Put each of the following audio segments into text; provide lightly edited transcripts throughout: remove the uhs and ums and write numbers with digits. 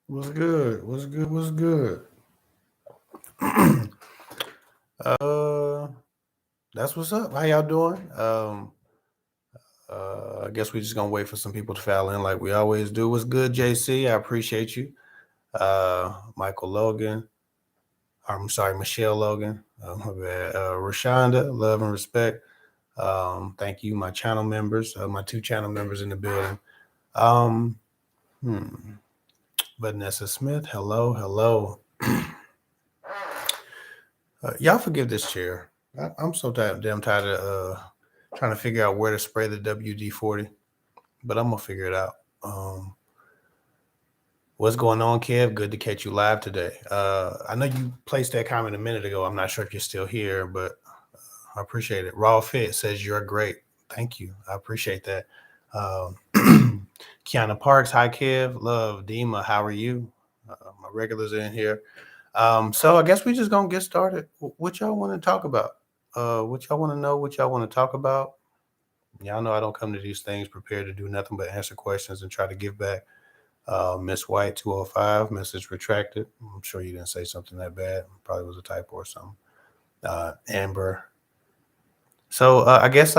What's good? What's good? What's good? uh, that's what's up. How y'all doing? I guess we just gonna wait for some people to file in like we always do. What's good, JC? I appreciate you. Michael Logan. I'm sorry, Michelle Logan. My bad. Rashonda, love and respect. Thank you, my channel members, my two channel members in the building. Um, hmm. Vanessa Smith, hello, hello. Y'all forgive this chair. I'm so damn tired of trying to figure out where to spray the WD-40, but I'm gonna figure it out. What's going on, Kev? Good to catch you live today. I know you placed that comment a minute ago. I'm not sure if you're still here, but I appreciate it. Raw Fit says you're great. Thank you. I appreciate that. Kiana Parks, hi Kev. Love Dima. How are you? My regulars are in here. So I guess we just gonna get started. What y'all want to talk about? What y'all want to know? What y'all want to talk about? Y'all know I don't come to these things prepared to do nothing but answer questions and try to give back. Miss White 205, message retracted. I'm sure you didn't say something that bad. Probably was a typo or something. Amber. So I guess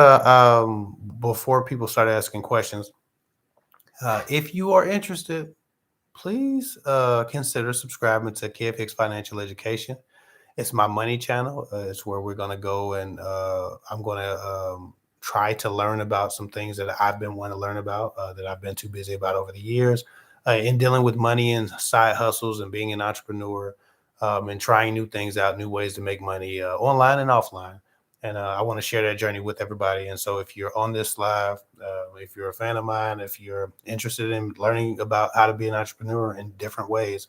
before people start asking questions, if you are interested, please consider subscribing to kevhick's Financial Education. It's my money channel. It's where we're going to go and I'm going to try to learn about some things that I've been wanting to learn about that I've been too busy about over the years in dealing with money and side hustles and being an entrepreneur and trying new things out, new ways to make money online and offline. And I want to share that journey with everybody. And so if you're on this live, if you're a fan of mine, if you're interested in learning about how to be an entrepreneur in different ways,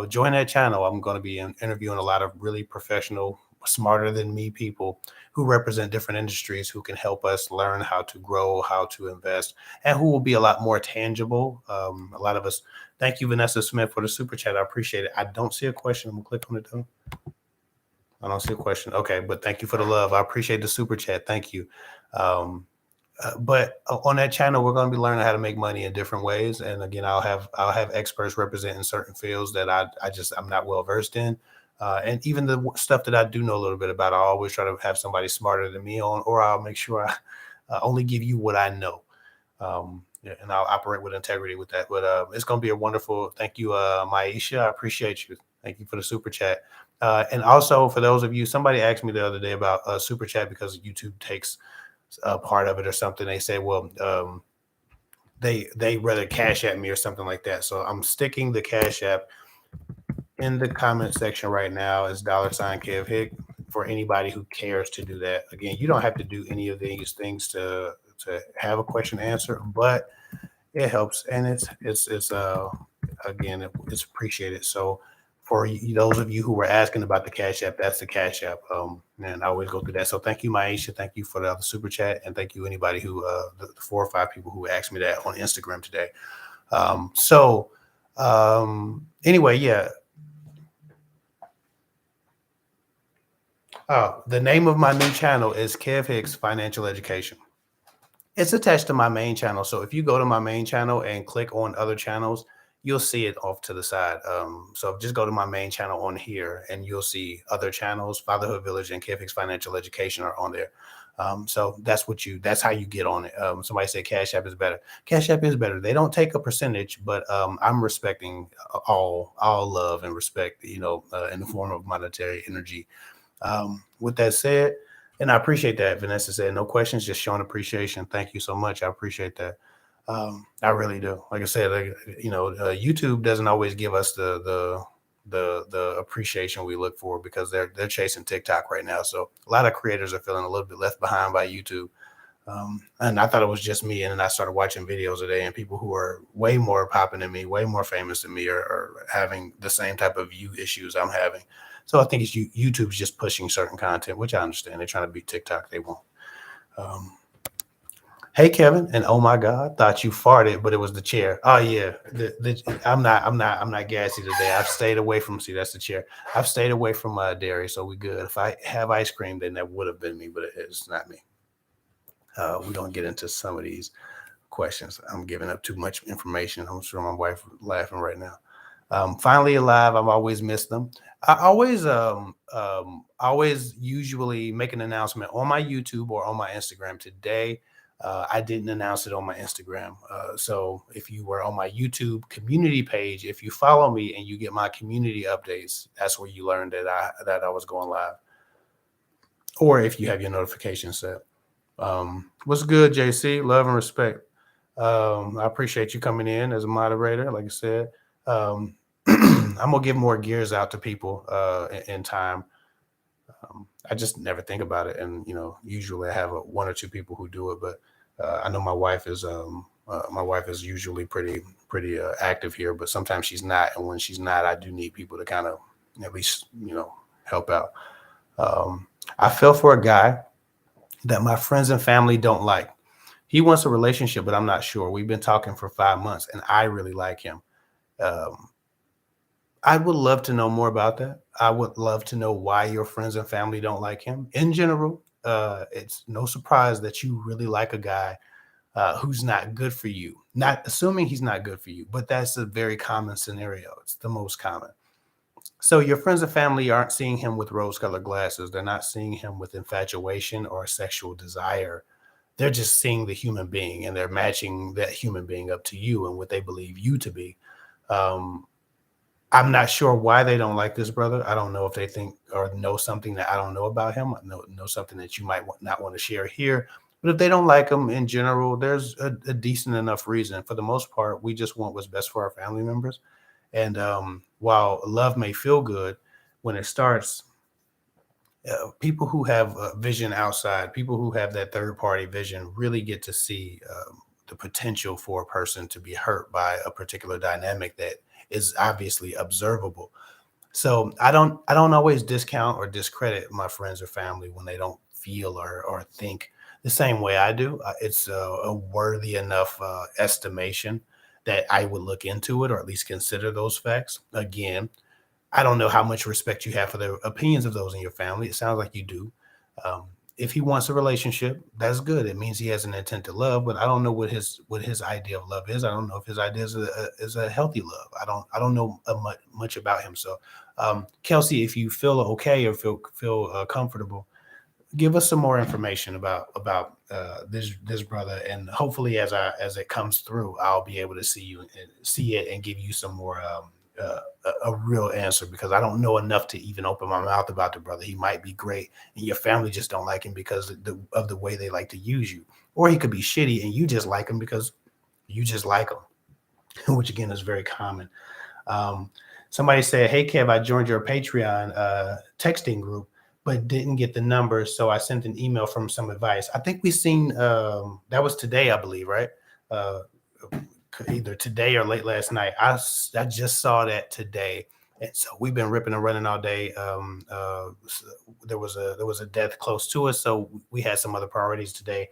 join that channel. I'm going to be interviewing a lot of really professional, smarter than me people who represent different industries who can help us learn how to grow, how to invest, and who will be a lot more tangible. A lot of us. Thank you, Vanessa Smith, for the super chat. I appreciate it. I don't see a question. I'm going to click on it though. I don't see a question. Okay, but thank you for the love. I appreciate the super chat. Thank you. Um, but on that channel, we're going to be learning how to make money in different ways. And again, I'll have experts representing certain fields that I'm not well versed in. And even the stuff that I do know a little bit about, I always try to have somebody smarter than me on, or I'll make sure I only give you what I know. Yeah, and I'll operate with integrity with that. But it's going to be a wonderful. Thank you, Maisha. I appreciate you. Thank you for the super chat. And also for those of you, somebody asked me the other day about super chat because YouTube takes a part of it or something. They say, well, they rather cash at me or something like that. So I'm sticking the cash app in the comment section right now as $ Kev Hick for anybody who cares to do that. Again, you don't have to do any of these things to have a question answer, but it helps and it's again it's appreciated. So for those of you who were asking about the cash app, that's the cash app. And I always go through that. So thank you, Maisha. Thank you for the other super chat, and thank you anybody who the 4 or 5 people who asked me that on Instagram today. Anyway, yeah. The name of my new channel is Kev Hicks Financial Education. It's attached to my main channel. So if you go to my main channel and click on other channels, you'll see it off to the side. So just go to my main channel on here and you'll see other channels. Fatherhood Village and Kevhick's Financial Education are on there. So that's how you get on it. Somebody said Cash App is better. Cash App is better. They don't take a percentage, but I'm respecting all love and respect, in the form of monetary energy. With that said, and I appreciate that. Vanessa said, no questions, just showing appreciation. Thank you so much. I appreciate that. I really do. Like I said, YouTube doesn't always give us the appreciation we look for because they're chasing TikTok right now. So a lot of creators are feeling a little bit left behind by YouTube. And I thought it was just me. And then I started watching videos today, and people who are way more popping than me, way more famous than me, are having the same type of view issues I'm having. So I think it's YouTube's just pushing certain content, which I understand. They're trying to beat TikTok. They won't. Um, hey Kevin, and oh my God, thought you farted, but it was the chair. Oh yeah, I'm not gassy today. I've stayed away from. See, that's the chair. I've stayed away from dairy, so we good. If I have ice cream, then that would have been me, but it's not me. We're gonna get into some of these questions. I'm giving up too much information. I'm sure my wife is laughing right now. Finally alive. I've always missed them. I always usually make an announcement on my YouTube or on my Instagram. Today, I didn't announce it on my Instagram. So if you were on my YouTube community page, if you follow me and you get my community updates, that's where you learned that I was going live. Or if you have your notifications set. What's good, JC? Love and respect. I appreciate you coming in as a moderator. Like I said, um, I'm gonna give more gears out to people in time. I just never think about it, and usually I have one or two people who do it. But I know my wife is usually pretty active here, but sometimes she's not, and when she's not, I do need people to kind of at least help out. Um, I fell for a guy that my friends and family don't like. He wants a relationship, but I'm not sure. We've been talking for 5 months, and I really like him. Um, I would love to know more about that. I would love to know why your friends and family don't like him. In general, it's no surprise that you really like a guy who's not good for you. Not assuming he's not good for you, but that's a very common scenario. It's the most common. So your friends and family aren't seeing him with rose-colored glasses. They're not seeing him with infatuation or sexual desire. They're just seeing the human being and they're matching that human being up to you and what they believe you to be. Um, I'm not sure why they don't like this brother. I don't know if they think or know something that I don't know about him. I know something that you might not want to share here. But if they don't like him in general, there's a decent enough reason. For the most part, we just want what's best for our family members. And while love may feel good when it starts, people who have vision outside, people who have that third party vision, really get to see the potential for a person to be hurt by a particular dynamic that is obviously observable. So I don't always discount or discredit my friends or family when they don't feel or think the same way I do. It's a worthy enough estimation that I would look into it or at least consider those facts. Again, I don't know how much respect you have for the opinions of those in your family. It sounds like you do. Um, if he wants a relationship, that's good. It means he has an intent to love, but I don't know what his idea of love is. I don't know if his idea is a healthy love. I don't know much about him. So, Kelsey, if you feel okay or feel comfortable, give us some more information about this brother, and hopefully, as it comes through, I'll be able to see it and give you some more a real answer because I don't know enough to even open my mouth about the brother. He might be great, and your family just don't like him because of the way they like to use you, or he could be shitty and you just like him because you just like him, which again is very common. Um, Somebody said, "Hey Kev, I joined your Patreon texting group, but didn't get the number, so I sent an email from some advice." I think we seen that was today, I believe, right? Uh, Either today or late last night. I just saw that today, and so we've been ripping and running all day. There was a death close to us, so we had some other priorities today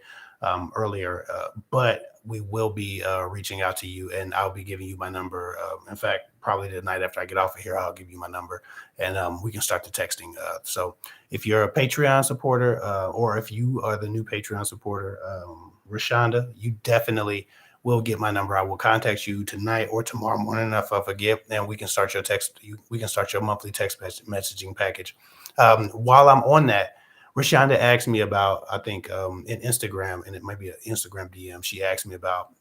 earlier. But we will be reaching out to you, and I'll be giving you my number. In fact, probably the night after I get off of here, I'll give you my number, and we can start the texting. So if you're a Patreon supporter, or if you are the new Patreon supporter, Rashonda, you definitely will get my number. I will contact you tonight or tomorrow morning if I forget, and we can start your we can start your monthly text messaging package. While I'm on that, Rashonda asked me about, I think, in Instagram, and it might be an Instagram DM. She asked me about,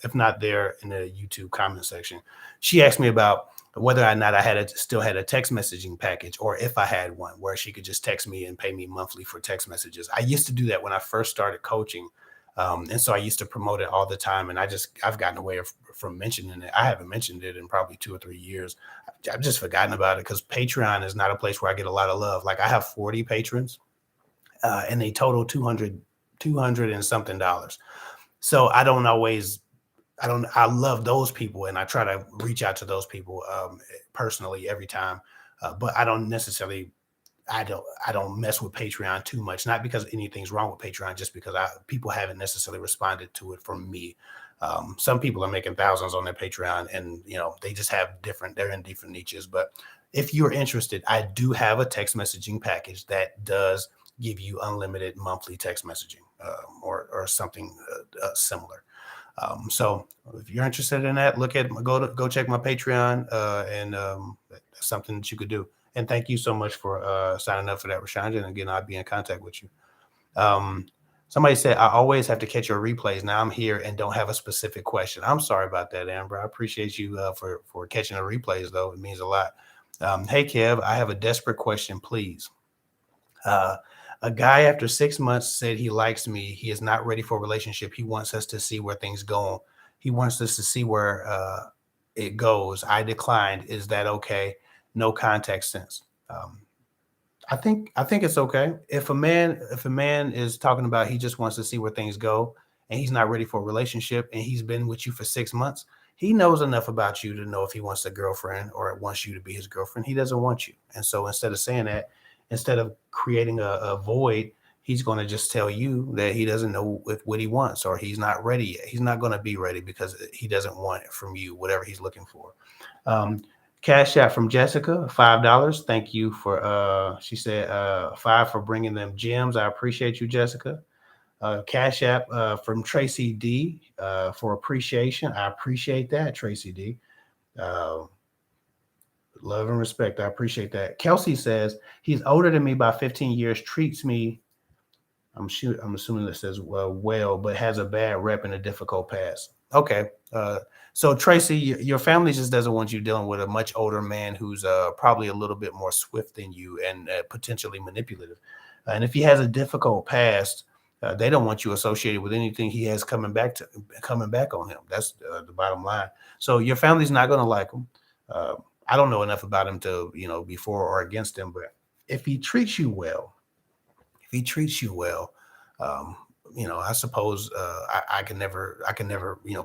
if not there in the YouTube comment section, she asked me about whether or not I still had a text messaging package, or if I had one where she could just text me and pay me monthly for text messages. I used to do that when I first started coaching. And so I used to promote it all the time, and I've gotten away from mentioning it. I haven't mentioned it in probably 2 or 3 years. I've just forgotten about it because Patreon is not a place where I get a lot of love. Like I have 40 patrons, and they total 200 and something dollars. So I love those people, and I try to reach out to those people personally every time. But I don't mess with Patreon too much. Not because anything's wrong with Patreon, just because people haven't necessarily responded to it from me. Some people are making thousands on their Patreon, and they just have they're in different niches. But if you're interested, I do have a text messaging package that does give you unlimited monthly text messaging, or something similar. So if you're interested in that, go check my Patreon, and that's something that you could do. And thank you so much for signing up for that, Rashanja. And again, I'll be in contact with you. Um, Somebody said I always have to catch your replays. Now I'm here and don't have a specific question. I'm sorry about that, Amber. I appreciate you for catching the replays, though. It means a lot. Hey, Kev, I have a desperate question, please. Uh, a guy after 6 months said he likes me. He is not ready for a relationship. He wants us to see where things go. He wants us to see where it goes. I declined. Is that okay? No contact sense. I think it's okay if a man is talking about he just wants to see where things go and he's not ready for a relationship and he's been with you for 6 months. He knows enough about you to know if he wants a girlfriend or wants you to be his girlfriend. He doesn't want you, and so instead of saying that, instead of creating a void, he's going to just tell you that he doesn't know what he wants or he's not ready yet. He's not going to be ready because he doesn't want it from you, whatever he's looking for. Um, Cash out from Jessica, $5. Thank you for she said five for bringing them gems. I appreciate you, Jessica. Cash app from Tracy D for appreciation. I appreciate that, Tracy D. Uh, Love and respect. I appreciate that. Kelsey says he's older than me by 15 years, treats me, I'm assuming that says well, but has a bad rep and a difficult past. Okay. So Tracy, your family just doesn't want you dealing with a much older man who's probably a little bit more swift than you and potentially manipulative. And if he has a difficult past, they don't want you associated with anything he has coming back on him. That's the bottom line. So your family's not going to like him. Uh, I don't know enough about him to be for or against him, but if he treats you well, if he treats you well, um, I suppose I can never,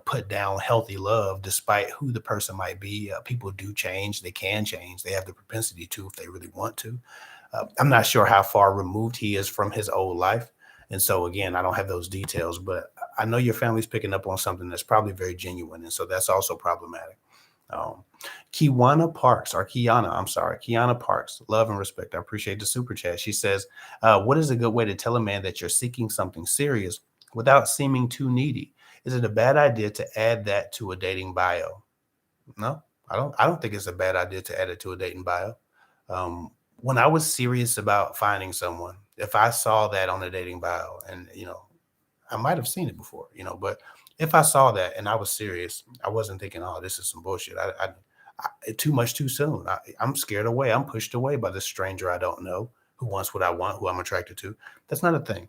put down healthy love, despite who the person might be. People do change; they can change. They have the propensity to if they really want to. I'm not sure how far removed he is from his old life, and so again, I don't have those details, but I know your family's picking up on something that's probably very genuine, and so that's also problematic. Um, I'm sorry, Kiana Parks, love and respect. I appreciate the super chat. She says, what is a good way to tell a man that you're seeking something serious without seeming too needy? Is it a bad idea to add that to a dating bio? No, I don't think it's a bad idea to add it to a dating bio. When I was serious about finding someone, if I saw that on a dating bio, and I might have seen it before, but if I saw that and I was serious, I wasn't thinking, oh, this is some bullshit. Too much too soon. I'm scared away. I'm pushed away by this stranger I don't know who wants what I want, who I'm attracted to. That's not a thing.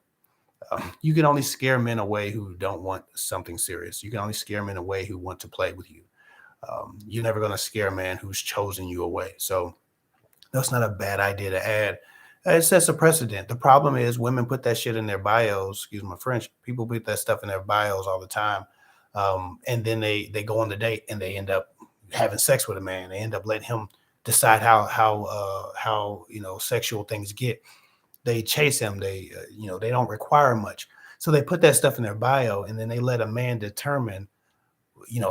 You can only scare men away who don't want something serious. You can only scare men away who want to play with you. You're never going to scare a man who's chosen you away. So that's not a bad idea to add. It sets a precedent. The problem is women put that shit in their bios. Excuse my French. People put that stuff in their bios all the time, and then they go on the date and they end up having sex with a man. They end up letting him decide how sexual things get. They chase him. They don't require much. So they put that stuff in their bio, and then they let a man determine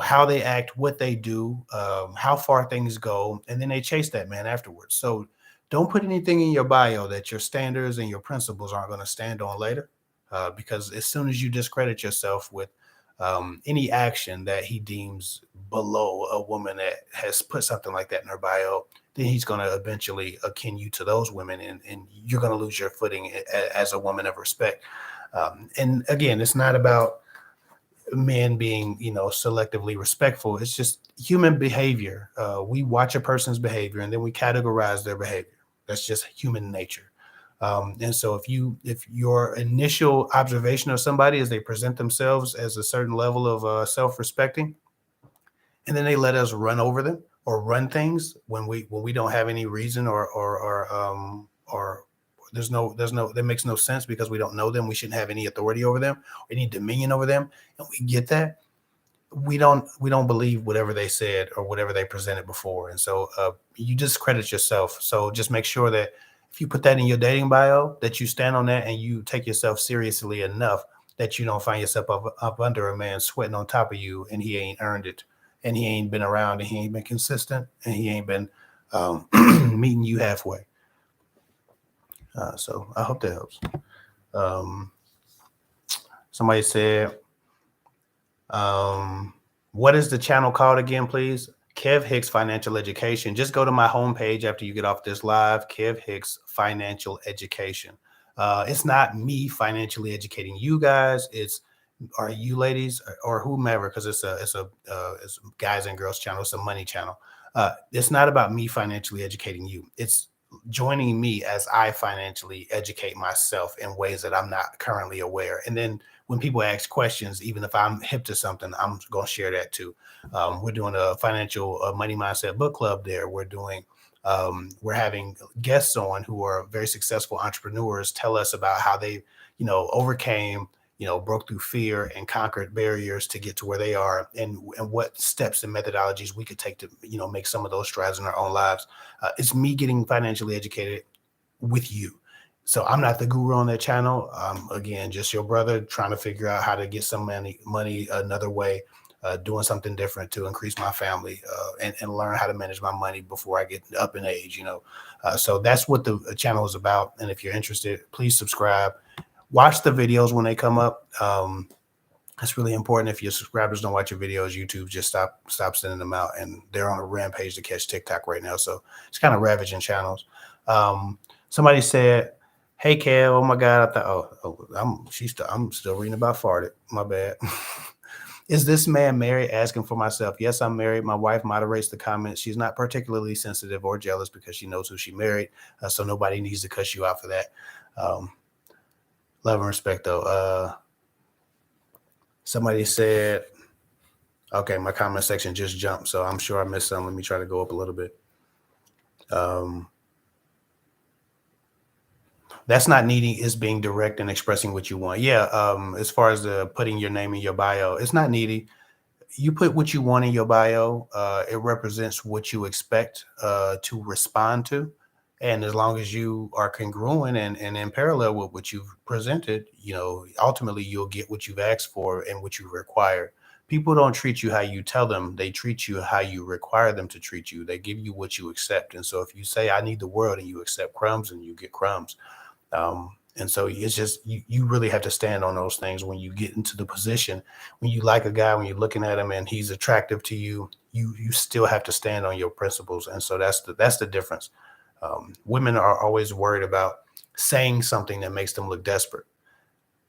how they act, what they do, how far things go, and then they chase that man afterwards. So don't put anything in your bio that your standards and your principles aren't going to stand on later, because as soon as you discredit yourself with any action that he deems below a woman that has put something like that in her bio, then he's going to eventually akin you to those women, and you're going to lose your footing as a woman of respect. And again, it's not about men being selectively respectful. It's just human behavior. We watch a person's behavior and then we categorize their behavior. That's just human nature. And so if your initial observation of somebody is they present themselves as a certain level of self-respecting, and then they let us run over them or run things when we don't have any reason, or there's no that makes no sense because we don't know them. We shouldn't have any authority over them or any dominion over them, and we get that. We don't believe whatever they said or whatever they presented before, and so you discredit yourself. So just make sure that if you put that in your dating bio, that you stand on that and you take yourself seriously enough that you don't find yourself up under a man sweating on top of you and he ain't earned it, and he ain't been around, and he ain't been consistent, and he ain't been meeting you halfway. So I hope that helps. Um, Somebody said, Um, what is the channel called again, please? Kev Hicks Financial Education. Just go to my homepage after you get off this live. Kev Hicks Financial Education. It's not me financially educating you guys. It's or you ladies or whomever, because it's a guys and girls channel. It's a money channel. It's not about me financially educating you. It's joining me as I financially educate myself in ways that I'm not currently aware. And then when people ask questions, even if I'm hip to something, I'm going to share that too. We're doing a financial money mindset book club there. We're having guests on who are very successful entrepreneurs tell us about how they, overcame, broke through fear and conquered barriers to get to where they are, and what steps and methodologies we could take to, make some of those strides in our own lives. It's me getting financially educated with you. So I'm not the guru on that channel. Again, just your brother trying to figure out how to get some money another way, doing something different to increase my family, and learn how to manage my money before I get up in age. So that's what the channel is about. And if you're interested, please subscribe. Watch the videos when they come up. That's really important. If your subscribers don't watch your videos, YouTube just stop sending them out, and they're on a rampage to catch TikTok right now. So it's kind of ravaging channels. Somebody said, "Hey, Kev, oh my God, I thought, I'm still reading about farted. My bad." Is this man married? Asking for myself. Yes, I'm married. My wife moderates the comments. She's not particularly sensitive or jealous because she knows who she married. So nobody needs to cuss you out for that. Um, love and respect, though. Somebody said, okay, my comment section just jumped, so I'm sure I missed some. Let me try to go up a little bit. That's not needy, is being direct and expressing what you want. Yeah, as far as the putting your name in your bio, it's not needy. You put what you want in your bio. It represents what you expect to respond to. And as long as you are congruent and in parallel with what you've presented, ultimately you'll get what you've asked for and what you require. People don't treat you how you tell them. They treat you how you require them to treat you. They give you what you accept. And so if you say, I need the world, and you accept crumbs, and you get crumbs. And so it's just, you really have to stand on those things when you get into the position. When you like a guy, when you're looking at him and he's attractive to you, you still have to stand on your principles. And so that's the difference. Women are always worried about saying something that makes them look desperate.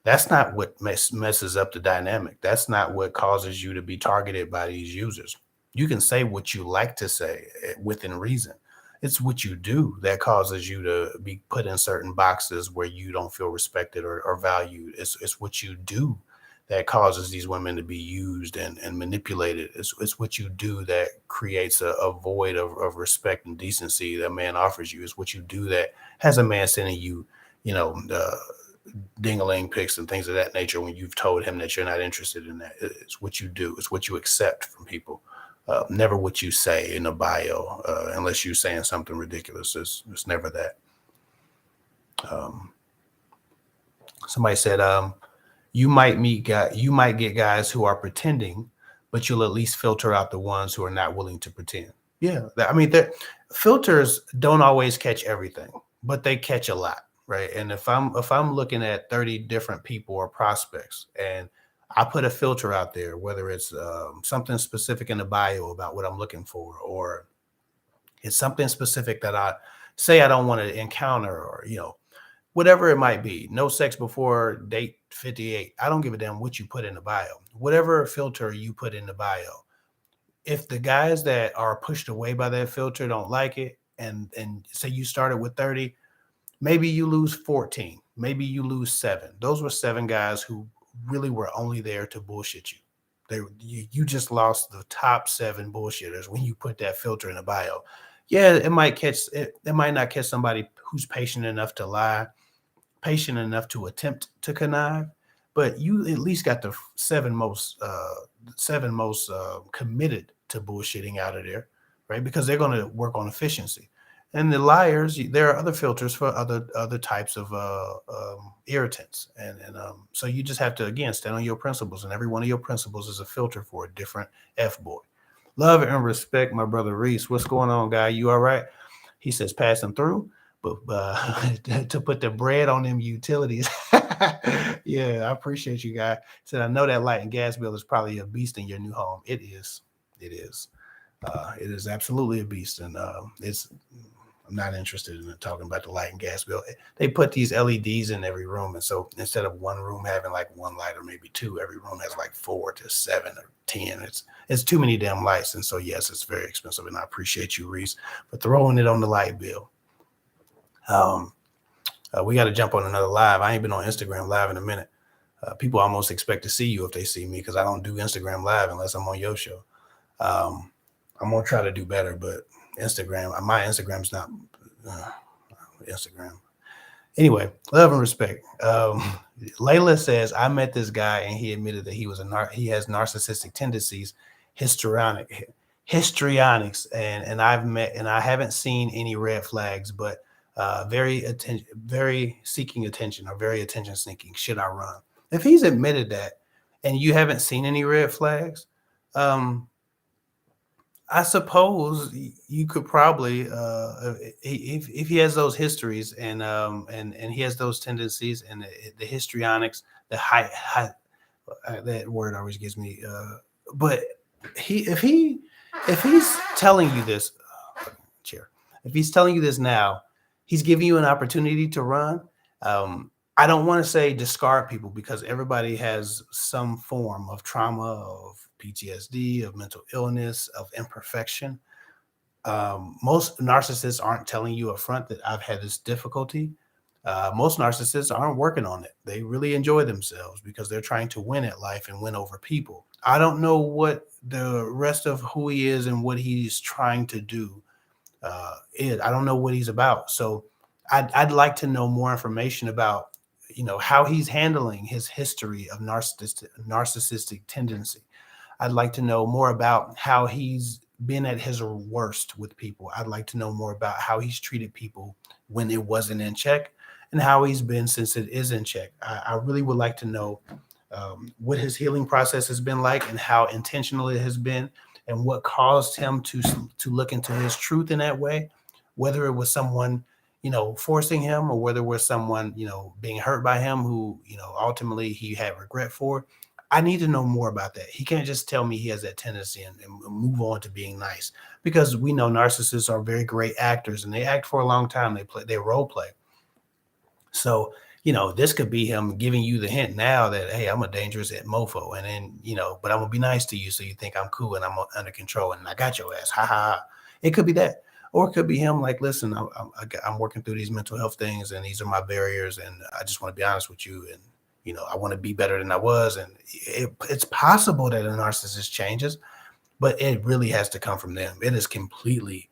That's not what messes up the dynamic. That's not what causes you to be targeted by these users. You can say what you like to say within reason. It's what you do that causes you to be put in certain boxes where you don't feel respected or valued. It's what you do that causes these women to be used and manipulated. It's what you do that creates a void of respect and decency that a man offers you. It's what you do that has a man sending you, ding-a-ling pics and things of that nature when you've told him that you're not interested in that. It's what you do. It's what you accept from people. Never what you say in a bio, unless you're saying something ridiculous. It's never that. Somebody said, you might get guys who are pretending, but you'll at least filter out the ones who are not willing to pretend. Yeah, the filters don't always catch everything, but they catch a lot, right? And if I'm looking at 30 different people or prospects, and I put a filter out there, whether it's something specific in the bio about what I'm looking for, or it's something specific that I say I don't want to encounter, or whatever it might be. No sex before date 58. I don't give a damn what you put in the bio. Whatever filter you put in the bio, if the guys that are pushed away by that filter don't like it, and say you started with 30, maybe you lose 14, maybe you lose 7. Those were 7 guys who really were only there to bullshit you. You just lost the top 7 bullshitters when you put that filter in the bio. Yeah, it might not catch somebody who's patient enough to lie, patient enough to attempt to connive, but you at least got the 7 most committed to bullshitting out of there, right? Because they're going to work on efficiency. And the liars, there are other filters for other types of irritants, and so you just have to, again, stand on your principles, and every one of your principles is a filter for a different F boy. Love and respect, my brother Reese. What's going on, guy? You all right? He says passing through, but to put the bread on them utilities. Yeah, I appreciate you guys. Said I know that light and gas bill is probably a beast in your new home. It is. It is. It is absolutely a beast, and it's. I'm not interested in talking about the light and gas bill. They put these LEDs in every room, and so instead of one room having like one light or maybe two, every room has like 4 to 7 or 10. It's too many damn lights, and so yes, it's very expensive. And I appreciate you, Reese, for throwing it on the light bill. Um, we got to jump on another live. I ain't been on Instagram live in a minute. People almost expect to see you if they see me because I don't do Instagram live unless I'm on your show. Um, I'm gonna try to do better, but my Instagram's not uh, Instagram. Anyway, love and respect. Layla says I met this guy and he admitted that he has narcissistic tendencies, histrionic, histrionics, and I haven't seen any red flags, but very seeking attention or very attention seeking. Should I run? If he's admitted that, and you haven't seen any red flags, um, I suppose you could probably, if he has those histories and he has those tendencies and the histrionics, the high that word always gives me. But he if he's telling you this, chair, if he's telling you this now, he's giving you an opportunity to run. Um, I don't want to say discard people because everybody has some form of trauma, of PTSD, of mental illness, of imperfection. Most narcissists aren't telling you up front that I've had this difficulty. Most narcissists aren't working on it. They really enjoy themselves because they're trying to win at life and win over people. I don't know what the rest of who he is and what he's trying to do is. I don't know what he's about. So I'd like to know more information about, how he's handling his history of narcissistic tendency. I'd like to know more about how he's been at his worst with people. I'd like to know more about how he's treated people when it wasn't in check and how he's been since it is in check. I really would like to know what his healing process has been like and how intentional it has been and what caused him to look into his truth in that way, whether it was someone forcing him or whether it was someone being hurt by him who ultimately he had regret for. I need to know more about that. He can't just tell me he has that tendency and move on to being nice because we know narcissists are very great actors and they act for a long time. They role play. So, this could be him giving you the hint now that, hey, I'm a dangerous mofo. And then, but I'm going to be nice to you. So you think I'm cool and I'm under control and I got your ass. Ha ha ha. It could be that. Or it could be him like, listen, I'm working through these mental health things and these are my barriers. And I just want to be honest with you. And, I want to be better than I was. And it's possible that a narcissist changes, but it really has to come from them. It is completely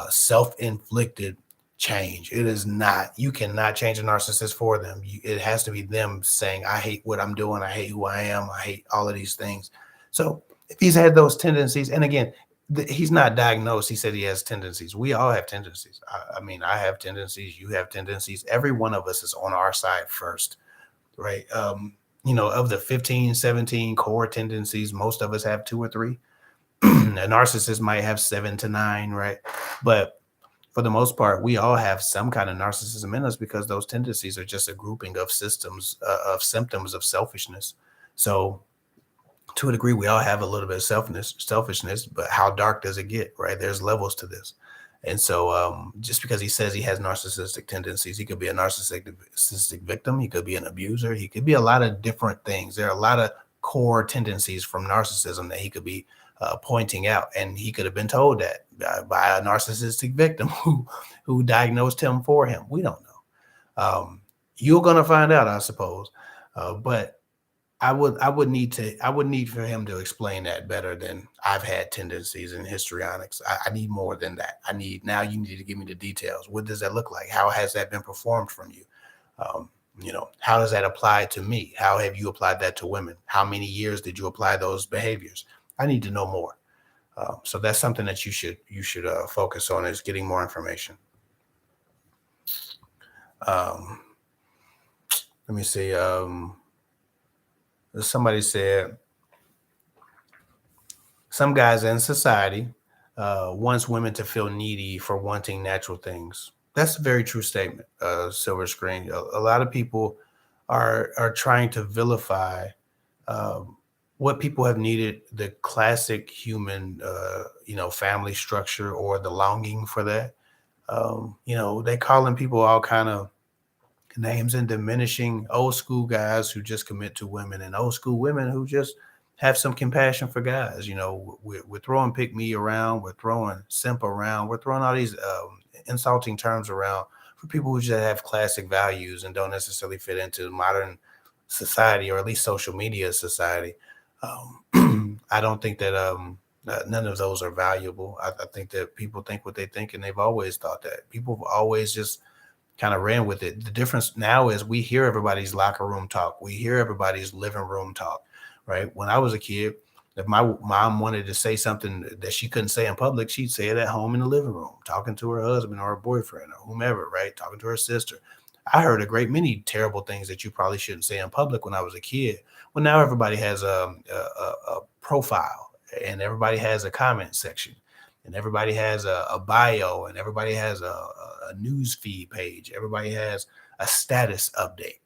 self-inflicted change. It is not, you cannot change a narcissist for them. It has to be them saying, I hate what I'm doing. I hate who I am. I hate all of these things. So if he's had those tendencies, and again, he's not diagnosed. He said he has tendencies. We all have tendencies. I mean, I have tendencies. You have tendencies. Every one of us is on our side first, right? Of the 15, 17 core tendencies, most of us have 2 or 3. A narcissist might have 7 to 9, right? But for the most part, we all have some kind of narcissism in us because those tendencies are just a grouping of symptoms of selfishness. So to a degree, we all have a little bit of selfishness, but how dark does it get, right? There's levels to this. And so just because he says he has narcissistic tendencies, he could be a narcissistic victim. He could be an abuser. He could be a lot of different things. There are a lot of core tendencies from narcissism that he could be pointing out. And he could have been told that by a narcissistic victim who diagnosed him for him. We don't know. You're going to find out, I suppose. But I would need for him to explain that better than I've had tendencies and histrionics. I need more than that. Now you need to give me the details. What does that look like? How has that been performed from you? How does that apply to me? How have you applied that to women? How many years did you apply those behaviors? I need to know more. So that's something that you should focus on, is getting more information. Let me see. Somebody said some guys in society wants women to feel needy for wanting natural things. That's a very true statement. Silver screen. A lot of people are trying to vilify um, what people have needed, the classic human family structure or the longing for that. They calling people all kind of names and diminishing old school guys who just commit to women and old school women who just have some compassion for guys. We're throwing pick me around, we're throwing simp around, we're throwing all these insulting terms around for people who just have classic values and don't necessarily fit into modern society, or at least social media society. I don't think that none of those are valuable. I think that people think what they think, and they've always thought that. People have always just kind of ran with it. The difference now is we hear everybody's locker room talk. We hear everybody's living room talk, right? When I was a kid, if my mom wanted to say something that she couldn't say in public, she'd say it at home in the living room, talking to her husband or her boyfriend or whomever, right? Talking to her sister. I heard a great many terrible things that you probably shouldn't say in public when I was a kid. Well, now everybody has a profile, and everybody has a comment section, and everybody has a bio, and everybody has a news feed page. Everybody has a status update.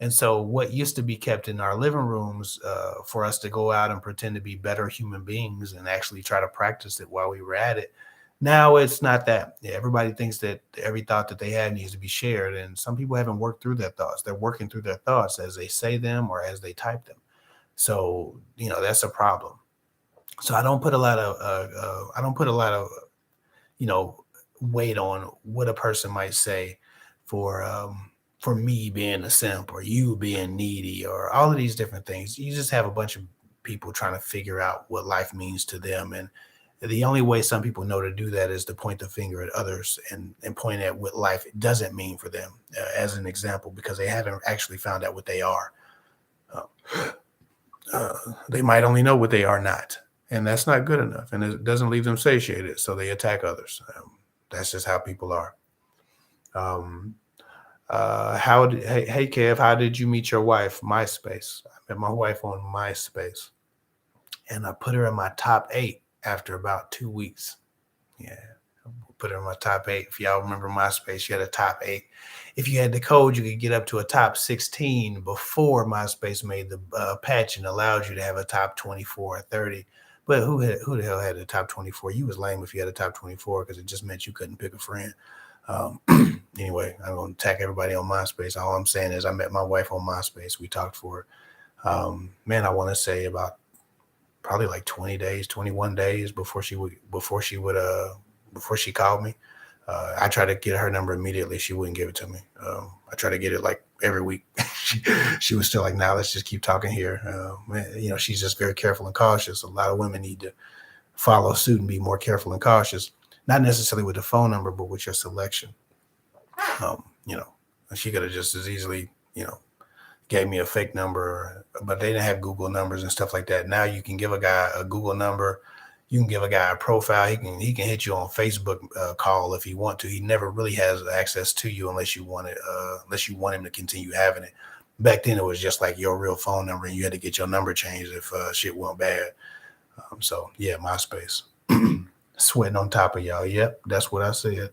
And so, what used to be kept in our living rooms for us to go out and pretend to be better human beings and actually try to practice it while we were at it, now it's not that. Yeah, everybody thinks that every thought that they have needs to be shared. And some people haven't worked through their thoughts. They're working through their thoughts as they say them or as they type them. So, that's a problem. So I don't put a lot of you know, weight on what a person might say for me being a simp or you being needy or all of these different things. You just have a bunch of people trying to figure out what life means to them. And the only way some people know to do that is to point the finger at others and point at what life doesn't mean for them, as an example, because they haven't actually found out what they are. Uh, they might only know what they are not, and that's not good enough, and it doesn't leave them satiated, so they attack others. That's just how people are. um, hey Kev, how did you meet your wife? MySpace. I met my wife on MySpace, and I put her in my top 8 after about 2 weeks. Yeah, put her in my top 8. If y'all remember MySpace, you had a top 8. If you had the code, you could get up to a top 16 before MySpace made the patch and allowed you to have a top 24 or 30. But who the hell had a top 24? You was lame if you had a top 24, because it just meant you couldn't pick a friend. Um, anyway, I'm going to attack everybody on MySpace. All I'm saying is I met my wife on MySpace. We talked for, man, I want to say about probably like 20 days, 21 days before she called me. I tried to get her number immediately. She wouldn't give it to me. I tried to get it like every week. she, she was still like, "Now let's just keep talking here." She's just very careful and cautious. A lot of women need to follow suit and be more careful and cautious, not necessarily with the phone number, but with your selection. Um, you know, she could have just as easily, gave me a fake number, but they didn't have Google numbers and stuff like that. Now you can give a guy a Google number. You can give a guy a profile. He can hit you on Facebook call if he want to. He never really has access to you unless you want it, unless you want him to continue having it. Back then, it was just like your real phone number, and you had to get your number changed if shit went bad. So yeah, MySpace. Sweating on top of y'all. Yep, that's what I said.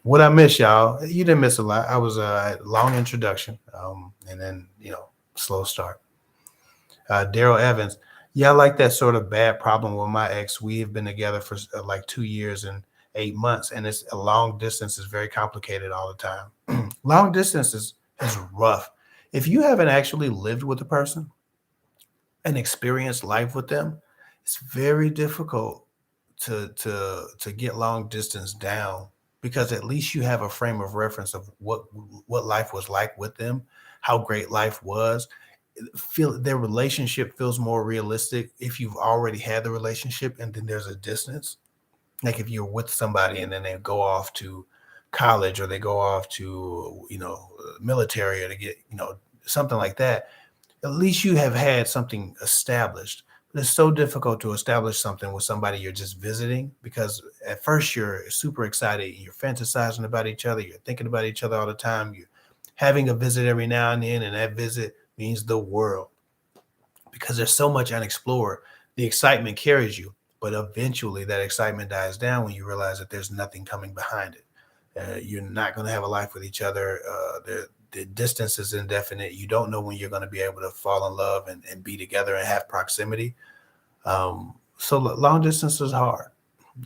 What I miss, y'all? You didn't miss a lot. I was long introduction, and then slow start. Daryl Evans. Yeah, I like that sort of bad problem with my ex. We have been together for like 2 years and 8 months, and it's a long distance is very complicated all the time. Long distance is rough. If you haven't actually lived with a person and experienced life with them, it's very difficult to get long distance down, because at least you have a frame of reference of what life was like with them, how great life was. Feel their relationship feels more realistic if you've already had the relationship and then there's a distance. Like if you're with somebody and then they go off to college, or they go off to military, or to get something like that, at least you have had something established. But it's so difficult to establish something with somebody you're just visiting, because at first you're super excited, you're fantasizing about each other, you're thinking about each other all the time, you're having a visit every now and then, and that visit means the world because there's so much unexplored. The excitement carries you, but eventually that excitement dies down when you realize that there's nothing coming behind it. You're not going to have a life with each other. the distance is indefinite. You don't know when you're going to be able to fall in love and be together and have proximity. So long distance is hard.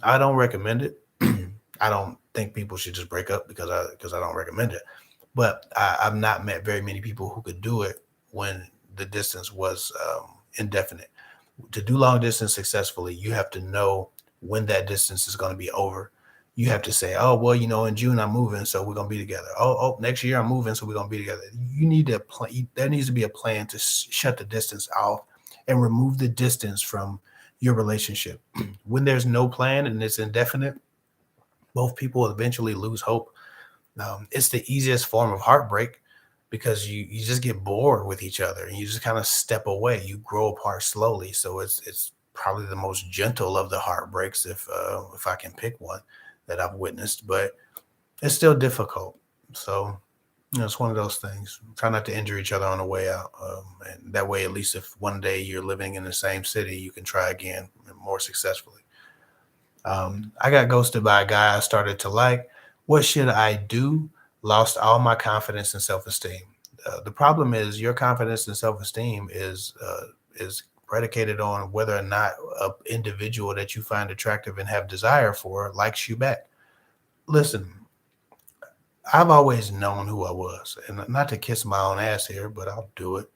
I don't recommend it. I don't think people should just break up because I don't recommend it. But I've not met very many people who could do it when the distance was indefinite. To do long distance successfully, you have to know when that distance is going to be over. You have to say, oh, well, in June I'm moving, so we're going to be together. Next year I'm moving, so we're going to be together. You need to plan. There needs to be a plan to shut the distance off and remove the distance from your relationship. When there's no plan and it's indefinite, both people will eventually lose hope. It's the easiest form of heartbreak because you just get bored with each other and you just kind of step away. You grow apart slowly. So it's probably the most gentle of the heartbreaks if I can pick one that I've witnessed, but it's still difficult. So it's one of those things. Try not to injure each other on the way out, and that way, at least if one day you're living in the same city, you can try again more successfully. I got ghosted by a guy I started to like. What should I do? Lost all my confidence and self-esteem. The problem is your confidence and self-esteem is predicated on whether or not an individual that you find attractive and have desire for likes you back. Listen, I've always known who I was, and not to kiss my own ass here, but I'll do it.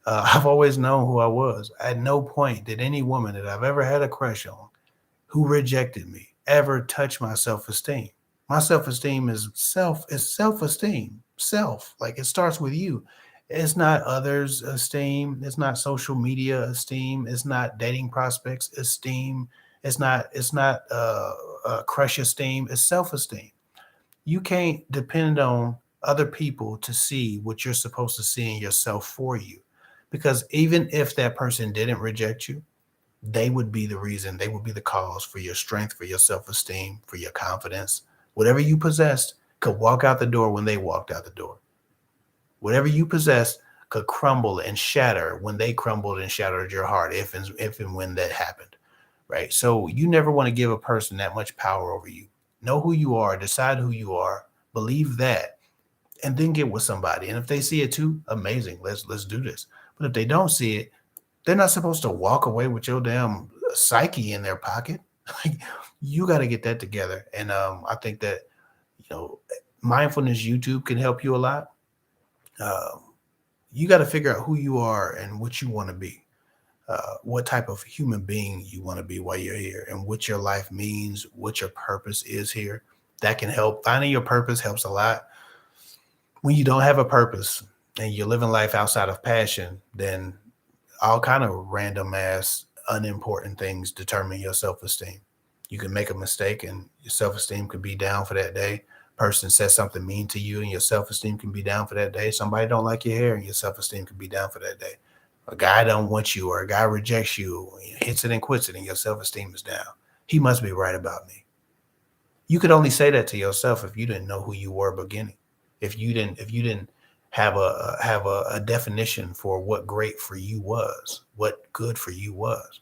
I've always known who I was. At no point did any woman that I've ever had a crush on who rejected me ever touch my self-esteem. My self-esteem is self-esteem. Self. Like, it starts with you. It's not others' esteem. It's not social media esteem. It's not dating prospects esteem. It's not crush esteem. It's self-esteem. You can't depend on other people to see what you're supposed to see in yourself for you. Because even if that person didn't reject you, they would be the reason, they would be the cause for your strength, for your self esteem, for your confidence. Whatever you possessed could walk out the door when they walked out the door. Whatever you possessed could crumble and shatter when they crumbled and shattered your heart, if and when that happened. Right. So you never want to give a person that much power over you. Know who you are, decide who you are, believe that, and then get with somebody. And if they see it too, amazing. Let's do this. But if they don't see it, they're not supposed to walk away with your damn psyche in their pocket. Like, you got to get that together. And I think that you know mindfulness YouTube can help you a lot. Um, you got to figure out who you are and what you want to be, what type of human being you want to be while you're here, and what your life means, what your purpose is here. That can help. Finding your purpose helps a lot. When you don't have a purpose and you're living life outside of passion, then all kind of random ass unimportant things determine your self-esteem. You can make a mistake and your self-esteem could be down for that day. Person says something mean to you and your self-esteem can be down for that day. Somebody don't like your hair and your self-esteem can be down for that day. A guy don't want you or a guy rejects you, hits it and quits it, and your self-esteem is down. He must be right about me. You could only say that to yourself if you didn't know who you were beginning. If you didn't have a definition for what great for you was, what good for you was,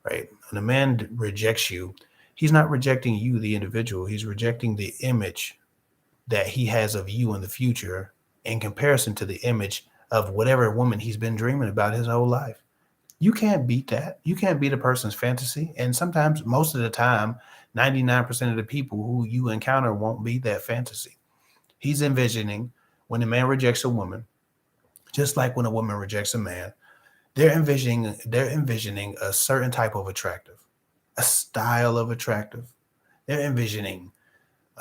right? When a man rejects you, he's not rejecting you, the individual. He's rejecting the image that he has of you in the future in comparison to the image of whatever woman he's been dreaming about his whole life. You can't beat that. You can't beat a person's fantasy. And sometimes, most of the time, 99% of the people who you encounter won't be that fantasy. He's envisioning when a man rejects a woman, just like when a woman rejects a man, they're envisioning a certain type of attractive, a style of attractive. They're envisioning,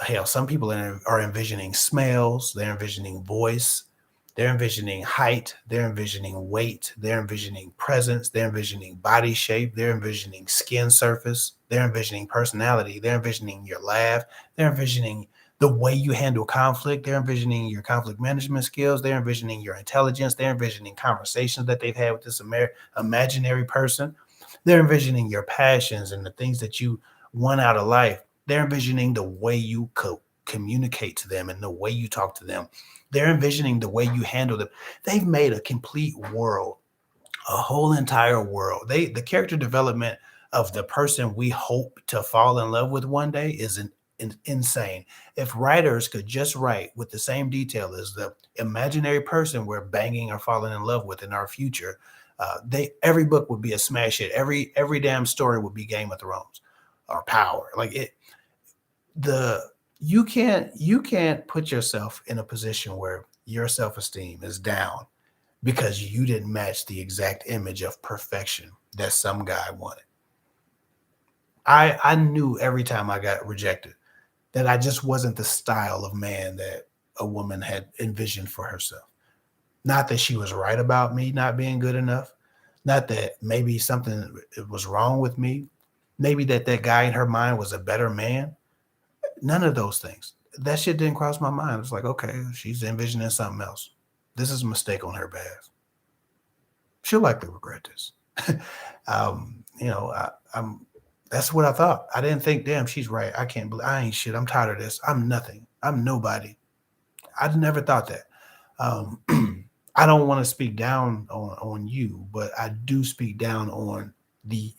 hell, some people are envisioning smells, they're envisioning voice, they're envisioning height, they're envisioning weight, they're envisioning presence, they're envisioning body shape, they're envisioning skin surface, they're envisioning personality, they're envisioning your laugh, they're envisioning the way you handle conflict, they're envisioning your conflict management skills, they're envisioning your intelligence, they're envisioning conversations that they've had with this imaginary person, they're envisioning your passions and the things that you want out of life. They're envisioning the way you communicate to them and the way you talk to them. They're envisioning the way you handle them. They've made a complete world, a whole entire world. The character development of the person we hope to fall in love with one day is insane. If writers could just write with the same detail as the imaginary person we're banging or falling in love with in our future, they every book would be a smash hit. Every damn story would be Game of Thrones or Power. Like it, the you can't put yourself in a position where your self-esteem is down because you didn't match the exact image of perfection that some guy wanted. I knew every time I got rejected that I just wasn't the style of man that a woman had envisioned for herself. Not that she was right about me not being good enough, not that maybe something was wrong with me, maybe that guy in her mind was a better man. None of those things. That shit didn't cross my mind. It's like, okay, she's envisioning something else. This is a mistake on her behalf. She'll likely regret this. I'm. That's what I thought. I didn't think, damn, she's right. I can't believe I ain't shit. I'm tired of this. I'm nothing. I'm nobody. I never thought that. Um, I don't want to speak down on you, but I do speak down on the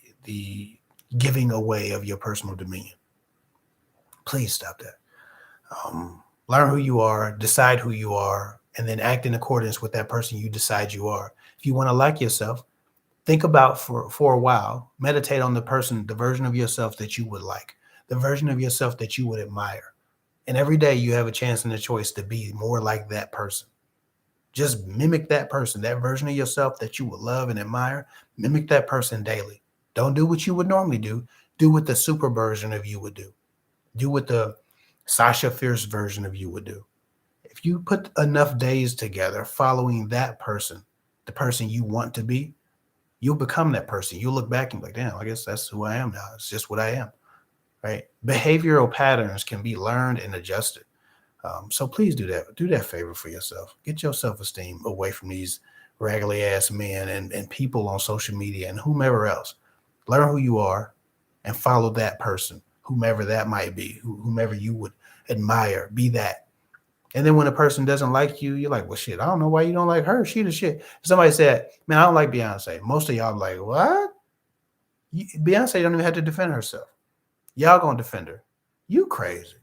giving away of your personal dominion. Please stop that. Learn who you are, decide who you are, and then act in accordance with that person you decide you are. If you want to like yourself, think about for a while, meditate on the version of yourself that you would like, the version of yourself that you would admire. And every day you have a chance and a choice to be more like that person. Just mimic that person, that version of yourself that you would love and admire. Mimic that person daily. Don't do what you would normally do. Do what the super version of you would do. Do what the Sasha Fierce version of you would do. If you put enough days together following that person, the person you want to be, you'll become that person. You'll look back and be like, damn, I guess that's who I am now. It's just what I am, right? Behavioral patterns can be learned and adjusted. So please do that. Do that favor for yourself. Get your self-esteem away from these raggedy ass men and people on social media and whomever else. Learn who you are and follow that person, whomever that might be, whomever you would admire, be that. And then when a person doesn't like you, you're like, well, shit, I don't know why you don't like her. She the shit. Somebody said, man, I don't like Beyonce. Most of y'all are like, what? Beyonce don't even have to defend herself. Y'all gonna defend her. You crazy.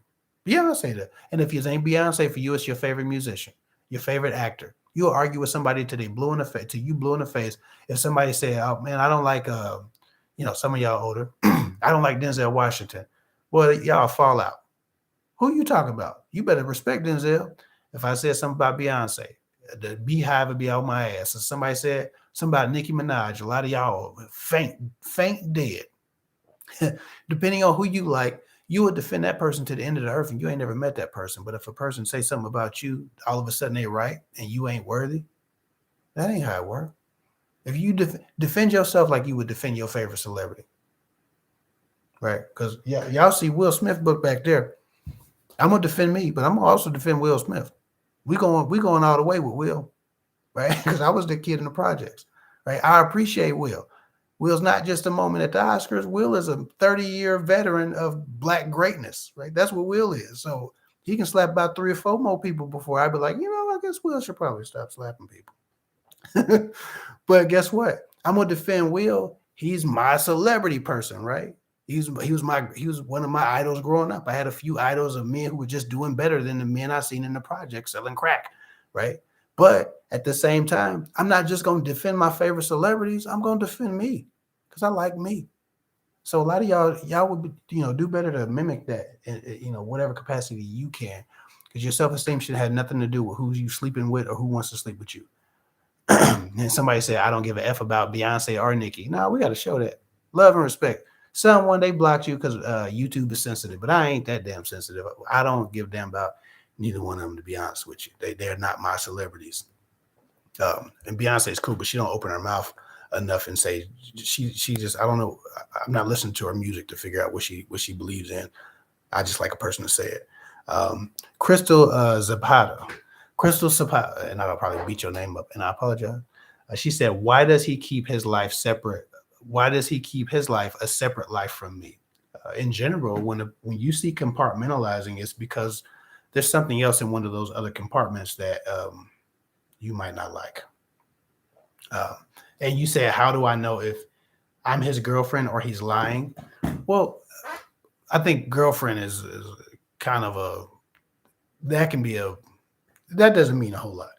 Beyonce does. And if you ain't Beyonce, for you, it's your favorite musician, your favorite actor. You'll argue with somebody till they blue in the face, till you blue in the face. If somebody say, oh man, I don't like some of y'all older, I don't like Denzel Washington. Well, y'all fall out. Who you talking about? You better respect Denzel. If I said something about Beyonce, the beehive would be out my ass. If somebody said something about Nicki Minaj, a lot of y'all faint dead. Depending on who you like, you would defend that person to the end of the earth, and you ain't never met that person. But if a person say something about you, all of a sudden they right, and you ain't worthy, that ain't how it works. If you defend yourself like you would defend your favorite celebrity, right? Because y'all see Will Smith book back there. I'm gonna defend me, but I'm gonna also defend Will Smith. We going all the way with Will, right? Because I was the kid in the projects, right? I appreciate Will. Will's not just a moment at the Oscars. Will is a 30-year veteran of Black greatness, right? That's what Will is. So he can slap about 3 or 4 more people before I'd be like, I guess Will should probably stop slapping people. But guess what? I'm gonna defend Will. He's my celebrity person, right? He was one of my idols growing up. I had a few idols of men who were just doing better than the men I seen in the project selling crack, right? But at the same time, I'm not just going to defend my favorite celebrities. I'm going to defend me because I like me. So a lot of y'all would do better to mimic that in whatever capacity you can, because your self-esteem should have nothing to do with who you sleeping with or who wants to sleep with you. And somebody said, I don't give a F about Beyonce or Nicki. No, we got to show that love and respect. Someone they blocked you because YouTube is sensitive, but I ain't that damn sensitive. I don't give a damn about neither one of them, to be honest with you. They're not my celebrities. And Beyonce is cool, but she don't open her mouth enough and say she just, I don't know. I'm not listening to her music to figure out what she believes in. I just like a person to say it. Crystal Zapata, and I'll probably beat your name up, and I apologize. She said, why does he keep his life separate? Why does he keep his life a separate life from me? In general, when you see compartmentalizing, it's because there's something else in one of those other compartments that you might not like. And you say, how do I know if I'm his girlfriend or he's lying? Well, I think girlfriend is kind of a that can be a that doesn't mean a whole lot.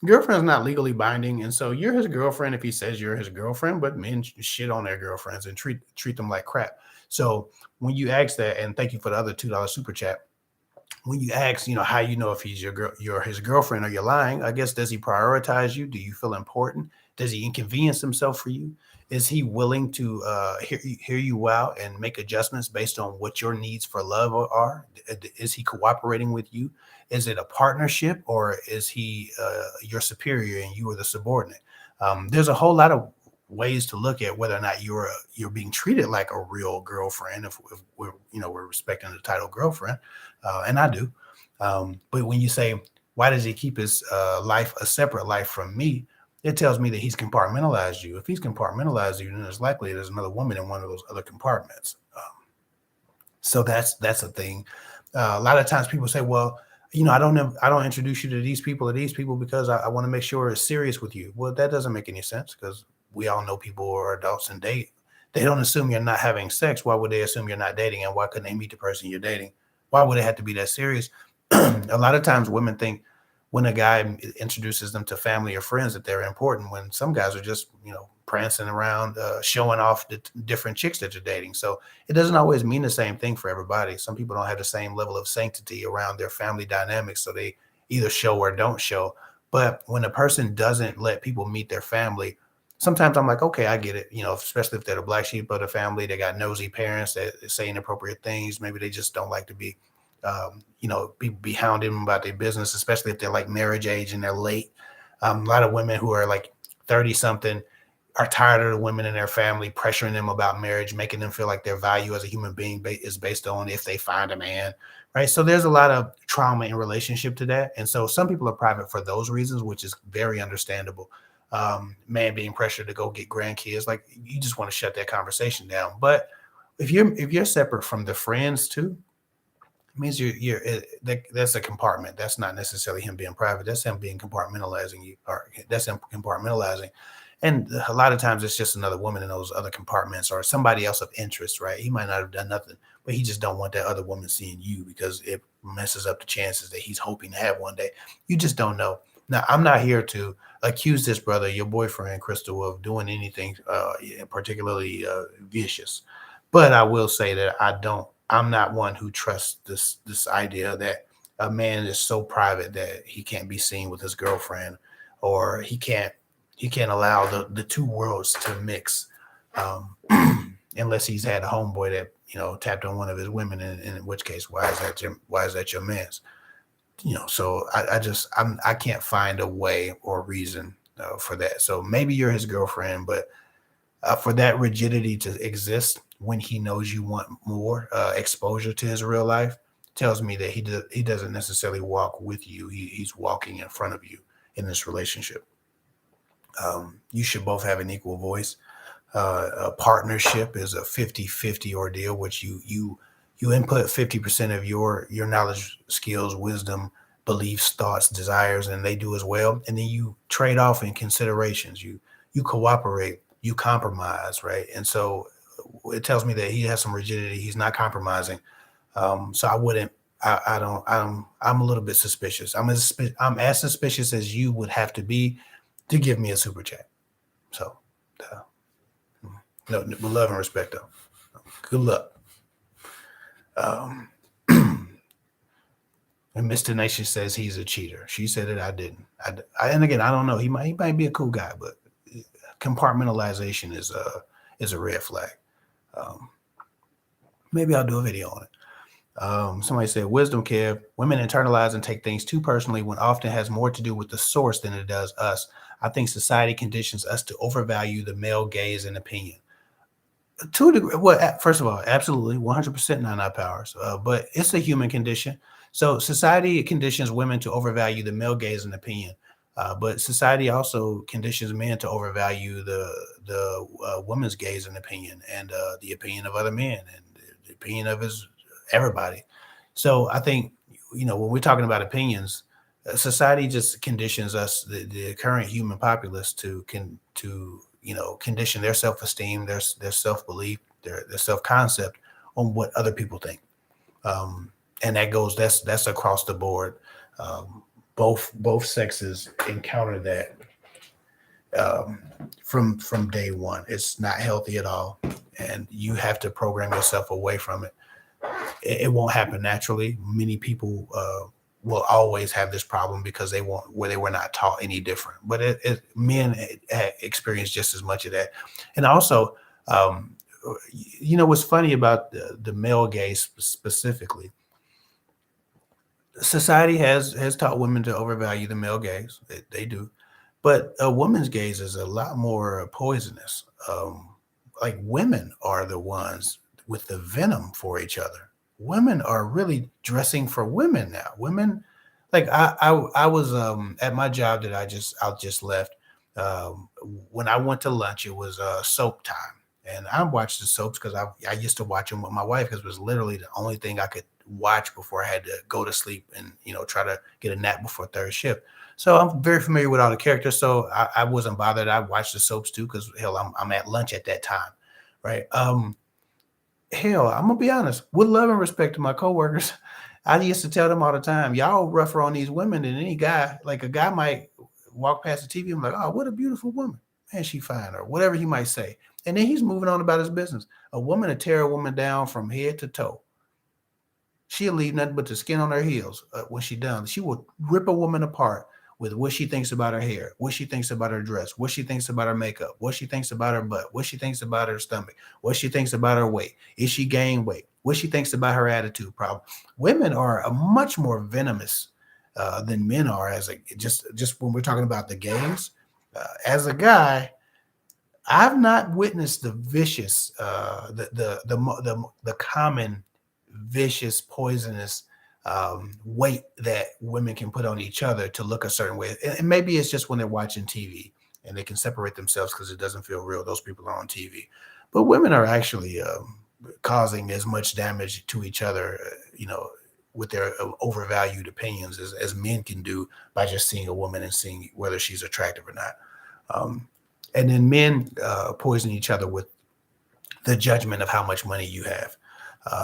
Girlfriend's not legally binding, and so you're his girlfriend if he says you're his girlfriend. But men shit on their girlfriends and treat them like crap. So when you ask that, and thank you for the other $2 super chat. When you ask, how you know if he's your girl, you're his girlfriend, or you're lying. I guess, does he prioritize you? Do you feel important? Does he inconvenience himself for you? Is he willing to hear you out and make adjustments based on what your needs for love are? Is he cooperating with you? Is it a partnership, or is he your superior and you are the subordinate? There's a whole lot of ways to look at whether or not you're being treated like a real girlfriend. If we're respecting the title girlfriend, and I do. But when you say, why does he keep his life a separate life from me? It tells me that he's compartmentalized you. If he's compartmentalized you, then it's likely there's another woman in one of those other compartments. So that's a thing. A lot of times people say, well, I don't introduce you to these people or these people because I want to make sure it's serious with you. Well, that doesn't make any sense, because we all know people who are adults and date. They don't assume you're not having sex. Why would they assume you're not dating? And why couldn't they meet the person you're dating? Why would it have to be that serious? A lot of times women think when a guy introduces them to family or friends that they're important, when some guys are just, prancing around, showing off the different chicks that you're dating. So it doesn't always mean the same thing for everybody. Some people don't have the same level of sanctity around their family dynamics, so they either show or don't show. But when a person doesn't let people meet their family, sometimes I'm like, okay, I get it. Especially if they're the black sheep of the family, they got nosy parents that say inappropriate things. Maybe they just don't like to be, people be hounding them about their business, especially if they're like marriage age and they're late. A lot of women who are like 30 something are tired of the women in their family pressuring them about marriage, making them feel like their value as a human being is based on if they find a man, right? So there's a lot of trauma in relationship to that. And so some people are private for those reasons, which is very understandable. Man being pressured to go get grandkids, like, you just want to shut that conversation down. But if you're separate from the friends too, it means that's a compartment. That's not necessarily him being private. That's him being compartmentalizing you, or that's him compartmentalizing. And a lot of times it's just another woman in those other compartments, or somebody else of interest, right? He might not have done nothing, but he just don't want that other woman seeing you, because it messes up the chances that he's hoping to have one day. You just don't know. Now, I'm not here to accuse this brother, your boyfriend, Crystal, of doing anything particularly vicious. But I will say that I'm not one who trusts this idea that a man is so private that he can't be seen with his girlfriend, or he can't allow the two worlds to mix, um, unless he's had a homeboy that tapped on one of his women, in which case, why is that your man's? So I can't find a way or reason for that. So maybe you're his girlfriend, but for that rigidity to exist when he knows you want more exposure to his real life, tells me that he doesn't necessarily walk with you. He's walking in front of you in this relationship. You should both have an equal voice. A partnership is a 50-50 ordeal, which you input 50% of your knowledge, skills, wisdom, beliefs, thoughts, desires, and they do as well. And then you trade off in considerations. You cooperate, you compromise, right? And so it tells me that he has some rigidity. He's not compromising. So I wouldn't. I don't. I'm a little bit suspicious. I'm as suspicious as you would have to be to give me a super chat. So, uh, no, with love and respect, though. Good luck. Um, and Mr. Nation says he's a cheater. She said it. I didn't. And again, I don't know. He might be a cool guy, but compartmentalization is a red flag. Um, Maybe I'll do a video on it. Somebody said, wisdom, Kev. Women internalize and take things too personally when often has more to do with the source than it does us. I think society conditions us to overvalue the male gaze and opinion. To a degree, well, first of all, absolutely, 100% not our powers, but it's a human condition. So society conditions women to overvalue the male gaze and opinion, but society also conditions men to overvalue the woman's gaze and opinion, and the opinion of other men, and the opinion of his everybody. So I think, when we're talking about opinions, society just conditions us, the current human populace, to condition their self-esteem, their self-belief, their self-concept on what other people think. And that's across the board. Um, both sexes encounter that um, from day one. It's not healthy at all, and you have to program yourself away from it. It won't happen naturally. Many people will always have this problem because they were not taught any different. But men experience just as much of that, and also, um, what's funny about the male gaze specifically, society has taught women to overvalue the male gaze. They do, but a woman's gaze is a lot more poisonous. Like women are the ones with the venom for each other. Women are really dressing for women now. Women, like I was at my job that I just left. Um, when I went to lunch, it was soap time, and I watched the soaps because I used to watch them with my wife because it was literally the only thing I could watch before I had to go to sleep and try to get a nap before third shift. So I'm very familiar with all the characters. So I wasn't bothered. I watched the soaps too because hell, I'm at lunch at that time, right? Hell, I'm gonna be honest. With love and respect to my coworkers, I used to tell them all the time, y'all rougher on these women than any guy. Like a guy might walk past the TV and be like, oh, what a beautiful woman. Man, she fine, or whatever he might say. And then he's moving on about his business. A woman to tear a woman down from head to toe. She'll leave nothing but the skin on her heels when she done. She will rip a woman apart with what she thinks about her hair, what she thinks about her dress, what she thinks about her makeup, what she thinks about her butt, what she thinks about her stomach, what she thinks about her weight. Is she gained weight? What she thinks about her attitude problem. Women are a much more venomous than men are as a just when we're talking about the games. As a guy, I've not witnessed the vicious, the common vicious, poisonous weight that women can put on each other to look a certain way. And maybe it's just when they're watching TV and they can separate themselves because it doesn't feel real. Those people are on TV, but women are actually causing as much damage to each other, with their overvalued opinions as men can do by just seeing a woman and seeing whether she's attractive or not. Um, and then men poison each other with the judgment of how much money you have.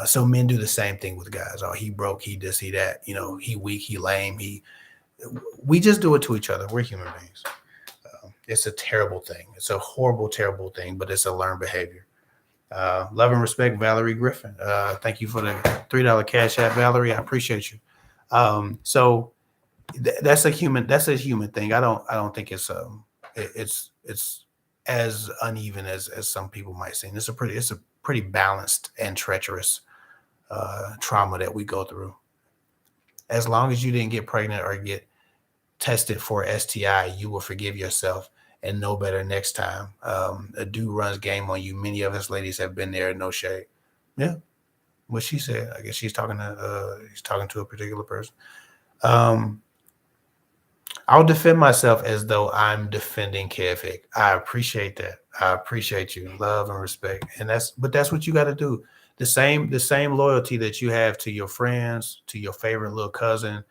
So men do the same thing with guys. Oh, he broke, he this, he that. He weak, he lame. We just do it to each other. We're human beings. It's a terrible thing. It's a horrible, terrible thing, but it's a learned behavior. Love and respect, Valerie Griffin. Thank you for the $3 cash app, Valerie. I appreciate you. So that's a human thing. I don't think it's as uneven as some people might seem. It's a pretty balanced and treacherous trauma that we go through. As long as you didn't get pregnant or get tested for STI, you will forgive yourself and know better next time. A dude runs game on you. Many of us ladies have been there. No shade. Yeah, what she said. I guess he's talking to a particular person. Um, I'll defend myself as though I'm defending kevhick. I appreciate that. I appreciate you, love and respect, and that's what you got to do. The same loyalty that you have to your friends, to your favorite little cousin,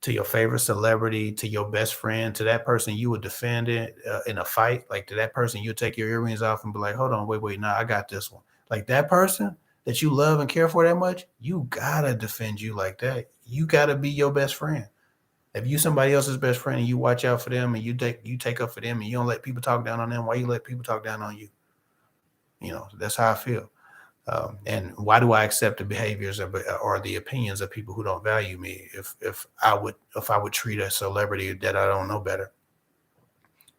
to your favorite celebrity, to your best friend, to that person you would defend it in a fight. Like to that person, you would take your earrings off and be like, "Hold on, wait, nah, I got this one." Like that person that you love and care for that much, you gotta defend you like that. You gotta be your best friend. If you somebody else's best friend and you watch out for them and you take up for them and you don't let people talk down on them, why you let people talk down on you? That's how I feel. And why do I accept the behaviors or the opinions of people who don't value me? If I would treat a celebrity that I don't know better,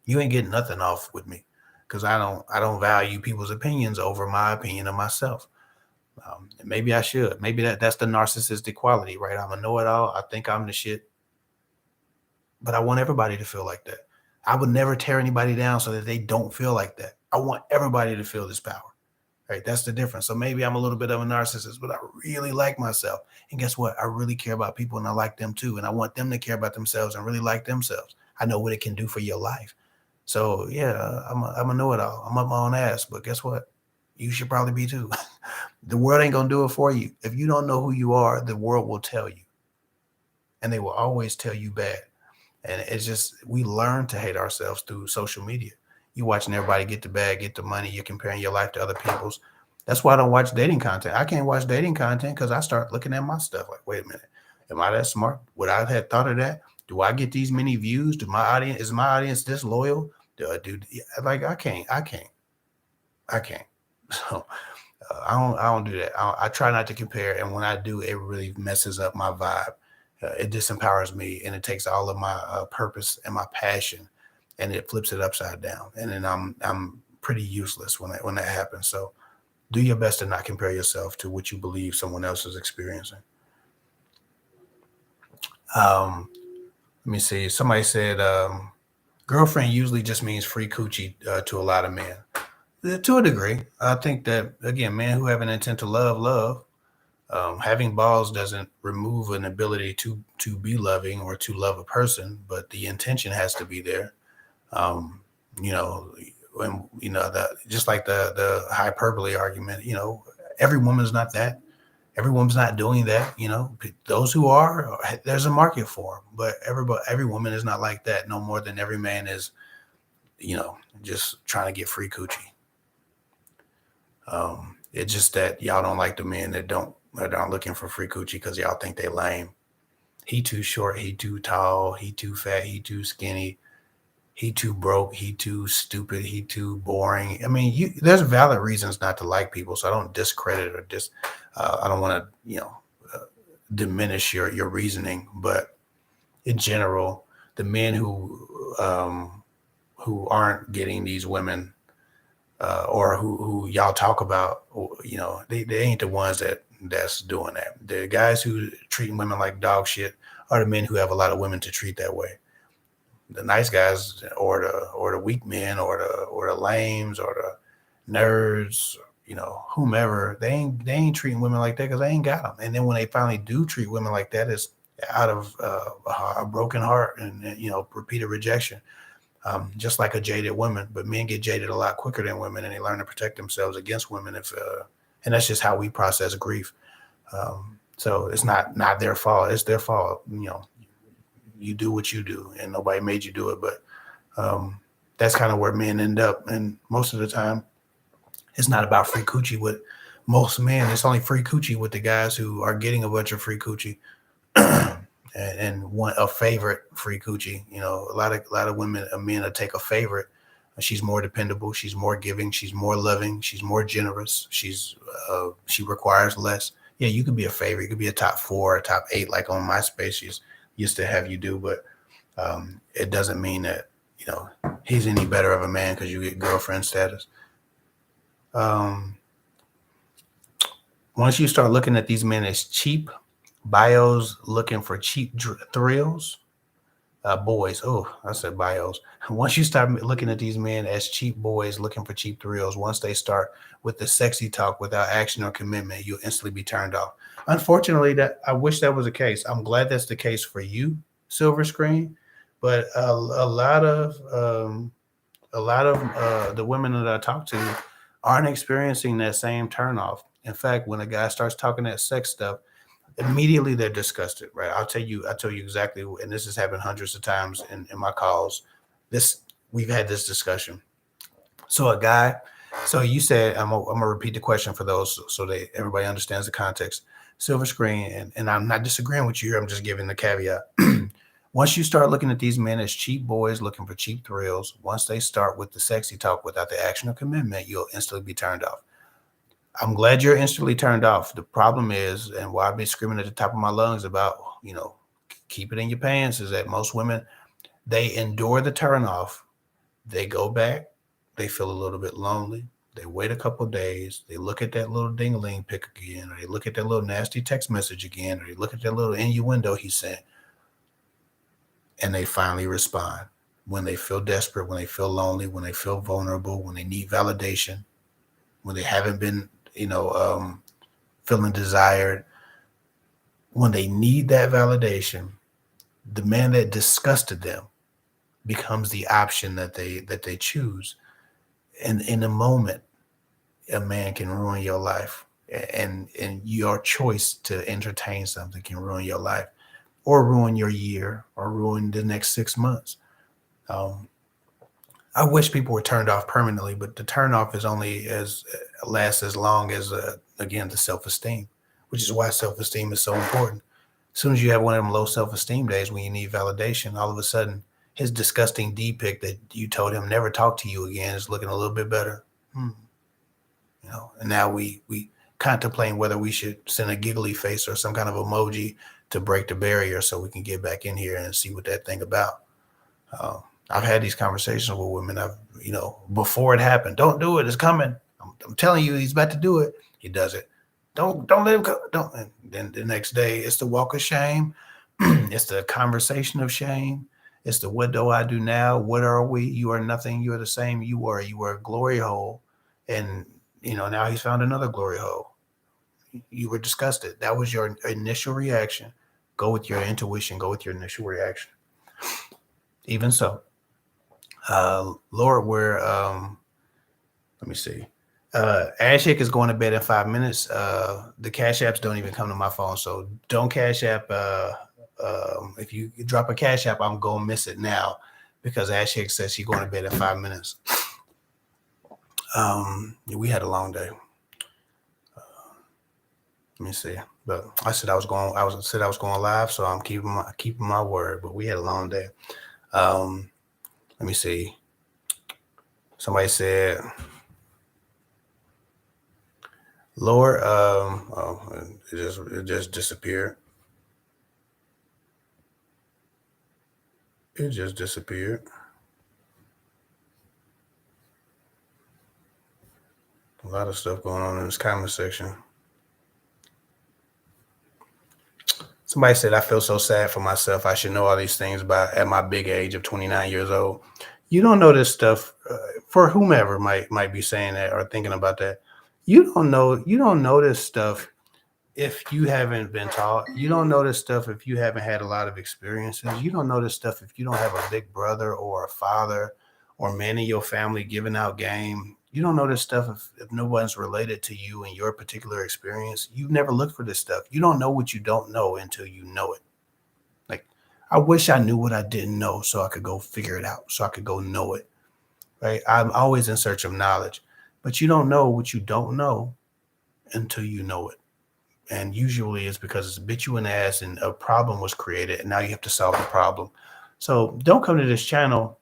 you ain't getting nothing off with me because I don't value people's opinions over my opinion of myself. And maybe I should. Maybe that's the narcissistic quality, right? I'm a know-it-all. I think I'm the shit. But I want everybody to feel like that. I would never tear anybody down so that they don't feel like that. I want everybody to feel this power. Right? That's the difference. So maybe I'm a little bit of a narcissist, but I really like myself. And guess what? I really care about people and I like them too. And I want them to care about themselves and really like themselves. I know what it can do for your life. So yeah, I'm a know-it-all. I'm up my own ass, but guess what? You should probably be too. The world ain't gonna do it for you. If you don't know who you are, the world will tell you. And they will always tell you bad. And it's just we learn to hate ourselves through social media. You watching everybody get the bag, get the money. You're comparing your life to other people's. That's why I don't watch dating content. I can't watch dating content because I start looking at my stuff like, wait a minute, am I that smart? Would I have thought of that? Do I get these many views? Do my audience is my audience this loyal? Do like I can't. So I don't do that. I try not to compare, and when I do, it really messes up my vibe. It disempowers me, and it takes all of my purpose and my passion, and it flips it upside down. And then I'm pretty useless when that happens. So do your best to not compare yourself to what you believe someone else is experiencing. Um, Let me see. Somebody said girlfriend usually just means free coochie to a lot of men. To a degree, I think that again, men who have an intent to love. Having balls doesn't remove an ability to be loving or to love a person, but the intention has to be there. Um, you know, when that just like the hyperbole argument. Every woman's not that. Every woman's not doing that. Those who are, there's a market for them, but every woman is not like that. No more than every man is. Just trying to get free coochie. It's just that y'all don't like the men that aren't looking for free coochie because y'all think they lame. He too short, he too tall, he too fat, he too skinny, he too broke, he too stupid, he too boring. I mean, there's valid reasons not to like people, so I don't discredit or I don't want to diminish your reasoning, but in general, the men who aren't getting these women or who y'all talk about, they ain't the ones that's doing that. The guys who treating women like dog shit are the men who have a lot of women to treat that way. The nice guys or the weak men or the lames or the nerds, whomever, they ain't treating women like that because they ain't got them. And then when they finally do treat women like that, it's out of a broken heart and repeated rejection. Just like a jaded woman, but men get jaded a lot quicker than women, and they learn to protect themselves against women. And that's just how we process grief. So it's not their fault; it's their fault. You do what you do, and nobody made you do it. But that's kind of where men end up, and most of the time, it's not about free coochie with most men. It's only free coochie with the guys who are getting a bunch of free coochie. And want a favorite free coochie. A lot of women, men will take a favorite. She's more dependable. She's more giving. She's more loving. She's more generous. She requires less. Yeah, you could be a favorite. You could be a top 4, a top 8, like on MySpace. She's used to have you do, but it doesn't mean that he's any better of a man because you get girlfriend status. Once you start looking at these men as cheap bios looking for cheap thrills, boys. Oh, I said bios. Once you start looking at these men as cheap boys looking for cheap thrills, once they start with the sexy talk without action or commitment, you'll instantly be turned off. Unfortunately, that I wish that was the case. I'm glad that's the case for you, Silver Screen, but a lot of the women that I talk to aren't experiencing that same turnoff. In fact, when a guy starts talking that sex stuff, immediately they're disgusted, right? I'll tell you exactly, and this has happened hundreds of times in my calls. We've had this discussion. So you said, I'm gonna repeat the question for those so that everybody understands the context. Silver Screen, and I'm not disagreeing with you here, I'm just giving the caveat. Once you start looking at these men as cheap boys looking for cheap thrills, once they start with the sexy talk without the action or commitment, you'll instantly be turned off. I'm glad you're instantly turned off. The problem is, and why I've been screaming at the top of my lungs about, keep it in your pants, is that most women, they endure the turn off. They go back. They feel a little bit lonely. They wait a couple of days. They look at that little ding-a-ling pic again, or they look at that little nasty text message again, or they look at that little innuendo he sent, and they finally respond. When they feel desperate, when they feel lonely, when they feel vulnerable, when they need validation, when they haven't been feeling desired, when they need that validation, the man that disgusted them becomes the option that they choose. And in a moment, a man can ruin your life, and your choice to entertain something can ruin your life, or ruin your year, or ruin the next 6 months. I wish people were turned off permanently, but the turn off is only as lasts as long as again the self-esteem, which is why self-esteem is so important. As soon as you have one of them low self-esteem days when you need validation, all of a sudden his disgusting D pic that you told him never talk to you again is looking a little bit better. Hmm. And now we contemplating whether we should send a giggly face or some kind of emoji to break the barrier so we can get back in here and see what that thing about. Uh, I've had these conversations with women. Before it happened, don't do it. It's coming. I'm telling you, he's about to do it. He does it. Don't let him go. Don't. And then the next day, it's the walk of shame. It's the conversation of shame. It's the what do I do now? What are we? You are nothing. You are the same. You were. You were a glory hole, and now he's found another glory hole. You were disgusted. That was your initial reaction. Go with your intuition. Go with your initial reaction. Even so, Lord, let me see. Ashik is going to bed in 5 minutes. The Cash Apps don't even come to my phone, so don't Cash App. If you drop a Cash App, I'm going to miss it now because Ashik says she's going to bed in 5 minutes. We had a long day. Let me see. But I said I was going live, so I'm keeping my word. But we had a long day. Let me see. Somebody said, Lord, it just disappeared. It just disappeared. A lot of stuff going on in this comment section. Somebody said, I feel so sad for myself. I should know all these things at my big age of 29 years old. You don't know this stuff for whomever might be saying that or thinking about that. You don't know this stuff if you haven't been taught. You don't know this stuff if you haven't had a lot of experiences. You don't know this stuff if you don't have a big brother or a father or man in your family giving out game. You don't know this stuff if no one's related to you in your particular experience. You've never looked for this stuff. You don't know what you don't know until you know it. Like, I wish I knew what I didn't know so I could go figure it out, so I could go know it. Right? I'm always in search of knowledge, but you don't know what you don't know until you know it. And usually it's because it's bit you in the ass and a problem was created and now you have to solve the problem. So don't come to this channel,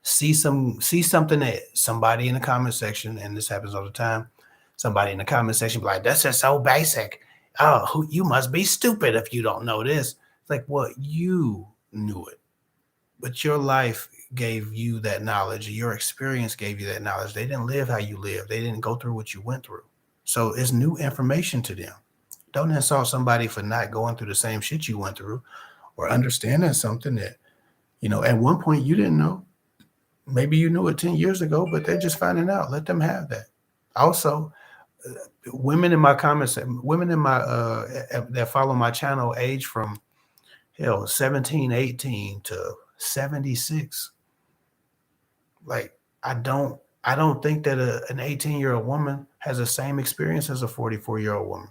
see something that somebody in the comment section, and this happens all the time, somebody in the comment section be like, that's just so basic. Oh, you must be stupid if you don't know this. It's like, well, you knew it, but your life gave you that knowledge. Your experience gave you that knowledge. They didn't live how you lived. They didn't go through what you went through. So it's new information to them. Don't insult somebody for not going through the same shit you went through or understanding something that, at one point you didn't know. Maybe you knew it 10 years ago, but they're just finding out. Let them have that. Also, women in my comments, women in my that follow my channel age from 17, 18 to 76. Like, I don't think that an 18-year-old woman has the same experience as a 44-year-old woman.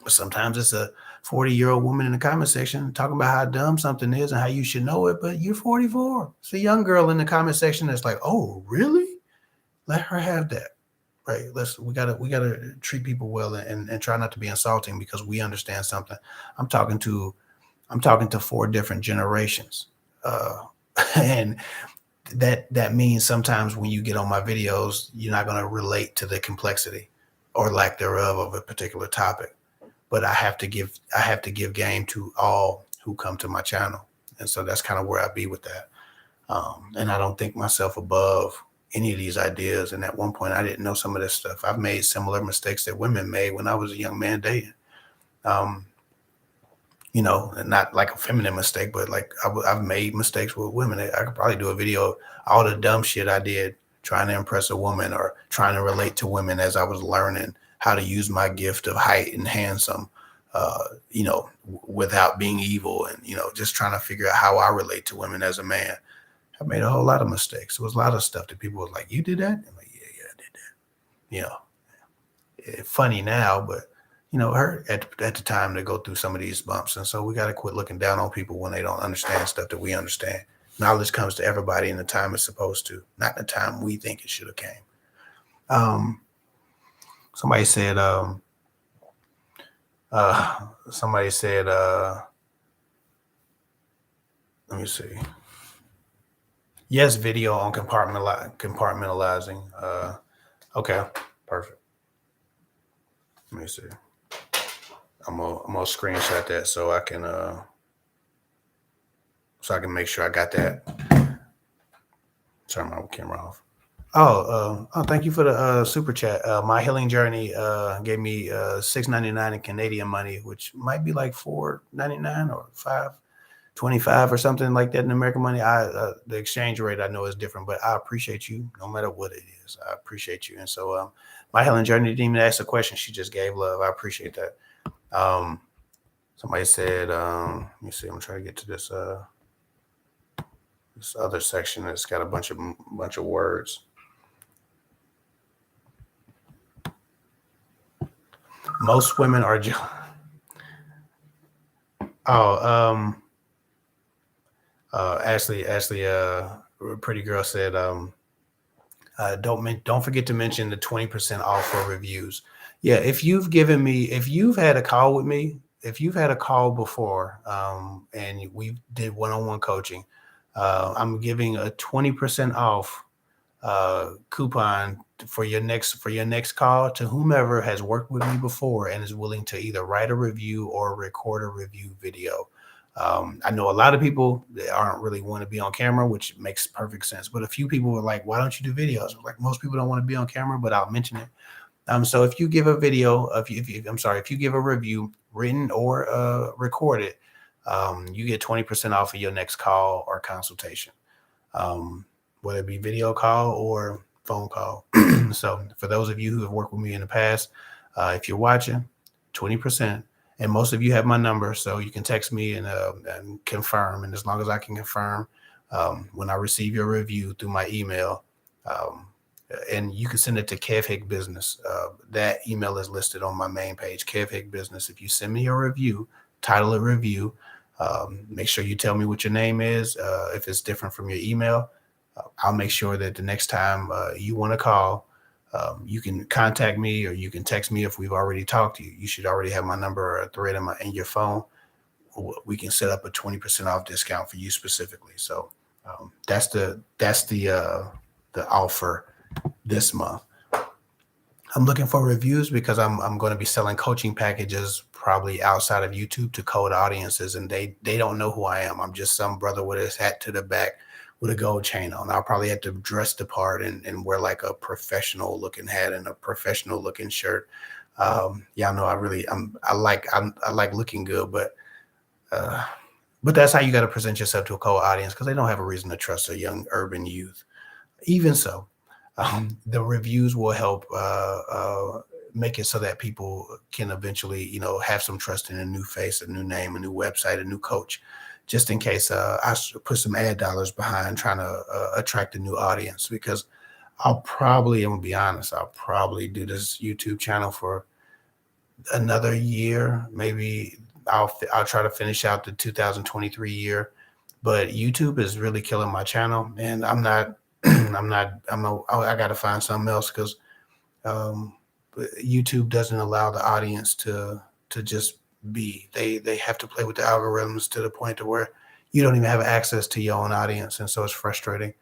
But sometimes it's a 40-year-old woman in the comment section talking about how dumb something is and how you should know it, but you're 44. It's a young girl in the comment section that's like, oh, really? Let her have that. Right? We gotta treat people well and try not to be insulting because we understand something. I'm talking to 4 different generations. And that means sometimes when you get on my videos, you're not going to relate to the complexity or lack thereof of a particular topic. But I have to give game to all who come to my channel. And so that's kind of where I be with that. And I don't think myself above any of these ideas. And at one point, I didn't know some of this stuff. I've made similar mistakes that women made when I was a young man dating. And not like a feminine mistake, but like I've made mistakes with women. I could probably do a video of all the dumb shit I did trying to impress a woman or trying to relate to women as I was learning how to use my gift of height and handsome, without being evil and, just trying to figure out how I relate to women as a man. I made a whole lot of mistakes. There was a lot of stuff that people were like, you did that? I'm like, yeah, I did that. It's funny now, but, it hurt at the time to go through some of these bumps. And so we got to quit looking down on people when they don't understand stuff that we understand. Knowledge comes to everybody in the time it's supposed to, not the time we think it should have came. Um, somebody said, somebody said, let me see. Yes, video on compartmentalizing. Okay, perfect. Let me see. I'm gonna screenshot that so I can make sure I got that. Turn my camera off. Thank you for the super chat. My healing journey gave me $6.99 in Canadian money, which might be like $4.99 or $5.25 or something like that in American money. The exchange rate I know is different, but I appreciate you no matter what it is. I appreciate you, and so my healing journey didn't even ask a question; she just gave love. I appreciate that. Um, Somebody said, let me see. I'm trying to get to this other section that's got a bunch of words. Most women are oh Ashley pretty girl said don't forget to mention the 20% off for reviews. Yeah, if you've had a call with me, if you've had a call before, and we did one-on-one coaching, I'm giving a 20% off coupon for your next call to whomever has worked with me before and is willing to either write a review or record a review video. I know a lot of people that aren't really want to be on camera, which makes perfect sense. But a few people were like, "Why don't you do videos?" Like most people don't want to be on camera, but I'll mention it. So if you give a video, if you give a review, written or recorded, you get 20% off of your next call or consultation, um, whether it be video call or phone call. So for those of you who have worked with me in the past, if you're watching, 20%. And most of you have my number, so you can text me and confirm. And as long as I can confirm, when I receive your review through my email, um, and you can send it to kevhick business. That email is listed on my main page, kevhick business. If you send me a review, title it review. Make sure you tell me what your name is. If it's different from your email, I'll make sure that the next time you want to call, you can contact me or you can text me if we've already talked to you. You should already have my number or a thread in your phone. We can set up a 20% off discount for you specifically. So that's the offer this month. I'm looking for reviews because I'm going to be selling coaching packages probably outside of YouTube to cold audiences, and they don't know who I am. I'm just some brother with his hat to the back with a gold chain on. I'll probably have to dress the part and wear like a professional looking hat and a professional looking shirt. Y'all know I like looking good, uh, but that's how you got to present yourself to a cold audience because they don't have a reason to trust a young urban youth. Even so, the reviews will help make it so that people can eventually, have some trust in a new face, a new name, a new website, a new coach, just in case put some ad dollars behind trying to attract a new audience. Because I'm gonna be honest, I'll probably do this YouTube channel for another year. Maybe I'll try to finish out the 2023 year, but YouTube is really killing my channel, and I'm not. I got to find something else because um, YouTube doesn't allow the audience to just be. They have to play with the algorithms to the point to where you don't even have access to your own audience, and so it's frustrating.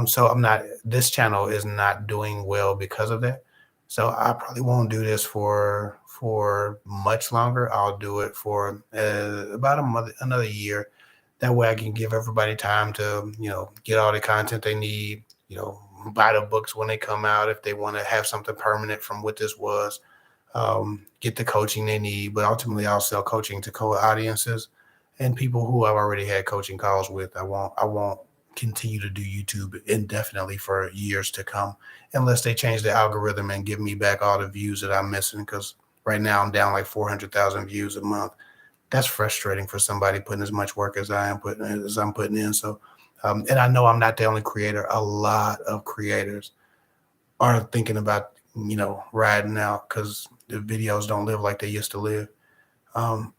So I'm not. This channel is not doing well because of that. So I probably won't do this for much longer. I'll do it for about another year. That way I can give everybody time to, get all the content they need, buy the books when they come out if they want to have something permanent from what this was, get the coaching they need. But ultimately, I'll sell coaching to cold audiences and people who I've already had coaching calls with. I won't continue to do YouTube indefinitely for years to come unless they change the algorithm and give me back all the views that I'm missing. Because right now I'm down like 400,000 views a month. That's frustrating for somebody putting as much work as I'm putting in. So, and I know I'm not the only creator. A lot of creators are thinking about, riding out because the videos don't live like they used to live. Um,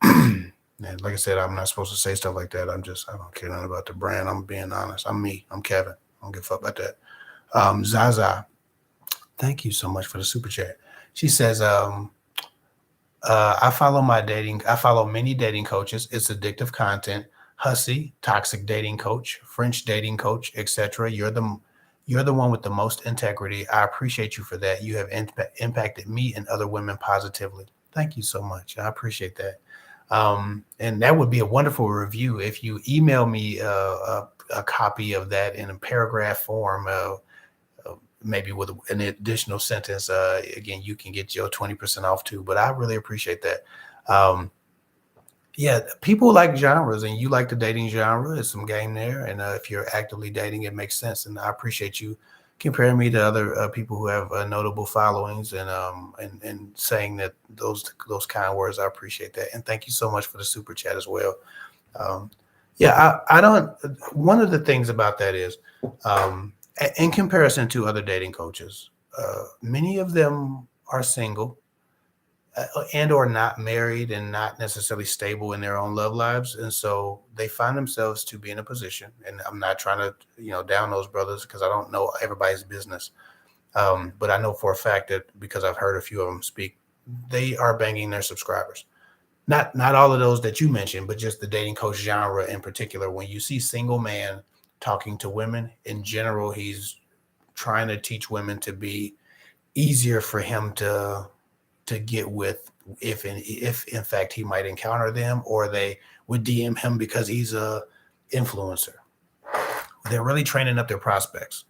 And like I said, I'm not supposed to say stuff like that. I don't care nothing about the brand. I'm being honest. I'm me. I'm Kevin. I don't give a fuck about that. Zaza, thank you so much for the super chat. She says, I follow many dating coaches. It's addictive content. Hussy, toxic dating coach, French dating coach, etc. You're the one with the most integrity. I appreciate you for that. You have impacted me and other women positively. Thank you so much. I appreciate that. And that would be a wonderful review if you email me a copy of that in a paragraph form. Maybe with an additional sentence. Again, you can get your 20% off too. But I really appreciate that. Um, yeah, people like genres, and you like the dating genre. There's some game there, and if you're actively dating, it makes sense. And I appreciate you comparing me to other people who have notable followings, and saying that those kind words. I appreciate that, and thank you so much for the super chat as well. Um, yeah, I don't. One of the things about that is, in comparison to other dating coaches, many of them are single and or not married and not necessarily stable in their own love lives, and so they find themselves to be in a position. And I'm not trying to down those brothers because I don't know everybody's business, but I know for a fact that because I've heard a few of them speak, they are banging their subscribers. Not all of those that you mentioned, but just the dating coach genre in particular. When you see single man talking to women in general, he's trying to teach women to be easier for him to get with, if in fact he might encounter them, or they would DM him because he's a influencer. They're really training up their prospects.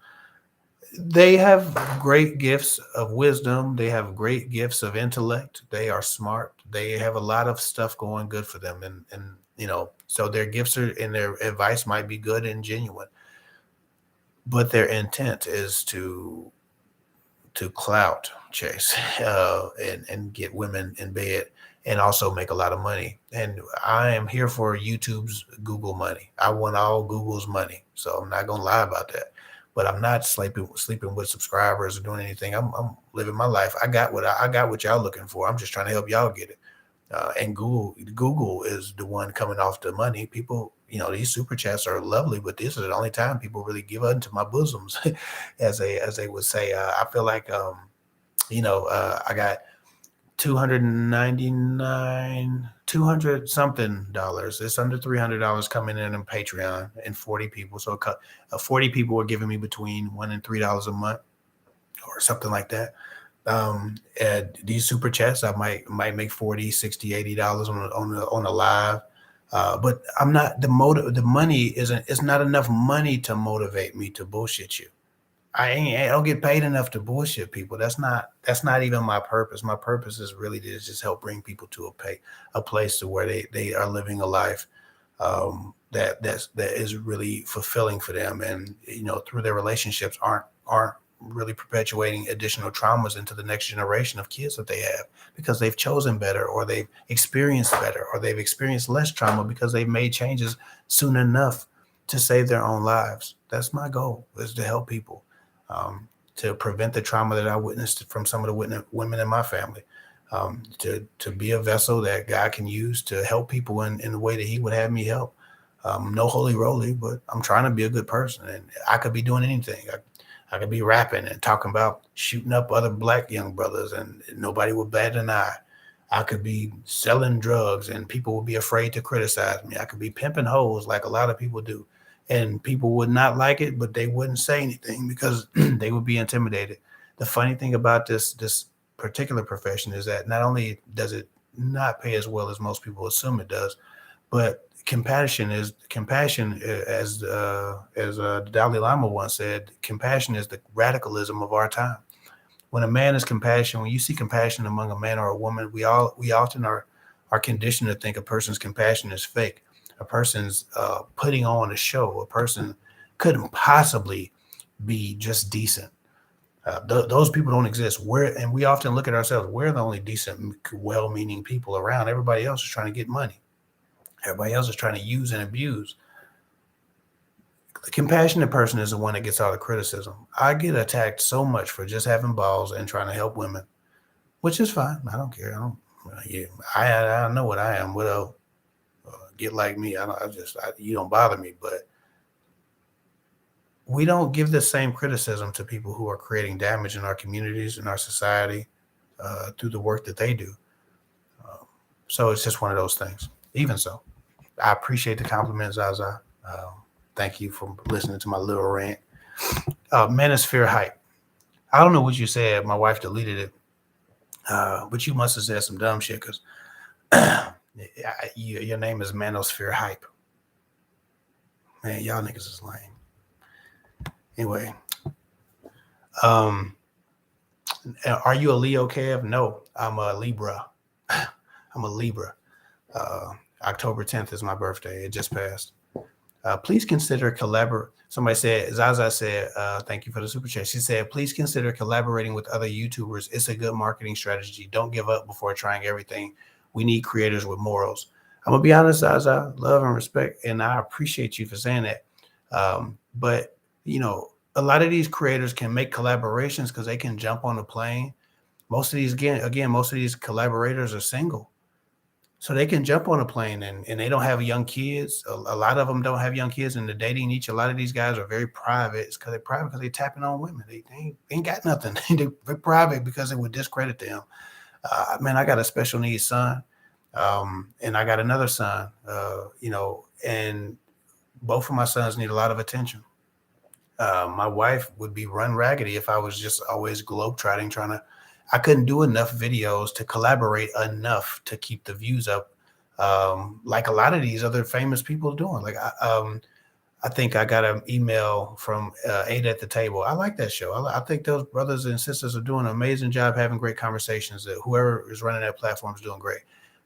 They have great gifts of wisdom. They have great gifts of intellect. They are smart. They have a lot of stuff going good for them. And so their gifts and their advice might be good and genuine, but their intent is to clout chase and get women in bed and also make a lot of money. And I am here for YouTube's Google money. I want all Google's money. So I'm not gonna lie about that. But I'm not sleeping with subscribers or doing anything. I'm living my life. I got what y'all looking for. I'm just trying to help y'all get it. And Google is the one coming off the money. People, these super chats are lovely, but this is the only time people really give unto my bosoms, as they would say. I feel like I got 299, 200 something dollars. It's under $300 coming in Patreon, and 40 people. So 40 people are giving me between $1 and $3 a month, or something like that. And these super chats, I might make 40, 60, $80 on a live. But I'm not the money isn't, it's not enough money to motivate me to bullshit you. I don't get paid enough to bullshit people. That's not even my purpose. My purpose is really to just help bring people to a place to where they are living a life that is really fulfilling for them, and through their relationships aren't really perpetuating additional traumas into the next generation of kids that they have, because they've chosen better, or they've experienced better, or they've experienced less trauma because they've made changes soon enough to save their own lives. That's my goal, is to help people, to prevent the trauma that I witnessed from some of the women in my family, to be a vessel that God can use to help people in the way that He would have me help. No holy roly, but I'm trying to be a good person, and I could be doing anything. I could be rapping and talking about shooting up other black young brothers, and nobody would bat an eye. I could be selling drugs and people would be afraid to criticize me. I could be pimping hoes like a lot of people do, and people would not like it, but they wouldn't say anything because they would be intimidated. The funny thing about this particular profession is that not only does it not pay as well as most people assume it does, but compassion, as the Dalai Lama once said, compassion is the radicalism of our time. When a man is compassionate, when you see compassion among a man or a woman, we often are conditioned to think a person's compassion is fake. A person's putting on a show. A person couldn't possibly be just decent. Those people don't exist. And we often look at ourselves. We're the only decent, well-meaning people around. Everybody else is trying to get money. Everybody else is trying to use and abuse. The compassionate person is the one that gets all the criticism. I get attacked so much for just having balls and trying to help women, which is fine. I don't care. I don't. Yeah, I know what I am. What get like me. You don't bother me, but we don't give the same criticism to people who are creating damage in our communities, in our society, through the work that they do. Um, so it's just one of those things. Even so, I appreciate the compliments, Zaza. Thank you for listening to my little rant. Manosphere hype. I don't know what you said. My wife deleted it, but you must have said some dumb shit because your name is Manosphere hype. Man, y'all niggas is lame. Anyway, um, are you a Leo, Kev? No, I'm a Libra. I'm a Libra. Uh, October 10th is my birthday. It just passed. Please consider collaborate. Somebody said, Zaza said, thank you for the super chat. She said, please consider collaborating with other YouTubers. It's a good marketing strategy. Don't give up before trying everything. We need creators with morals. I'm gonna be honest, Zaza, love and respect, and I appreciate you for saying that. But a lot of these creators can make collaborations because they can jump on a plane. Most of these, most of these collaborators are single. So they can jump on a plane and they don't have young kids. A lot of them don't have young kids, and the dating niche. A lot of these guys are very private. It's because they're private because they're tapping on women. They ain't got nothing. They're private because it would discredit them. Man, I got a special needs son, and I got another son. And both of my sons need a lot of attention. My wife would be run raggedy if I was just always globetrotting, trying to. I couldn't do enough videos to collaborate enough to keep the views up, like a lot of these other famous people are doing. I think I got an email from Eight at the Table. I like that show. I think those brothers and sisters are doing an amazing job having great conversations. That whoever is running that platform is doing great.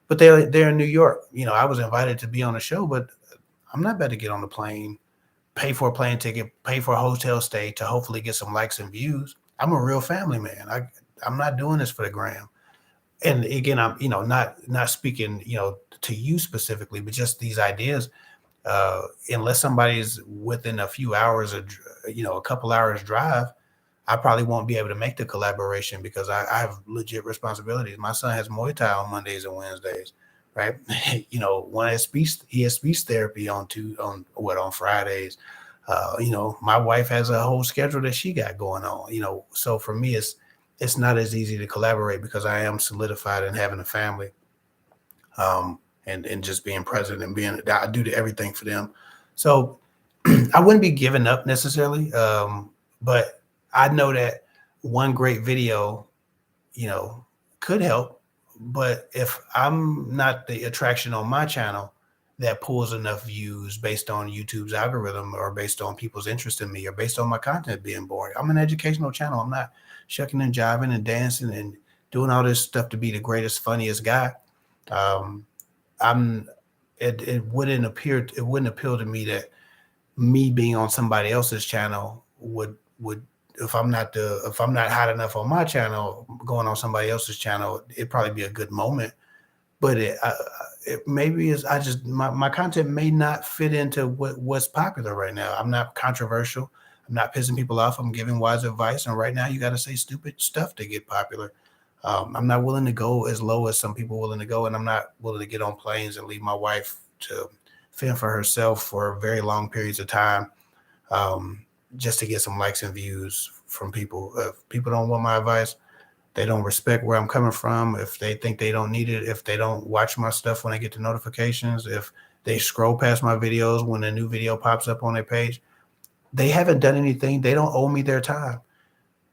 But they're in New York. I was invited to be on the show, but I'm not about to get on the plane, pay for a plane ticket, pay for a hotel stay to hopefully get some likes and views. I'm a real family man. I'm not doing this for the gram. And again, I'm not speaking to you specifically, but just these ideas. Unless somebody's within a few hours of a couple hours drive, I probably won't be able to make the collaboration because I have legit responsibilities. My son has Muay Thai on Mondays and Wednesdays, right? One has he has speech therapy on Fridays. My wife has a whole schedule that she got going on. So for me, it's not as easy to collaborate because I am solidified in having a family, and just being present and I do everything for them. So I wouldn't be giving up necessarily, but I know that one great video, could help. But if I'm not the attraction on my channel that pulls enough views based on YouTube's algorithm or based on people's interest in me or based on my content being boring, I'm an educational channel. I'm not shucking and jiving and dancing and doing all this stuff to be the greatest, funniest guy. Um, I'm it wouldn't appeal to me that me being on somebody else's channel would if I'm not hot enough on my channel, going on somebody else's channel, it'd probably be a good moment. But it maybe is I just my content may not fit into what's popular right now. I'm not controversial. I'm not pissing people off. I'm giving wise advice. And right now, you got to say stupid stuff to get popular. I'm not willing to go as low as some people are willing to go, and I'm not willing to get on planes and leave my wife to fend for herself for very long periods of time, just to get some likes and views from people. If people don't want my advice, they don't respect where I'm coming from, if they think they don't need it, if they don't watch my stuff when I get the notifications, if they scroll past my videos when a new video pops up on their page, they haven't done anything. They don't owe me their time.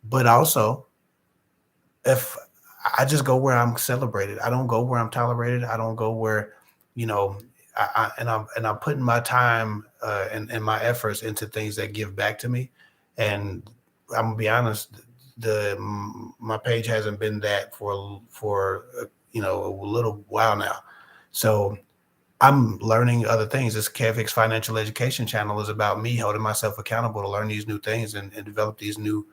But also, if I just go where I'm celebrated, I don't go where I'm tolerated. I don't go where, you know, I'm putting my time and my efforts into things that give back to me. And I'm gonna be honest, my page hasn't been that for a little while now. So I'm learning other things. This kevhick's financial education channel is about me holding myself accountable to learn these new things and develop these new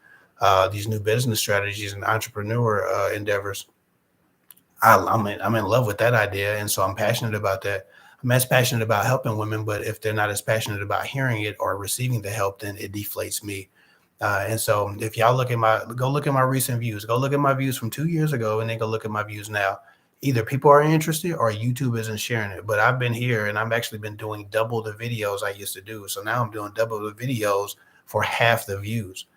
business strategies and entrepreneur endeavors. I'm in love with that idea, and so I'm passionate about that. I'm as passionate about helping women, but if they're not as passionate about hearing it or receiving the help, then it deflates me. And so if y'all go look at my recent views, go look at my views from 2 years ago, and then go look at my views now. Either people are interested or YouTube isn't sharing it. But I've been here and I've actually been doing double the videos I used to do. So now I'm doing double the videos for half the views.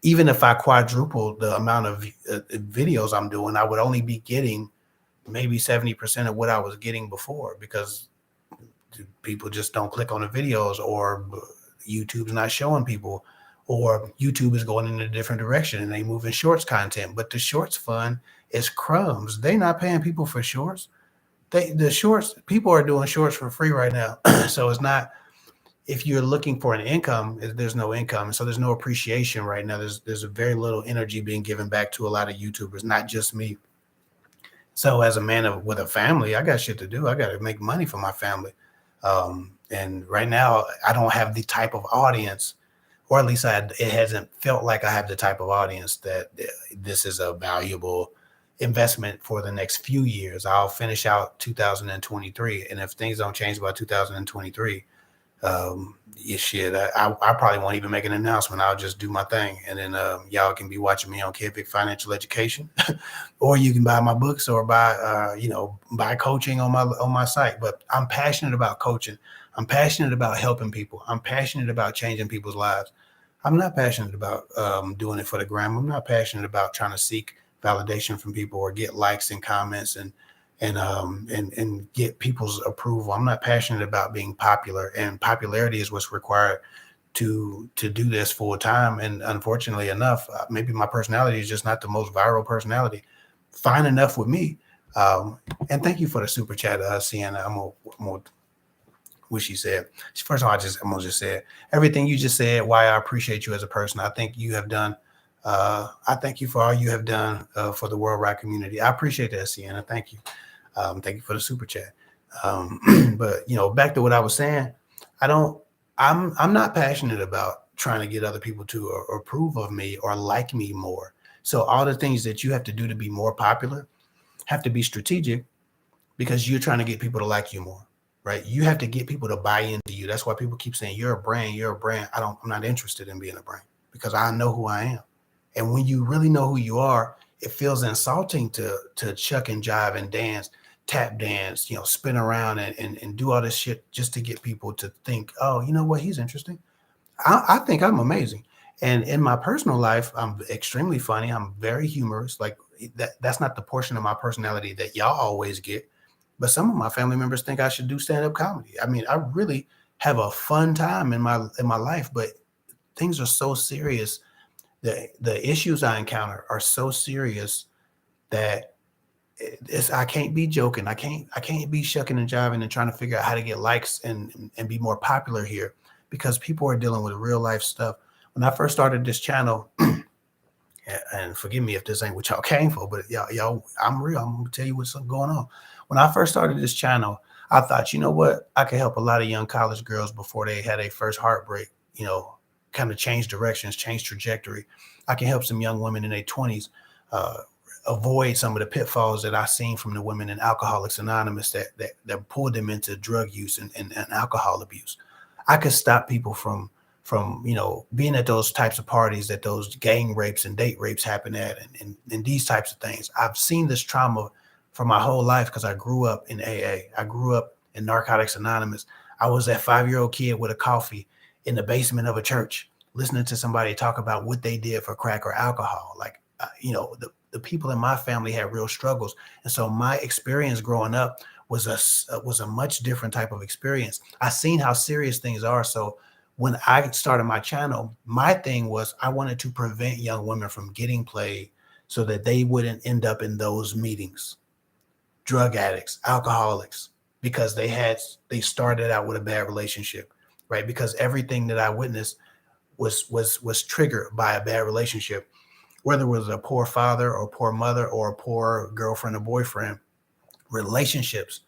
Even if I quadruple the amount of videos I'm doing, I would only be getting maybe 70% of what I was getting before, because people just don't click on the videos, or YouTube's not showing people, or YouTube is going in a different direction and they move in shorts content. But the shorts fund is crumbs. They're not paying people for shorts. The shorts, people are doing shorts for free right now. So it's not, if you're looking for an income, there's no income. So there's no appreciation right now. There's a very little energy being given back to a lot of YouTubers, not just me. So as a man with a family, I got shit to do. I got to make money for my family. And right now, I don't have the type of audience, or at least it hasn't felt like I have the type of audience that this is a valuable investment for the next few years. I'll finish out 2023, and if things don't change by 2023, yeah, shit, I probably won't even make an announcement. I'll just do my thing, and then y'all can be watching me on kevhick Financial Education, or you can buy my books, or buy buy coaching on my site. But I'm passionate about coaching. I'm passionate about helping people. I'm passionate about changing people's lives. I'm not passionate about doing it for the gram. I'm not passionate about trying to seek validation from people or get likes and comments and get people's approval. I'm not passionate about being popular, and popularity is what's required to do this full time. And unfortunately enough, maybe my personality is just not the most viral personality. Fine enough with me. And thank you for the super chat, Sienna. I'm gonna what she said. First of all, I'm gonna just say it. Everything you just said, why I appreciate you as a person. I think you have done. I thank you for all you have done for the worldwide community. I appreciate that, Sienna. Thank you. Thank you for the super chat. But back to what I was saying, I don't. I'm not passionate about trying to get other people to approve of me or like me more. So all the things that you have to do to be more popular have to be strategic, because you're trying to get people to like you more, right? You have to get people to buy into you. That's why people keep saying you're a brand, you're a brand. I'm not interested in being a brand, because I know who I am. And when you really know who you are, it feels insulting to chuck and jive and dance, tap dance, spin around and do all this shit just to get people to think, oh, you know what, he's interesting. I think I'm amazing. And in my personal life, I'm extremely funny. I'm very humorous. Like that's not the portion of my personality that y'all always get. But some of my family members think I should do stand-up comedy. I mean, I really have a fun time in my life, but things are so serious. The issues I encounter are so serious that I can't be joking. I can't be shucking and jiving and trying to figure out how to get likes and be more popular here, because people are dealing with real life stuff. When I first started this channel, and forgive me if this ain't what y'all came for, but y'all, I'm real. I'm gonna tell you what's going on. When I first started this channel, I thought, you know what, I could help a lot of young college girls before they had a first heartbreak, kind of change directions, change trajectory. I can help some young women in their 20s uh, avoid some of the pitfalls that I seen from the women in Alcoholics Anonymous that pulled them into drug use and alcohol abuse. I could stop people from being at those types of parties that those gang rapes and date rapes happen at, and these types of things. I've seen this trauma for my whole life because I grew up in AA. I grew up in Narcotics Anonymous. I was that 5-year-old kid with a coffee in the basement of a church, listening to somebody talk about what they did for crack or alcohol. Like, the people in my family had real struggles. And so my experience growing up was a much different type of experience. I seen how serious things are. So when I started my channel, my thing was I wanted to prevent young women from getting played so that they wouldn't end up in those meetings, drug addicts, alcoholics, because they started out with a bad relationship, right? Because everything that I witnessed was triggered by a bad relationship, whether it was a poor father or poor mother or a poor girlfriend or boyfriend. Relationships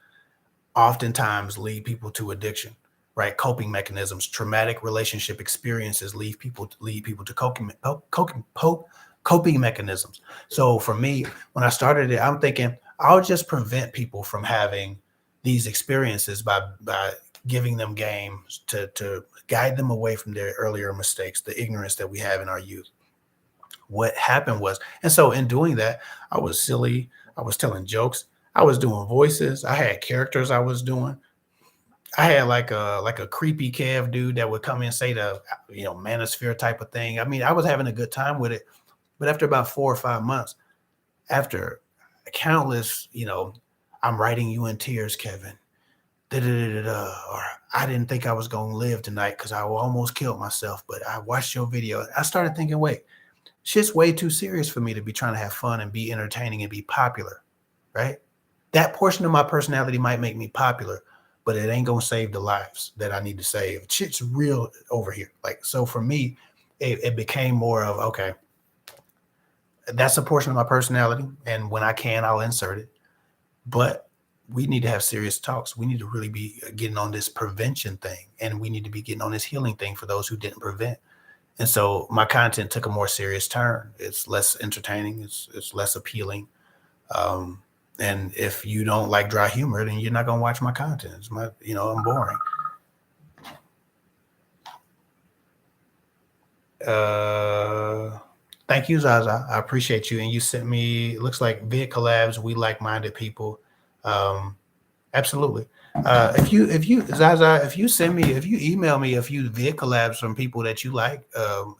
oftentimes lead people to addiction, right? Coping mechanisms, traumatic relationship experiences lead people to coping mechanisms. So for me, when I started it, I'm thinking I'll just prevent people from having these experiences by giving them games to guide them away from their earlier mistakes, the ignorance that we have in our youth. What happened was, and so in doing that, I was silly. I was telling jokes. I was doing voices. I had characters I was doing. I had like a creepy Kev dude that would come in and say the manosphere type of thing. I mean, I was having a good time with it, but after about 4 or 5 months, after countless, I'm writing you in tears, Kevin. Da, da, da, da, da, or I didn't think I was gonna live tonight because I almost killed myself, but I watched your video. I started thinking, wait, shit's way too serious for me to be trying to have fun and be entertaining and be popular, right? That portion of my personality might make me popular, but it ain't gonna save the lives that I need to save. Shit's real over here. Like, so for me, it became more of okay, that's a portion of my personality, and when I can, I'll insert it. But we need to have serious talks. We need to really be getting on this prevention thing, and we need to be getting on this healing thing for those who didn't prevent. And so my content took a more serious turn. It's less entertaining. It's less appealing. Um, and if you don't like dry humor, then you're not gonna watch my content. I'm boring. Uh, Thank you, Zaza. I appreciate you. And you sent me. It looks like vid collabs. We like-minded people. Um, Absolutely. If you Zaza, if you email me a few vid collabs from people that you like,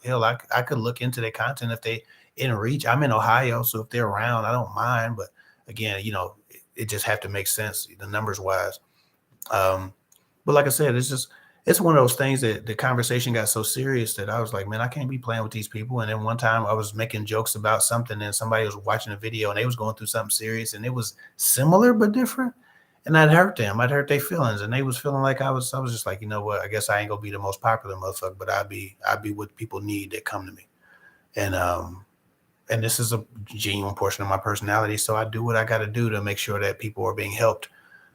hell, I could look into their content if they in reach. I'm in Ohio, so if they're around, I don't mind. But again, it just have to make sense, the numbers wise. Um, but like I said, it's one of those things that the conversation got so serious that I was like, man, I can't be playing with these people. And then one time I was making jokes about something, and somebody was watching a video and they was going through something serious, and it was similar but different. And I'd hurt them. I'd hurt their feelings, and they was feeling like I was just like, you know what? I guess I ain't gonna be the most popular motherfucker, but I'd be what people need that come to me. And this is a genuine portion of my personality, so I do what I got to do to make sure that people are being helped.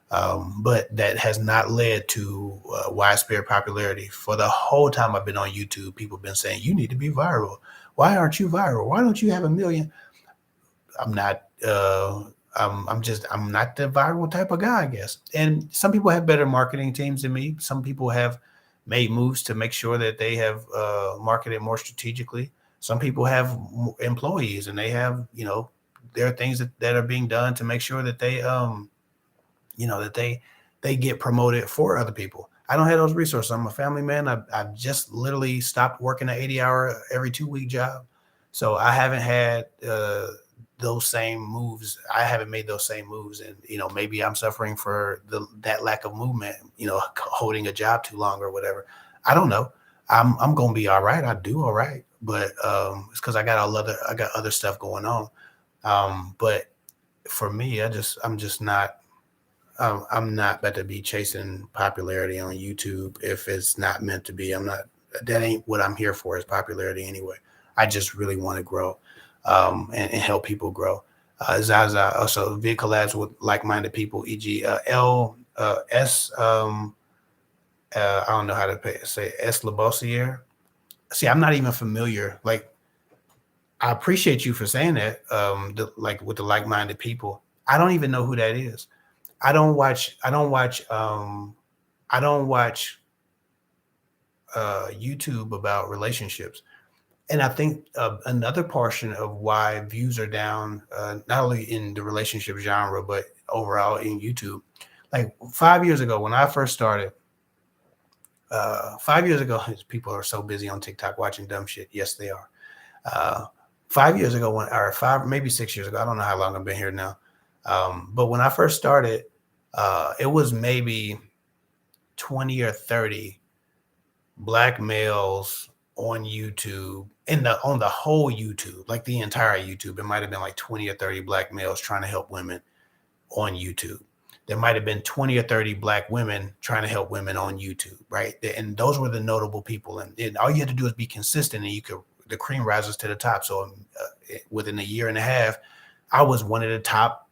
But that has not led to widespread popularity. For the whole time I've been on YouTube, people have been saying, you need to be viral. Why aren't you viral? Why don't you have a million? I'm not, I'm not the viral type of guy, I guess. And some people have better marketing teams than me. Some people have made moves to make sure that they have marketed more strategically. Some people have employees, and they have, there are things that are being done to make sure that they get promoted for other people. I don't have those resources. I'm a family man. I've just literally stopped working an 80-hour every 2 week job. So I haven't had those same moves. I haven't made those same moves. And, maybe I'm suffering for that lack of movement, holding a job too long or whatever. I don't know. I'm going to be all right. I do all right. But it's because I got other stuff going on. But for me, I'm just not, I'm not about to be chasing popularity on YouTube if it's not meant to be. That ain't what I'm here for, is popularity anyway. I just really want to grow and help people grow. Zaza also vid collabs with like-minded people, e.g. S, I don't know how to say S. Labossiere. See, I'm not even familiar. Like, I appreciate you for saying that, like with the like-minded people. I don't even know who that is. I don't watch. I don't watch. I don't watch YouTube about relationships, and I think another portion of why views are down, not only in the relationship genre but overall in YouTube. Like 5 years ago, when I first started, 5 years ago, people are so busy on TikTok watching dumb shit. Yes, they are. Uh, 5 years ago, or five, maybe 6 years ago, I don't know how long I've been here now. But when I first started, it was maybe 20 or 30 black males on YouTube, on the whole YouTube, like the entire YouTube. It might have been like 20 or 30 black males trying to help women on YouTube. There might have been 20 or 30 black women trying to help women on YouTube, right? And those were the notable people. And all you had to do is be consistent, and the cream rises to the top. So within a year and a half, I was one of the top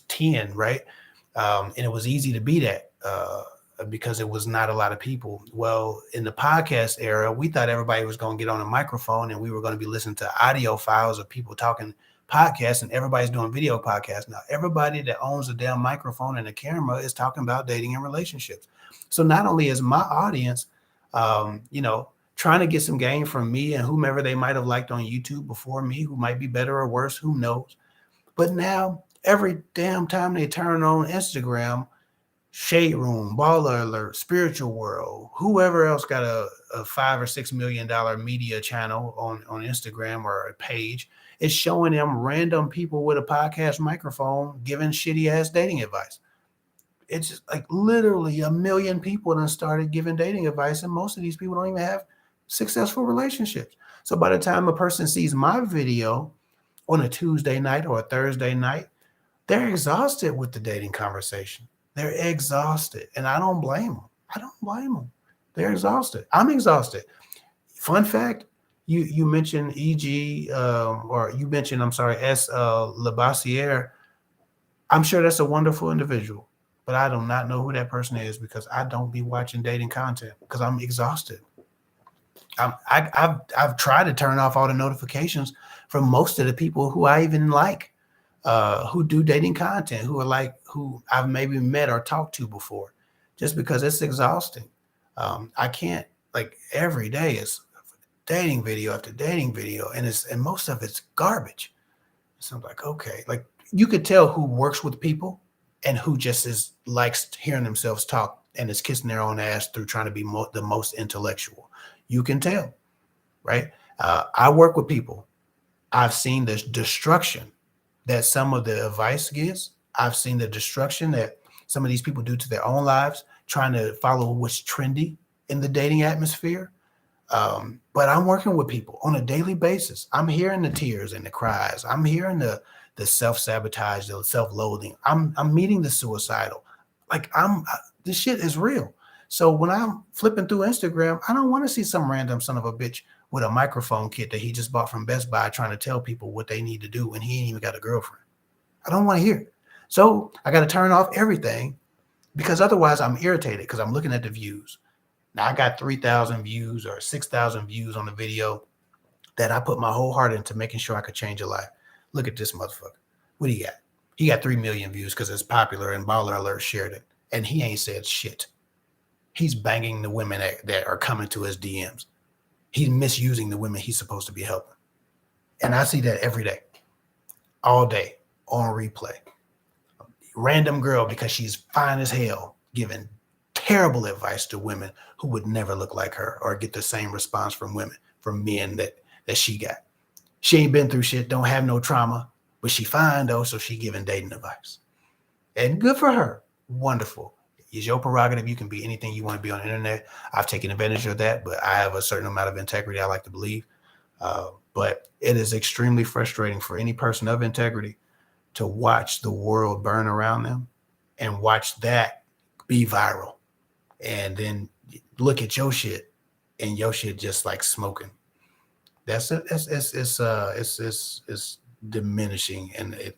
10, right? And it was easy to be that because it was not a lot of people. Well, in the podcast era, we thought everybody was going to get on a microphone and we were going to be listening to audio files of people talking podcasts, and everybody's doing video podcasts. Now, everybody that owns a damn microphone and a camera is talking about dating and relationships. So not only is my audience, trying to get some gain from me and whomever they might have liked on YouTube before me, who might be better or worse, who knows? But now every damn time they turn on Instagram, Shade Room, Baller Alert, Spiritual World, whoever else got a $5 or $6 million media channel on Instagram or a page, is showing them random people with a podcast microphone giving shitty ass dating advice. It's just like literally a million people that started giving dating advice, and most of these people don't even have successful relationships. So by the time a person sees my video on a Tuesday night or a Thursday night, they're exhausted with the dating conversation. They're exhausted, and I don't blame them. I don't blame them. They're exhausted. I'm exhausted. Fun fact: you mentioned E.G. Or you mentioned, I'm sorry, S. Labossiere. I'm sure that's a wonderful individual, but I do not know who that person is because I don't be watching dating content because I'm exhausted. I've tried to turn off all the notifications from most of the people who I even like, who do dating content, who I've maybe met or talked to before, just because it's exhausting. I can't, like, every day is dating video after dating video, and most of it's garbage. So I'm like, okay, like you could tell who works with people and who just likes hearing themselves talk and is kissing their own ass through trying to be the most intellectual. You can tell, right? I work with people. I've seen the destruction that some of the advice gives. I've seen the destruction that some of these people do to their own lives, trying to follow what's trendy in the dating atmosphere. But I'm working with people on a daily basis. I'm hearing the tears and the cries. I'm hearing the self-sabotage, the self-loathing. I'm meeting the suicidal. Like this shit is real. So when I'm flipping through Instagram, I don't want to see some random son of a bitch with a microphone kit that he just bought from Best Buy trying to tell people what they need to do when he ain't even got a girlfriend. I don't want to hear it. So I got to turn off everything because otherwise I'm irritated because I'm looking at the views. Now I got 3,000 views or 6,000 views on the video that I put my whole heart into making sure I could change a life. Look at this motherfucker. What do you got? He got 3 million views because it's popular and Baller Alert shared it. And he ain't said shit. He's banging the women that are coming to his DMs. He's misusing the women he's supposed to be helping. And I see that every day, all day, on replay. Random girl, because she's fine as hell, giving terrible advice to women who would never look like her or get the same response from men that she got. She ain't been through shit, don't have no trauma, but she fine though, so she giving dating advice. And good for her. Wonderful. It's your prerogative. You can be anything you want to be on the internet. I've taken advantage of that, but I have a certain amount of integrity, I like to believe. But it is extremely frustrating for any person of integrity to watch the world burn around them and watch that be viral. And then look at your shit and your shit just like smoking. It's diminishing. And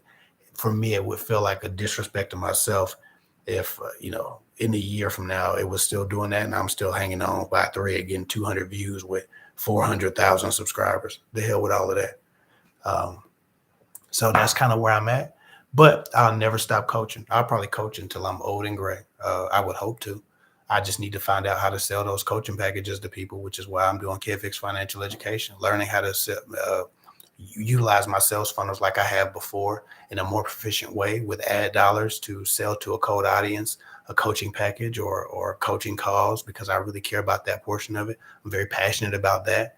for me, it would feel like a disrespect to myself if, in a year from now, it was still doing that and I'm still hanging on by a thread, getting 200 views with 400,000 subscribers. The hell with all of that. So that's kind of where I'm at. But I'll never stop coaching. I'll probably coach until I'm old and gray. I would hope to. I just need to find out how to sell those coaching packages to people, which is why I'm doing kevhick's financial education, learning how to utilize my sales funnels like I have before in a more proficient way with ad dollars to sell to a cold audience, a coaching package or coaching calls, because I really care about that portion of it. I'm very passionate about that.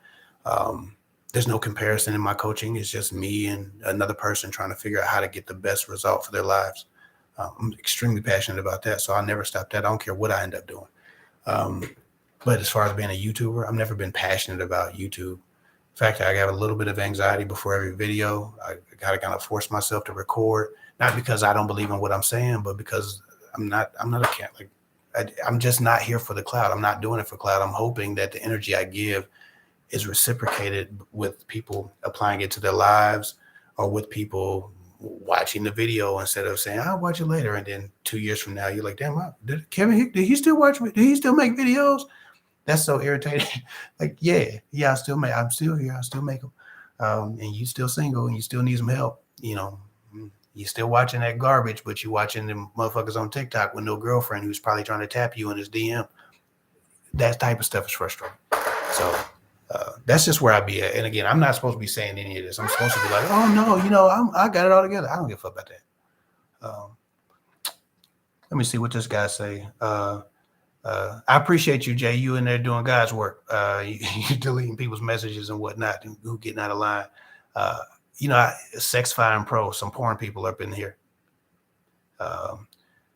There's no comparison in my coaching. It's just me and another person trying to figure out how to get the best result for their lives. I'm extremely passionate about that. So I'll never stop that. I don't care what I end up doing. But as far as being a YouTuber, I've never been passionate about YouTube. In fact, I have a little bit of anxiety before every video. I got to kind of force myself to record, not because I don't believe in what I'm saying, but because I'm not I'm just not here for the cloud. I'm not doing it for cloud. I'm hoping that the energy I give is reciprocated with people applying it to their lives or with people watching the video instead of saying, I'll watch it later. And then 2 years from now, you're like, damn, did Kevin, did he still watch me? Did he still make videos? That's so irritating. Like, yeah, I'm still here. I still make them. And you still single and you still need some help. You still watching that garbage, but you watching them motherfuckers on TikTok with no girlfriend who's probably trying to tap you in his DM. That type of stuff is frustrating. So that's just where I be at. And again, I'm not supposed to be saying any of this. I'm supposed to be like, oh no, I got it all together. I don't give a fuck about that. Um, let me see what this guy say. I appreciate you, Jay. You in there doing God's work. You deleting people's messages and whatnot, who getting out of line. Uh, Sex Fine Pro, some porn people up in here. Um,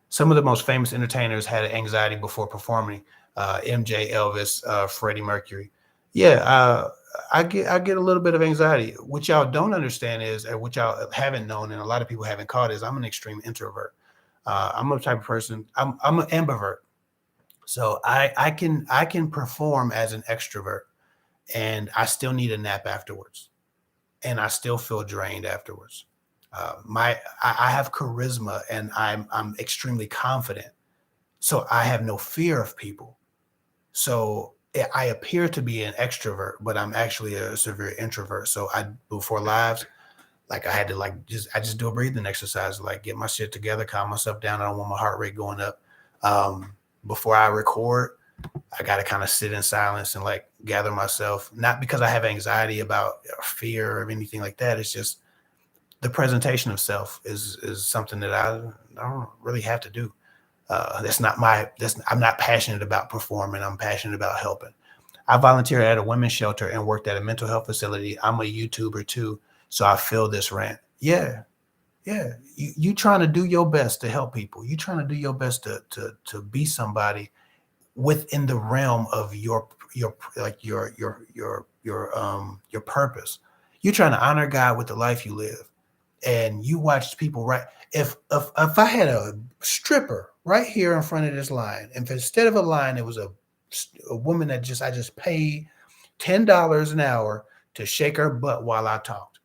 some of the most famous entertainers had anxiety before performing. MJ, Elvis, Freddie Mercury. Yeah, I get a little bit of anxiety. What y'all don't understand is, and what y'all haven't known, and a lot of people haven't caught, is I'm an extreme introvert. I'm a type of person. I'm an ambivert. So I can perform as an extrovert, and I still need a nap afterwards, and I still feel drained afterwards. I have charisma, and I'm extremely confident, so I have no fear of people. So I appear to be an extrovert, but I'm actually a severe introvert. So I before lives, like I had to I just do a breathing exercise, like get my shit together, calm myself down. I don't want my heart rate going up. Before I record, I got to kind of sit in silence and like gather myself, not because I have anxiety about fear or anything like that. It's just the presentation of self is something that I don't really have to do. I'm not passionate about performing. I'm passionate about helping. I volunteered at a women's shelter and worked at a mental health facility. I'm a YouTuber too, so I feel this rant. Yeah, yeah. You trying to do your best to help people. You trying to do your best to be somebody within the realm of your purpose. You're trying to honor God with the life you live, and you watch people right. If I had a stripper right here in front of this line, and if instead of a line, it was a woman that I just paid $10 an hour to shake her butt while I talked,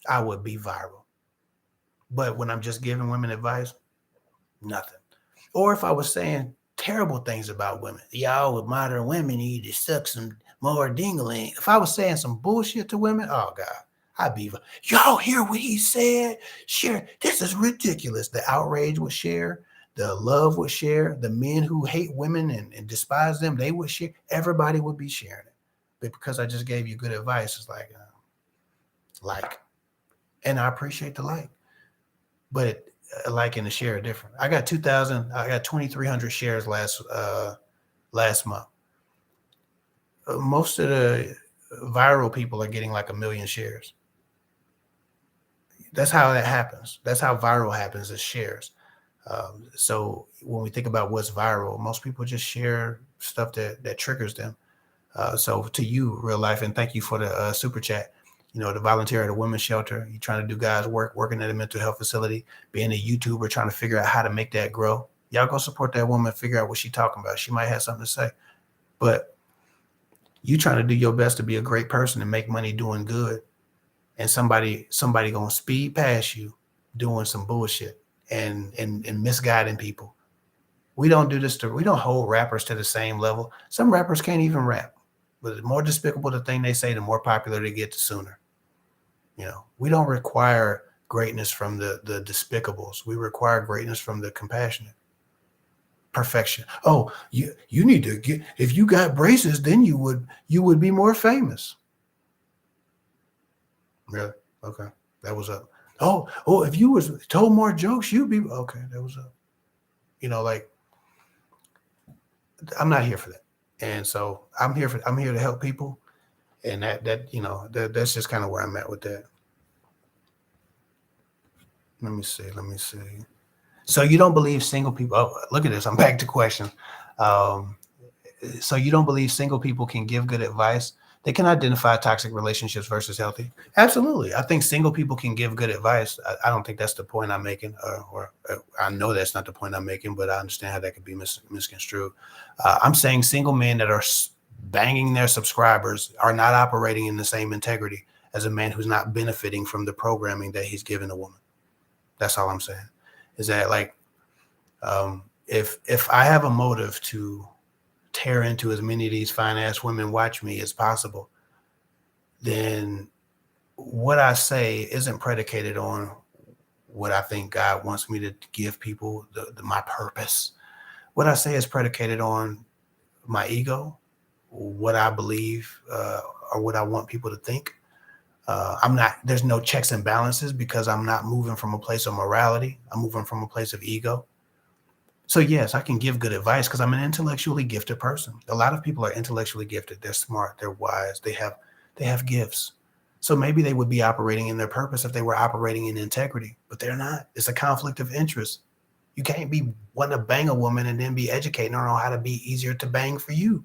I would be viral. But when I'm just giving women advice, nothing. Or if I was saying terrible things about women, y'all with modern women need to suck some more dingling. If I was saying some bullshit to women, oh God, I'd be, y'all hear what he said? Share, this is ridiculous. The outrage would share, the love would share, the men who hate women and despise them, they would share. Everybody would be sharing it. But because I just gave you good advice, it's like, and I appreciate the like, but a like and a share are different. I got 2,300 shares last month. Most of the viral people are getting like 1 million shares. That's how that happens. That's how viral happens, is shares. So when we think about what's viral, most people just share stuff that triggers them. So to you, real life, and thank you for the super chat. To volunteer at a women's shelter, you're trying to do God's work, working at a mental health facility, being a YouTuber, trying to figure out how to make that grow. Y'all go support that woman, figure out what she's talking about. She might have something to say, but you trying to do your best to be a great person and make money doing good. And somebody gonna speed past you doing some bullshit and misguiding people. We don't do this we don't hold rappers to the same level. Some rappers can't even rap. But the more despicable the thing they say, the more popular they get, the sooner. We don't require greatness from the despicables. We require greatness from the compassionate. Perfection. Oh, you need to get, if you got braces, then you would be more famous. Really? Okay. That was up. Oh, if you was told more jokes, you'd be okay. That was up. Like, I'm not here for that. And so I'm here to help people. And that's just kind of where I'm at with that. Let me see. So you don't believe single people? Oh, look at this. I'm back to questions. So you don't believe single people can give good advice? They can identify toxic relationships versus healthy. Absolutely. I think single people can give good advice. I don't think that's the point I'm making, or I know that's not the point I'm making, but I understand how that could be misconstrued. I'm saying single men that are banging their subscribers are not operating in the same integrity as a man who's not benefiting from the programming that he's given a woman. That's all I'm saying. Is that like, if I have a motive to tear into as many of these fine ass women watch me as possible, then what I say isn't predicated on what I think God wants me to give people, my purpose. What I say is predicated on my ego, what I believe, or what I want people to think. There's no checks and balances because I'm not moving from a place of morality. I'm moving from a place of ego. So yes, I can give good advice because I'm an intellectually gifted person. A lot of people are intellectually gifted. They're smart. They're wise. They have gifts. So maybe they would be operating in their purpose if they were operating in integrity, but they're not. It's a conflict of interest. You can't be wanting to bang a woman and then be educating her on how to be easier to bang for you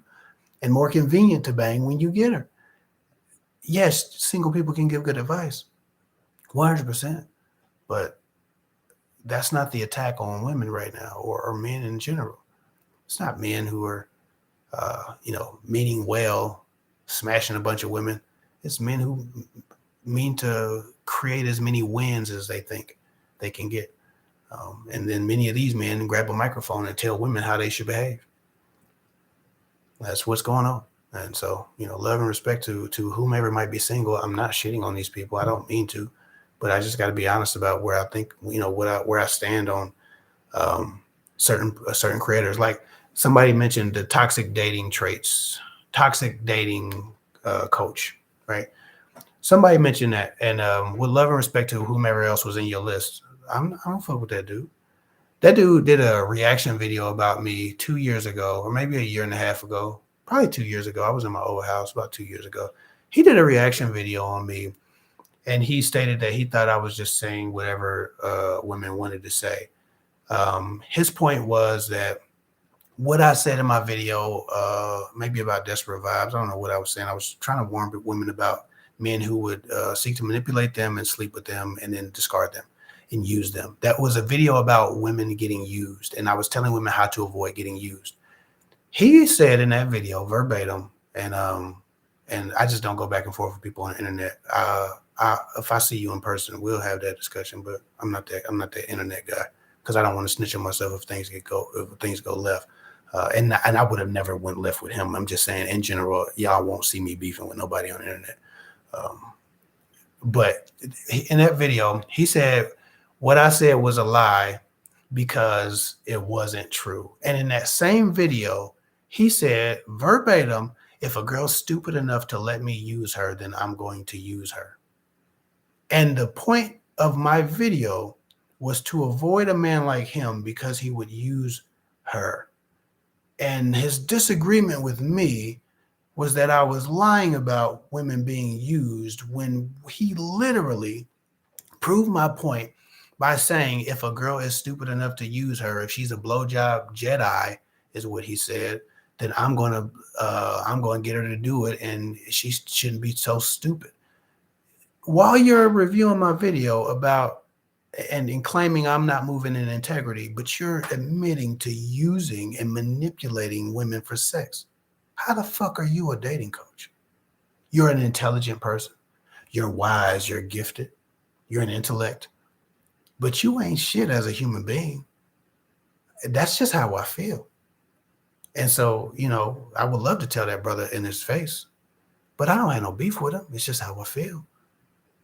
and more convenient to bang when you get her. Yes, single people can give good advice, 100%, but that's not the attack on women right now or men in general. It's not men who are, meaning well, smashing a bunch of women. It's men who mean to create as many wins as they think they can get. And then many of these men grab a microphone and tell women how they should behave. That's what's going on. And so, love and respect to whomever might be single. I'm not shitting on these people. I don't mean to, but I just got to be honest about where I think, where I stand on certain creators. Like somebody mentioned the toxic dating traits, toxic dating coach, right? Somebody mentioned that, and with love and respect to whomever else was in your list, I don't fuck with that dude. That dude did a reaction video about me 2 years ago, or maybe a year and a half ago, probably 2 years ago. I was in my old house about 2 years ago. He did a reaction video on me, and he stated that he thought I was just saying whatever women wanted to say. His point was that what I said in my video, maybe about desperate vibes, I don't know what I was saying. I was trying to warn women about men who would seek to manipulate them and sleep with them and then discard them and use them. That was a video about women getting used, and I was telling women how to avoid getting used. He said in that video verbatim, and I just don't go back and forth with people on the internet. If I see you in person, we'll have that discussion. But I'm not that internet guy because I don't want to snitch on myself if things go left. And I would have never went left with him. I'm just saying in general, y'all won't see me beefing with nobody on the internet. But in that video, he said what I said was a lie because it wasn't true. And in that same video, he said verbatim, if a girl's stupid enough to let me use her, then I'm going to use her. And the point of my video was to avoid a man like him because he would use her. And his disagreement with me was that I was lying about women being used when he literally proved my point by saying if a girl is stupid enough to use her, if she's a blowjob Jedi, is what he said, then I'm going to get her to do it, and she shouldn't be so stupid. While you're reviewing my video about and claiming I'm not moving in integrity, but you're admitting to using and manipulating women for sex. How the fuck are you a dating coach? You're an intelligent person. You're wise. You're gifted. You're an intellect. But you ain't shit as a human being. That's just how I feel. And so, I would love to tell that brother in his face, but I don't have no beef with him. It's just how I feel.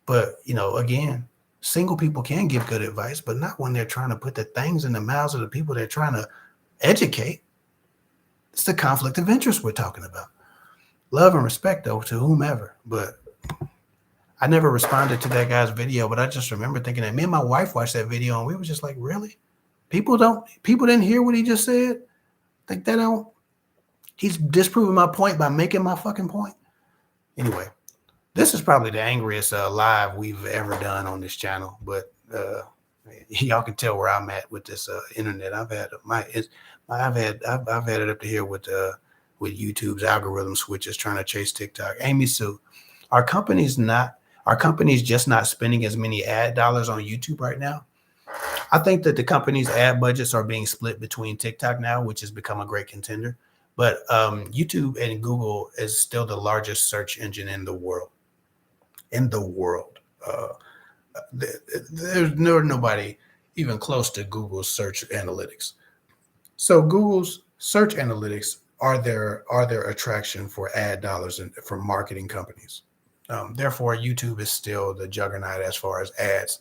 But, again, single people can give good advice, but not when they're trying to put the things in the mouths of the people they're trying to educate. It's the conflict of interest we're talking about. Love and respect, though, to whomever. But I never responded to that guy's video, but I just remember thinking that me and my wife watched that video, and we were just like, really? People didn't hear what he just said? Think they don't? He's disproving my point by making my fucking point. Anyway, this is probably the angriest live we've ever done on this channel, but y'all can tell where I'm at with this internet. I've had it up to here with YouTube's algorithm switches trying to chase TikTok. Amy Sue, our company's just not spending as many ad dollars on YouTube right now. I think that the company's ad budgets are being split between TikTok now, which has become a great contender. But YouTube and Google is still the largest search engine in the world. There's nobody even close to Google's search analytics. So Google's search analytics are their attraction for ad dollars and for marketing companies. Therefore, YouTube is still the juggernaut as far as ads.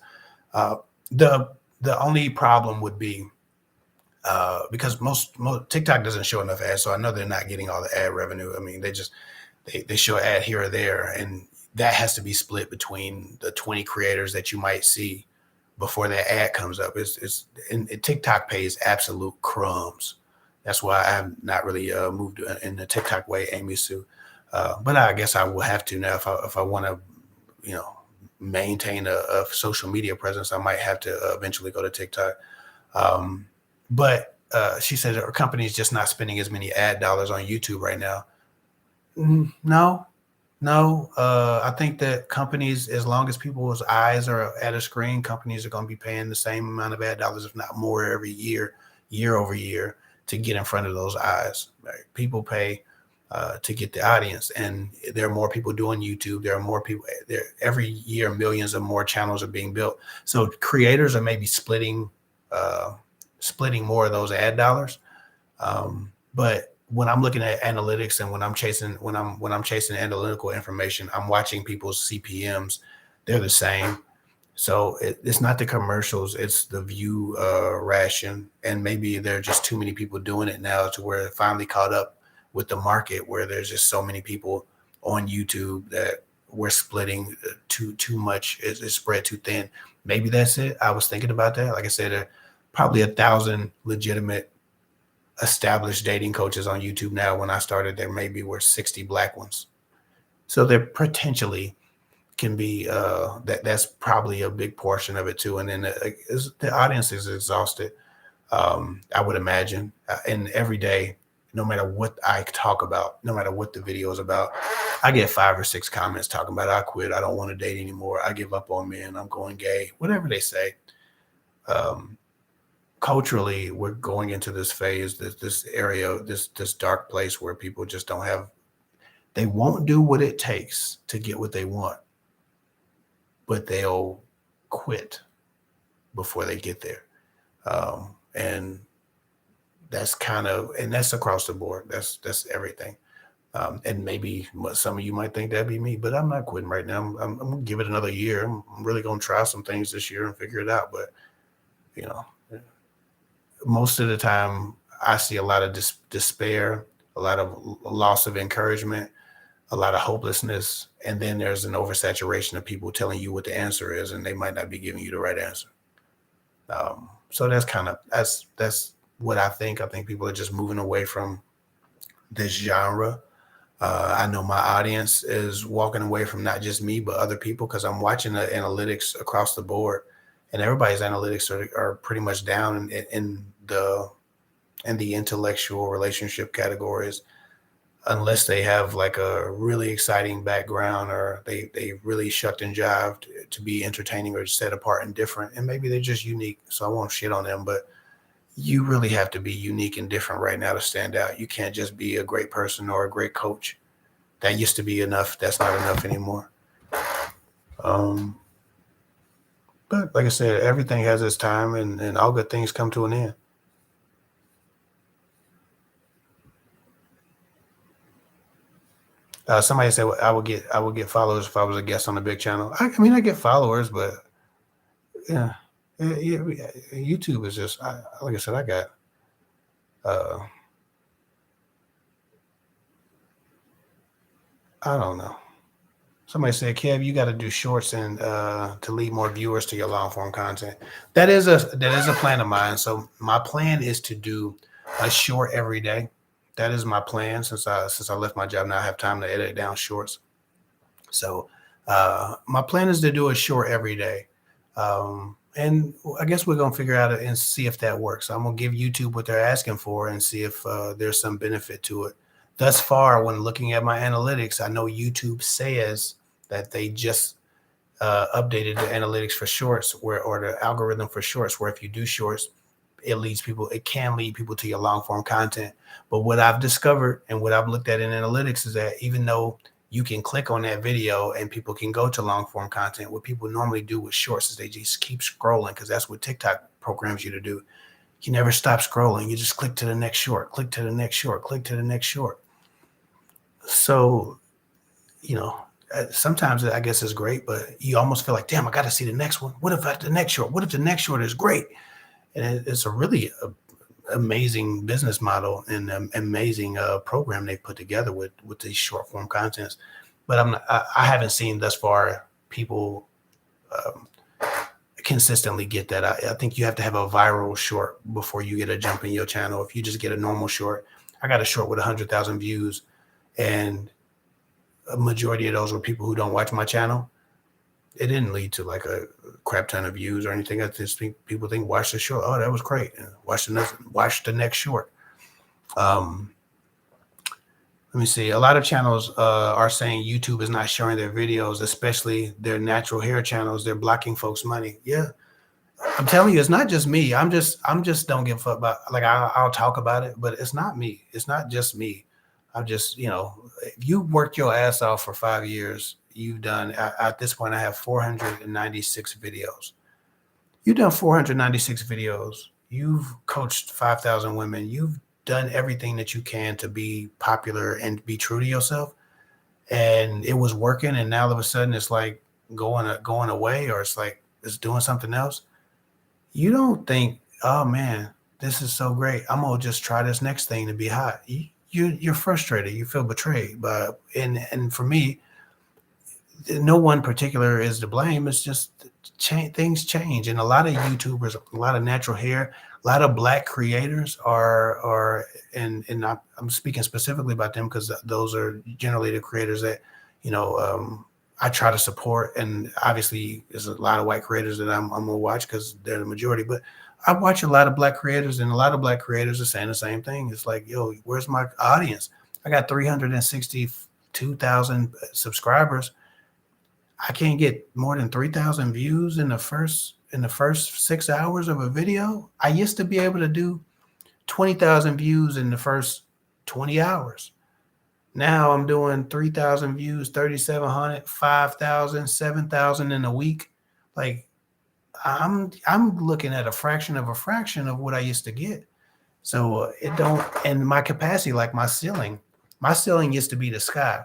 The only problem would be because most TikTok doesn't show enough ads, so I know they're not getting all the ad revenue. I mean, they show an ad here or there, and that has to be split between the 20 creators that you might see before that ad comes up. And TikTok pays absolute crumbs. That's why I've not really moved in the TikTok way Amy Sue. But I guess I will have to now if I want to, you know, maintain a social media presence. I might have to eventually go to TikTok. But she said her company's just not spending as many ad dollars on YouTube right now. No, no. I think that companies, as long as people's eyes are at a screen, companies are going to be paying the same amount of ad dollars, if not more, every year, year over year, to get in front of those eyes. Right? People pay to get the audience, and there are more people doing YouTube. There are more people. There every year, millions of more channels are being built. So creators are maybe splitting more of those ad dollars. But when I'm looking at analytics and when I'm chasing analytical information, I'm watching people's CPMs. They're the same. So it's not the commercials, it's the view ration. And maybe there are just too many people doing it now to where it finally caught up with the market, where there's just so many people on YouTube that we're splitting too much. It's spread too thin. Maybe that's it. I was thinking about that. Like I said, there are probably 1,000 legitimate established dating coaches on YouTube now. When I started, there maybe were 60 black ones. So there potentially can be that's probably a big portion of it too. And then the audience is exhausted. I would imagine, and every day, no matter what I talk about, no matter what the video is about, I get 5 or 6 comments talking about I quit, I don't want to date anymore, I give up on men, I'm going gay, whatever they say. Culturally, we're going into this phase, this area, this dark place where people just don't have, they won't do what it takes to get what they want, but they'll quit before they get there. And that's across the board. That's everything. And maybe some of you might think that'd be me, but I'm not quitting right now. I'm gonna give it another year. I'm really gonna try some things this year and figure it out. But you know, most of the time I see a lot of despair, a lot of loss of encouragement, a lot of hopelessness, and then there's an oversaturation of people telling you what the answer is, and they might not be giving you the right answer. So that's what I think. I think people are just moving away from this genre. I know my audience is walking away from not just me, but other people, because I'm watching the analytics across the board, and everybody's analytics are pretty much down in the intellectual relationship categories, unless they have like a really exciting background, or they really shucked and jived to be entertaining or set apart and different. And maybe they're just unique. So I won't shit on them, but you really have to be unique and different right now to stand out. You can't just be a great person or a great coach. That used to be enough. That's not enough anymore. Um, but like I said, everything has its time, and all good things come to an end. Somebody said, well, I would get followers if I was a guest on a big channel. I mean, I get followers, but yeah, YouTube is just, like I said, I got, uh, I don't know. Somebody said, Kev, you got to do shorts and to lead more viewers to your long form content. That is a plan of mine. So my plan is to do a short every day. That is my plan. Since I left my job, now I have time to edit down shorts. So my plan is to do a short every day. And I guess we're gonna figure out and see if that works. I'm gonna give YouTube what they're asking for and see if there's some benefit to it. Thus far, when looking at my analytics, I know YouTube says that they just updated the analytics for shorts, or the algorithm for shorts, where if you do shorts, it can lead people to your long form content. But what I've discovered and what I've looked at in analytics is that even though you can click on that video and people can go to long form content, what people normally do with shorts is they just keep scrolling, because that's what TikTok programs you to do. You never stop scrolling. You just click to the next short, click to the next short, click to the next short. So, sometimes I guess it's great, but you almost feel like, damn, I got to see the next one. What if the next short? What if the next short is great? And it's a really amazing business model and amazing program they put together with these short form contents. but I haven't seen thus far people um, consistently get that. I think you have to have a viral short before you get a jump in your channel. If you just get a normal short, I got a short with 100,000 views, and a majority of those were people who don't watch my channel. It didn't lead to like a crap ton of views or anything. I just think people think watch the short. Oh, that was great. Watch the next short. Um, Let me see. A lot of channels are saying YouTube is not showing their videos, especially their natural hair channels. They're blocking folks' money. Yeah, I'm telling you, it's not just me. I'm just don't give a fuck about. Like I'll talk about it, but it's not me. It's not just me. I'm just, if you worked your ass off for 5 years, you've done. At this point, I have 496 videos. You've done 496 videos. You've coached 5,000 women. You've done everything that you can to be popular and be true to yourself. And it was working. And now all of a sudden it's like going away, or it's like it's doing something else. You don't think, oh man, this is so great. I'm gonna just try this next thing to be hot. You're frustrated. You feel betrayed. But and for me, no one particular is to blame. It's just things change, and a lot of YouTubers, a lot of natural hair, a lot of Black creators and I'm speaking specifically about them because those are generally the creators that I try to support. And obviously, there's a lot of white creators that I'm gonna watch because they're the majority. But I watch a lot of Black creators, and a lot of Black creators are saying the same thing. It's like, yo, where's my audience? I got 362,000 subscribers. I can't get more than 3,000 views in the first 6 hours of a video. I used to be able to do 20,000 views in the first 20 hours. Now I'm doing 3,000 views, 3,700, 5,000, 7,000 in a week. Like I'm looking at a fraction of what I used to get. So it don't, and my capacity, like my ceiling used to be the sky.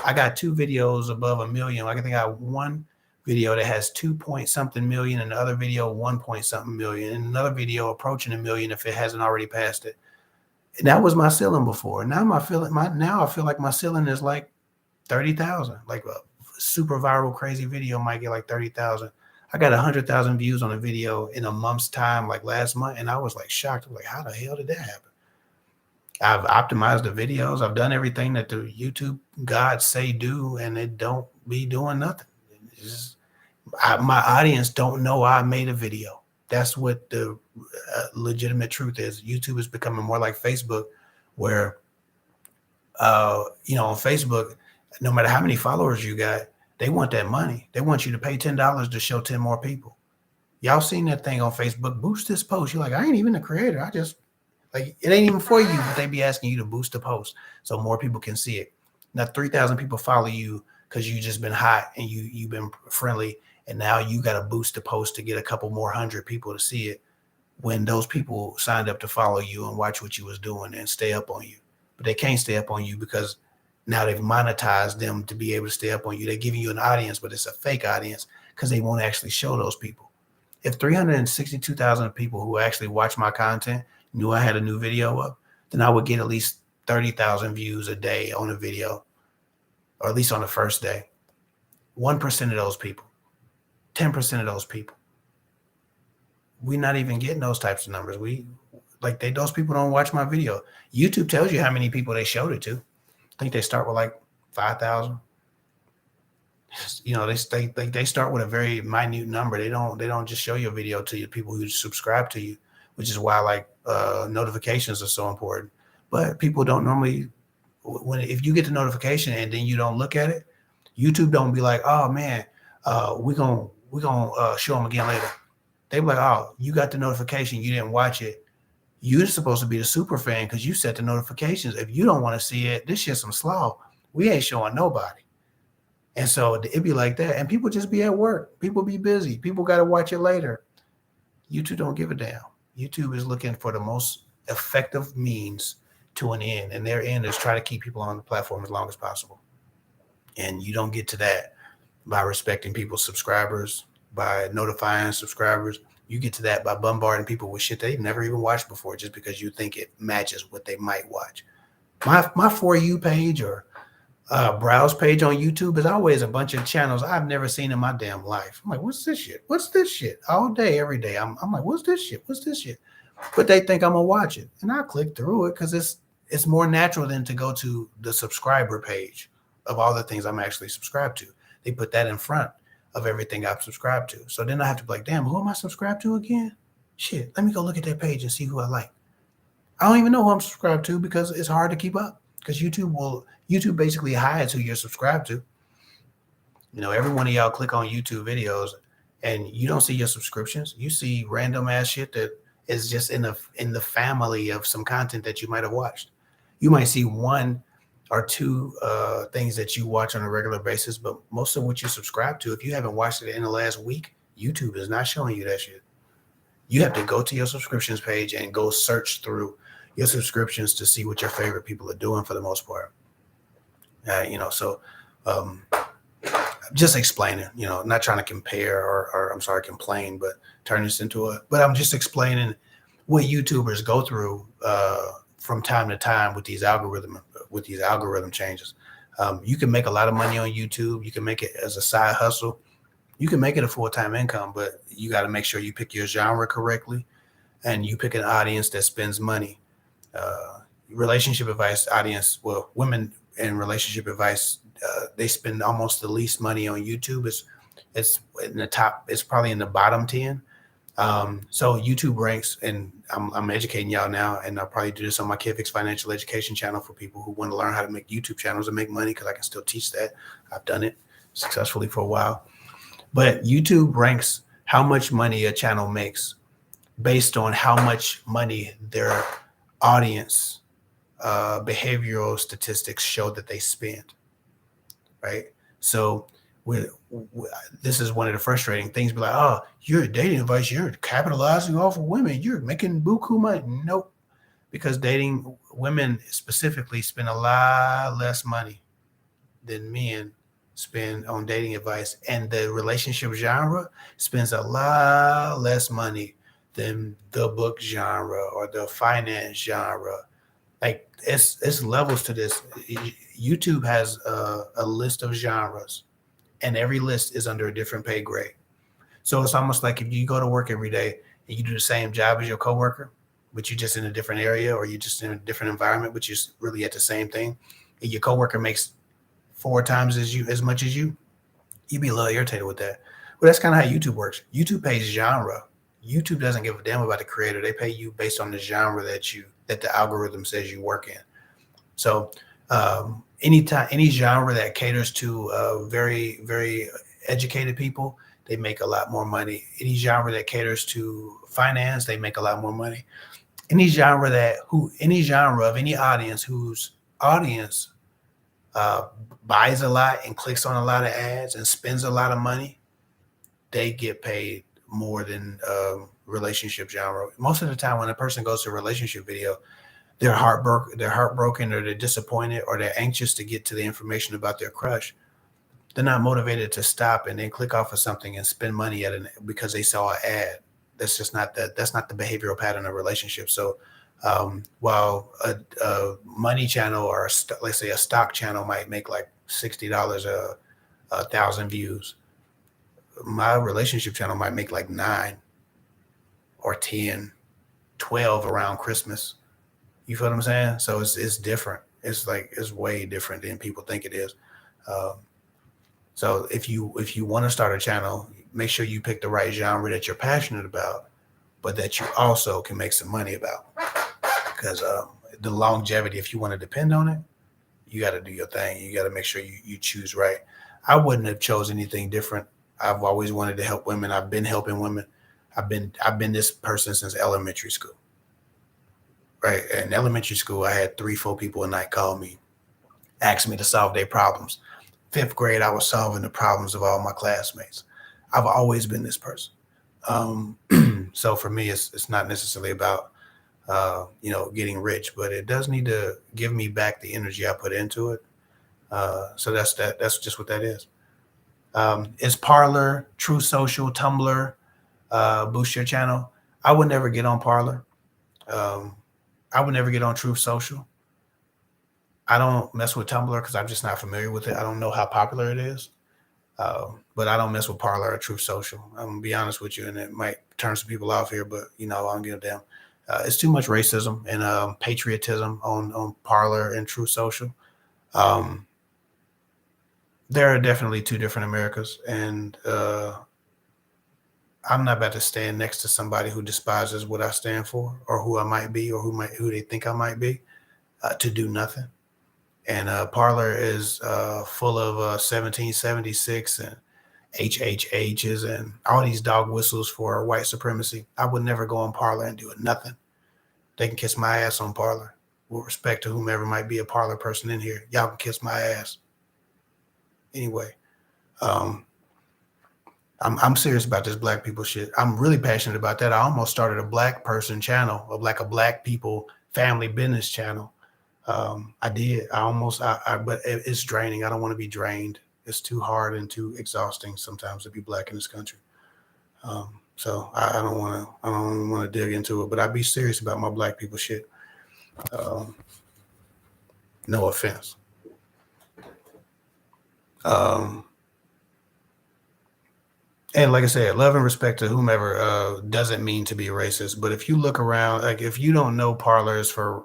I got 2 videos above 1 million. I think I got one video that has 2 point something million, and the other video 1 point something million, and another video approaching 1 million if it hasn't already passed it. And that was my ceiling before. Now I feel like my ceiling is like 30,000. Like a super viral crazy video might get like 30,000. I got 100,000 views on a video in a month's time, like last month, and I was like shocked. I was like, how the hell did that happen? I've optimized the videos. I've done everything that the YouTube gods say do, and it don't be doing nothing. My audience don't know I made a video. That's what the legitimate truth is. YouTube is becoming more like Facebook, where, on Facebook, no matter how many followers you got, they want that money. They want you to pay $10 to show 10 more people. Y'all seen that thing on Facebook? Boost this post. You're like, I ain't even a creator. I just, like, it ain't even for you, but they be asking you to boost the post so more people can see it. Now 3,000 people follow you because you just been hot and you've been friendly, and now you got to boost the post to get a couple more hundred people to see it, when those people signed up to follow you and watch what you was doing and stay up on you. But they can't stay up on you because now they've monetized them to be able to stay up on you. They're giving you an audience, but it's a fake audience because they won't actually show those people. If 362,000 people who actually watch my content knew I had a new video up, then I would get at least 30,000 views a day on a video, or at least on the first day. 1% of those people, 10% of those people. We're not even getting those types of numbers. Those people don't watch my video. YouTube tells you how many people they showed it to. I think they start with like 5,000. They start with a very minute number. They don't just show your video to you, people who subscribe to you, which is why notifications are so important. But people don't normally, if you get the notification and then you don't look at it, YouTube don't be like, oh man, we're gonna show them again later. They be like, oh, you got the notification, you didn't watch it. You're supposed to be the super fan because you set the notifications. If you don't want to see it, this shit's some slaw. We ain't showing nobody. And so it'd be like that. And people just be at work. People be busy. People got to watch it later. YouTube don't give a damn. YouTube is looking for the most effective means to an end. And their end is try to keep people on the platform as long as possible. And you don't get to that by respecting people's subscribers, by notifying subscribers. You get to that by bombarding people with shit they've never even watched before just because you think it matches what they might watch. My For You page or browse page on YouTube is always a bunch of channels I've never seen in my damn life. I'm like, what's this shit? What's this shit? All day, every day. I'm like, what's this shit? What's this shit? But they think I'm gonna watch it, and I click through it because it's more natural than to go to the subscriber page of all the things I'm actually subscribed to. They put that in front of everything I've subscribed to. So then I have to be like, damn, who am I subscribed to again? Shit, let me go look at that page and see who I like. I don't even know who I'm subscribed to because it's hard to keep up. Because YouTube basically hides who you're subscribed to. Every one of y'all click on YouTube videos and you don't see your subscriptions. You see random ass shit that is just in the family of some content that you might have watched. You might see one or two things that you watch on a regular basis, but most of what you subscribe to, if you haven't watched it in the last week, YouTube is not showing you that shit. You have to go to your subscriptions page and go search through your subscriptions to see what your favorite people are doing for the most part. So just explaining, not trying to compare or I'm sorry, complain, but turn this but I'm just explaining what YouTubers go through from time to time with these algorithm changes. You can make a lot of money on YouTube. You can make it as a side hustle. You can make it a full-time income, but you got to make sure you pick your genre correctly and you pick an audience that spends money. Relationship advice audience, well, women in relationship advice, they spend almost the least money on YouTube. It's in the top, it's probably in the bottom 10. So YouTube ranks, and I'm educating y'all now, and I'll probably do this on my kevhick's financial education channel for people who want to learn how to make YouTube channels and make money, because I can still teach that. I've done it successfully for a while. But YouTube ranks how much money a channel makes based on how much money their audience behavioral statistics show that they spend, right? So this is one of the frustrating things. Be like, oh, you're dating advice, you're capitalizing off of women, you're making buku money. Nope, because dating women specifically spend a lot less money than men spend on dating advice, and the relationship genre spends a lot less money than the book genre or the finance genre. Like it's levels to this. YouTube has a list of genres, and every list is under a different pay grade. So it's almost like if you go to work every day and you do the same job as your coworker, but you're just in a different area, or you're just in a different environment, but you're really at the same thing, and your coworker makes 4 times as much as you'd be a little irritated with that. Well, that's kind of how YouTube works. YouTube pays genre. YouTube doesn't give a damn about the creator. They pay you based on the genre that the algorithm says you work in. So any genre that caters to very, very educated people, they make a lot more money. Any genre that caters to finance, they make a lot more money. Any genre of any audience whose audience buys a lot and clicks on a lot of ads and spends a lot of money, they get paid more than relationship genre. Most of the time when a person goes to a relationship video, they're heartbroken, or they're disappointed, or they're anxious to get to the information about their crush. They're not motivated to stop and then click off of something and spend money because they saw an ad. That's just not that's not the behavioral pattern of relationships. So while a money channel, or let's say a stock channel, might make like $60 a 1,000 views, my relationship channel might make like 9 or 10, 12 around Christmas. You feel what I'm saying? So it's different. It's way different than people think it is. So if you want to start a channel, make sure you pick the right genre that you're passionate about, but that you also can make some money about. Because the longevity, if you want to depend on it, you got to do your thing. You got to make sure you choose right. I wouldn't have chose anything different. I've always wanted to help women. I've been helping women. I've been this person since elementary school. Right. In elementary school, I had 3-4 people a night call me, ask me to solve their problems. 5th grade, I was solving the problems of all my classmates. I've always been this person. So for me, it's not necessarily about getting rich, but it does need to give me back the energy I put into it. So that's just what that is. Is Parler, True Social, Tumblr, boost your channel? I would never get on Parler. I would never get on Truth Social. I don't mess with Tumblr because I'm just not familiar with it. I don't know how popular it is. But I don't mess with Parler or Truth Social. I'm gonna be honest with you, and it might turn some people off here, but I don't give a damn. It's too much racism and patriotism on Parler and Truth Social. Um, there are definitely two different Americas, and I'm not about to stand next to somebody who despises what I stand for, or who I might be, or who they think I might be, to do nothing. And Parler is full of 1776 and HHHs and all these dog whistles for white supremacy. I would never go on Parler and do nothing. They can kiss my ass on Parler. With respect to whomever might be a Parler person in here, y'all can kiss my ass. Anyway, um, I'm serious about this black people shit. I'm really passionate about that. I almost started a black person channel, of like a black people family business channel. I did. But it's draining. I don't want to be drained. It's too hard and too exhausting sometimes to be black in this country. So I don't want to. I don't want to dig into it. But I be serious about my black people shit. Um, no offense. Um, and like I said, love and respect to whomever doesn't mean to be racist. But if you look around, like if you don't know parlors for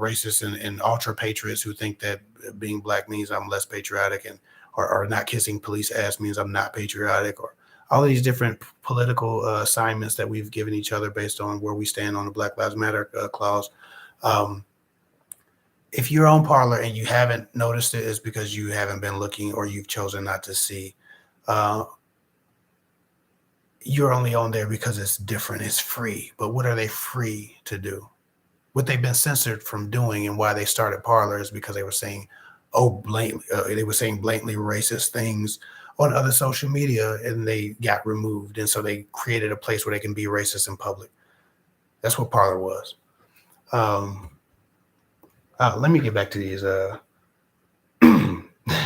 racists and ultra patriots who think that being black means I'm less patriotic, and or not kissing police ass means I'm not patriotic, or all these different political assignments that we've given each other based on where we stand on the Black Lives Matter clause. Um, if you're on Parler and you haven't noticed it, it's because you haven't been looking or you've chosen not to see. Uh, you're only on there because it's different, it's free. But what are they free to do? What they've been censored from doing, and why they started Parler, is because they were saying, they were saying blatantly racist things on other social media, and they got removed. And so they created a place where they can be racist in public. That's what Parler was. Um, Let me get back to these.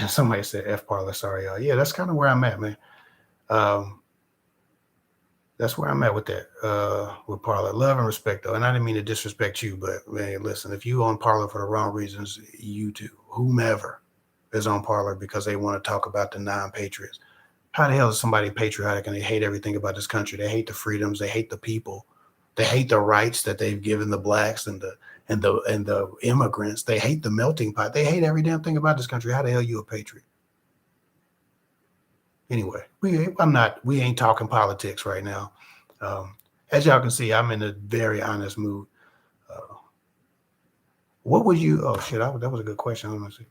Somebody said F Parler. Sorry, y'all. Yeah, that's kind of where I'm at, man. Um, that's where I'm at with that. With Parler, love and respect, though. And I didn't mean to disrespect you, but man, listen, if you on Parler for the wrong reasons, you too, whomever is on Parler because they want to talk about the non-patriots. How the hell is somebody patriotic and they hate everything about this country? They hate the freedoms. They hate the people. They hate the rights that they've given the blacks and the immigrants. They hate the melting pot. They hate every damn thing about this country. How the hell you a patriot? Anyway, we ain't talking politics right now. Um, as y'all can see, I'm in a very honest mood. Uh, what would you? Oh shit, that was a good question. Let me see.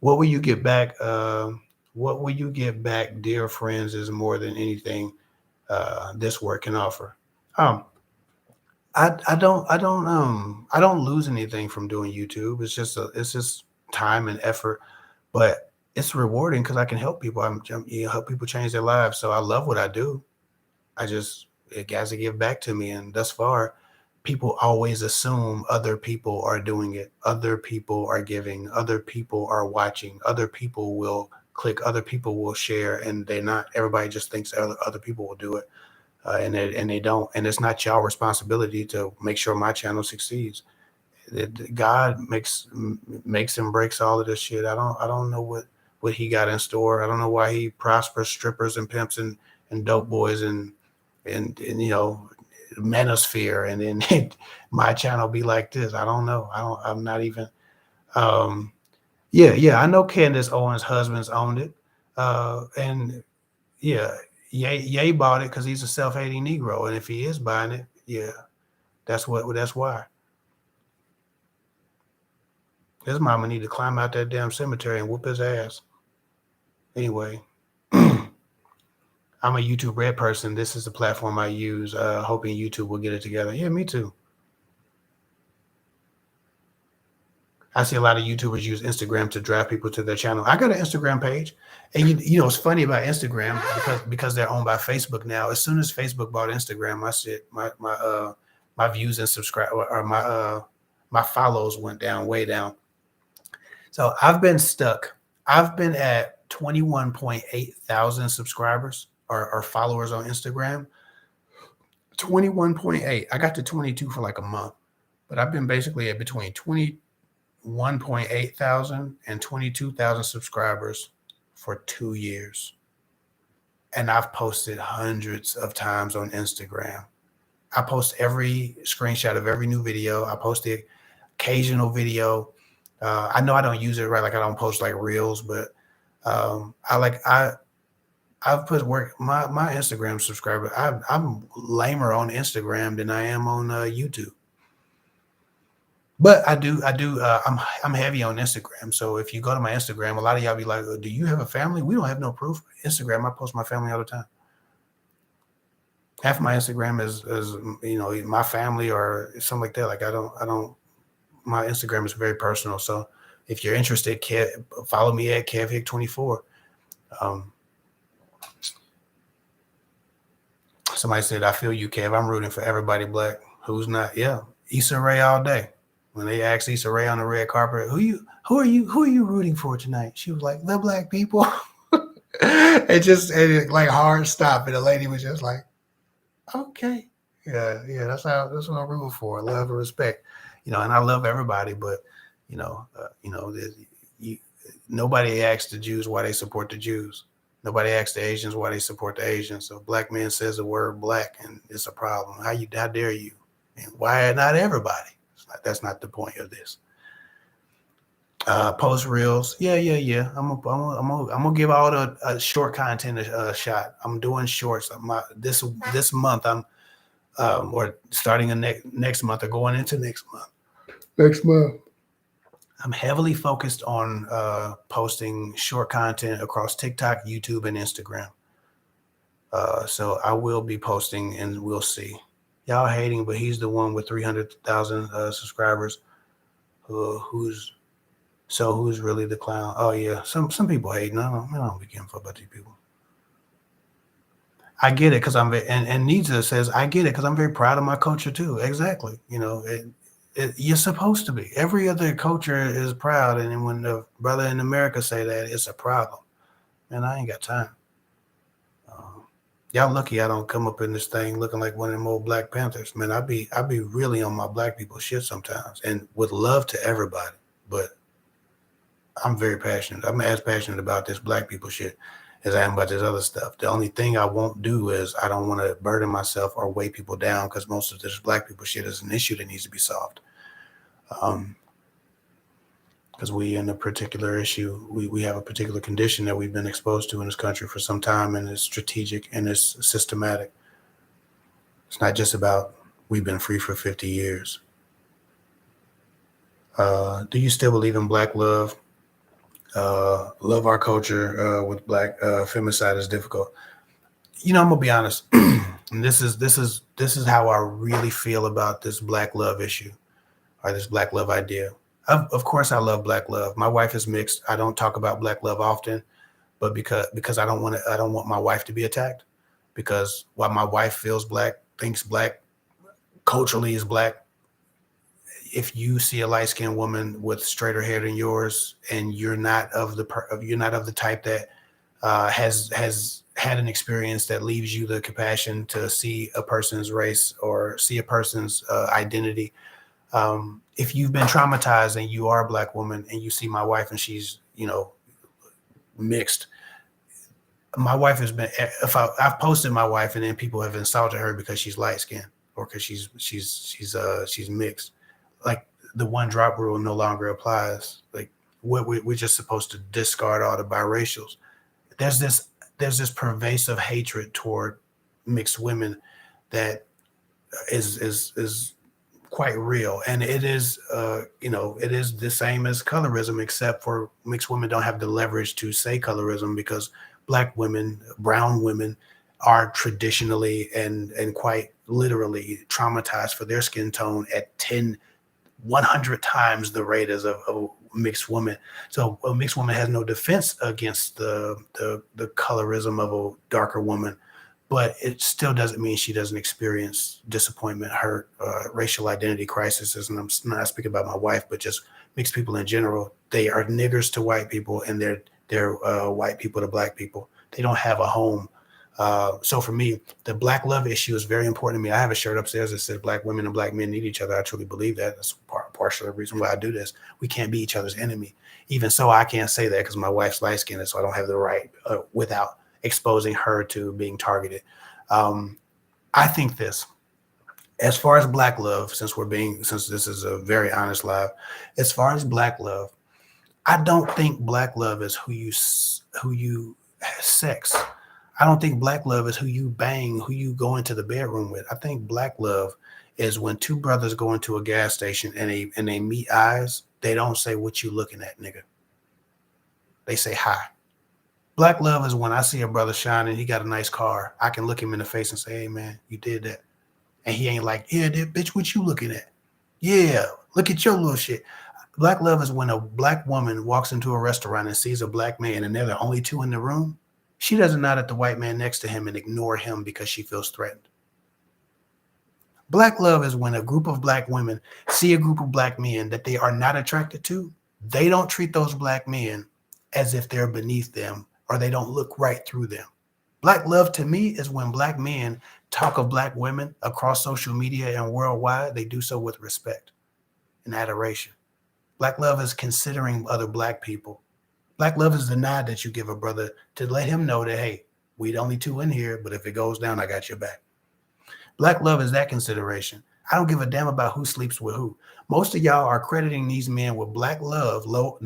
What will you get back? What will you get back, dear friends? Is more than anything this work can offer. Um, I don't lose anything from doing YouTube. It's just time and effort, but it's rewarding because I can help people. Help people change their lives. So I love what I do. It has to give back to me. And thus far, people always assume other people are doing it. Other people are giving. Other people are watching. Other people will click. Other people will share. And they're not. Everybody just thinks other people will do it, and they don't. And it's not y'all responsibility to make sure my channel succeeds. God makes and breaks all of this shit. I don't know what he got in store. I don't know why he prospers strippers and pimps and dope boys and manosphere, and then my channel be like this. I don't know. I'm not even. Um, yeah. I know Candace Owens' husband's owned it, and yeah, Ye bought it because he's a self-hating Negro, and if he is buying it, yeah, that's why. His mama need to climb out that damn cemetery and whoop his ass. Anyway, I'm a YouTube Red person. This is the platform I use, hoping YouTube will get it together. Yeah, me too. I see a lot of YouTubers use Instagram to drive people to their channel. I got an Instagram page, and you know it's funny about Instagram because they're owned by Facebook now. As soon as Facebook bought Instagram, my views and subscribe or my follows went down, way down. So I've been stuck. I've been at 21.8 thousand subscribers or followers on Instagram. 21.8. I got to 22 for like a month, but I've been basically at between 20. 1.8 thousand and 22,000 subscribers for 2 years. And I've posted hundreds of times on Instagram. I post every screenshot of every new video. I post the occasional video. I know I don't use it right, like I don't post like reels, but I've put work my Instagram subscriber. I'm lamer on Instagram than I am on YouTube. But I do. I'm heavy on Instagram. So if you go to my Instagram, a lot of y'all be like, "Do you have a family?" We don't have no proof. Instagram, I post my family all the time. Half of my Instagram is my family or something like that. Like I don't. My Instagram is very personal. So if you're interested, follow me at kevhick24. Um, Somebody said, "I feel you, Kev. I'm rooting for everybody black. Who's not?" Yeah, Issa Rae all day. When they asked Issa Rae on the red carpet, who are you rooting for tonight? She was like, the black people. It like hard stop, and the lady was just like, okay, yeah. That's what I'm rooting for. Love and respect, and I love everybody, but you know, uh, you know, you, nobody asks the Jews why they support the Jews. Nobody asks the Asians why they support the Asians. So if a black man says the word black and it's a problem, how dare you? And why not everybody? That's not the point of this. Post reels, yeah. I'm gonna give all the short content a shot. I'm doing shorts. This month or starting next month or going into next month. Next month. I'm heavily focused on posting short content across TikTok, YouTube, and Instagram. So I will be posting, and we'll see. Y'all hating, but he's the one with 300,000 subscribers. Who's really the clown? Oh yeah, some people hating. I don't be giving a fuck about these people. I get it because and Nita says I get it because I'm very proud of my culture too. Exactly. You're supposed to be. Every other culture is proud, and then when the brother in America say that, it's a problem. Man, I ain't got time. Y'all lucky I don't come up in this thing looking like one of them old Black Panthers. Man, I be really on my black people shit sometimes, and with love to everybody. But I'm very passionate. I'm as passionate about this black people shit as I am about this other stuff. The only thing I won't do is I don't want to burden myself or weigh people down because most of this black people shit is an issue that needs to be solved. Because we in a particular issue, we have a particular condition that we've been exposed to in this country for some time, and it's strategic and it's systematic. It's not just about we've been free for 50 years. Do you still believe in black love? Love our culture with black femicide is difficult. I'm gonna be honest. And this is how I really feel about this black love issue or this black love idea. Of course, I love black love. My wife is mixed. I don't talk about black love often, but because I don't want my wife to be attacked. Because while my wife feels black, thinks black, culturally is black, if you see a light-skinned woman with straighter hair than yours, and you're not of the type that has had an experience that leaves you the compassion to see a person's race or see a person's identity. If you've been traumatized and you are a black woman and you see my wife and she's mixed, my wife has been. If I've posted my wife and then people have insulted her because she's light-skinned or because she's mixed. Like the one drop rule no longer applies. Like we're just supposed to discard all the biracials. There's this pervasive hatred toward mixed women that is quite real, and it is it is the same as colorism, except for mixed women don't have the leverage to say colorism because black women, brown women are traditionally and quite literally traumatized for their skin tone at 100 times the rate as a mixed woman. So a mixed woman has no defense against the colorism of a darker woman, but it still doesn't mean she doesn't experience disappointment, hurt, racial identity crises. And I'm not speaking about my wife, but just mixed people in general. They are niggers to white people, and they're white people to black people. They don't have a home. So for me, the black love issue is very important to me. I have a shirt upstairs that says black women and black men need each other. I truly believe that. That's part partially the reason why I do this. We can't be each other's enemy. Even so, I can't say that because my wife's light skinned, so I don't have the right without exposing her to being targeted. I think this, as far as Black love, since this is a very honest live, as far as Black love, I don't think Black love is who you have sex. I don't think Black love is who you bang, who you go into the bedroom with. I think Black love is when two brothers go into a gas station and they meet eyes. They don't say, "What you looking at, nigga?" They say hi. Black love is when I see a brother shining, he got a nice car. I can look him in the face and say, "Hey man, you did that." And he ain't like, "Yeah, bitch, what you looking at? Yeah, look at your little shit." Black love is when a Black woman walks into a restaurant and sees a Black man and they're the only two in the room. She doesn't nod at the white man next to him and ignore him because she feels threatened. Black love is when a group of Black women see a group of Black men that they are not attracted to. They don't treat those Black men as if they're beneath them or they don't look right through them. Black love to me is when Black men talk of Black women across social media and worldwide. They do so with respect and adoration. Black love is considering other Black people. Black love is the nod that you give a brother to let him know that, hey, we the only two in here, but if it goes down, I got your back. Black love is that consideration. I don't give a damn about who sleeps with who. Most of y'all are crediting these men with Black love. No,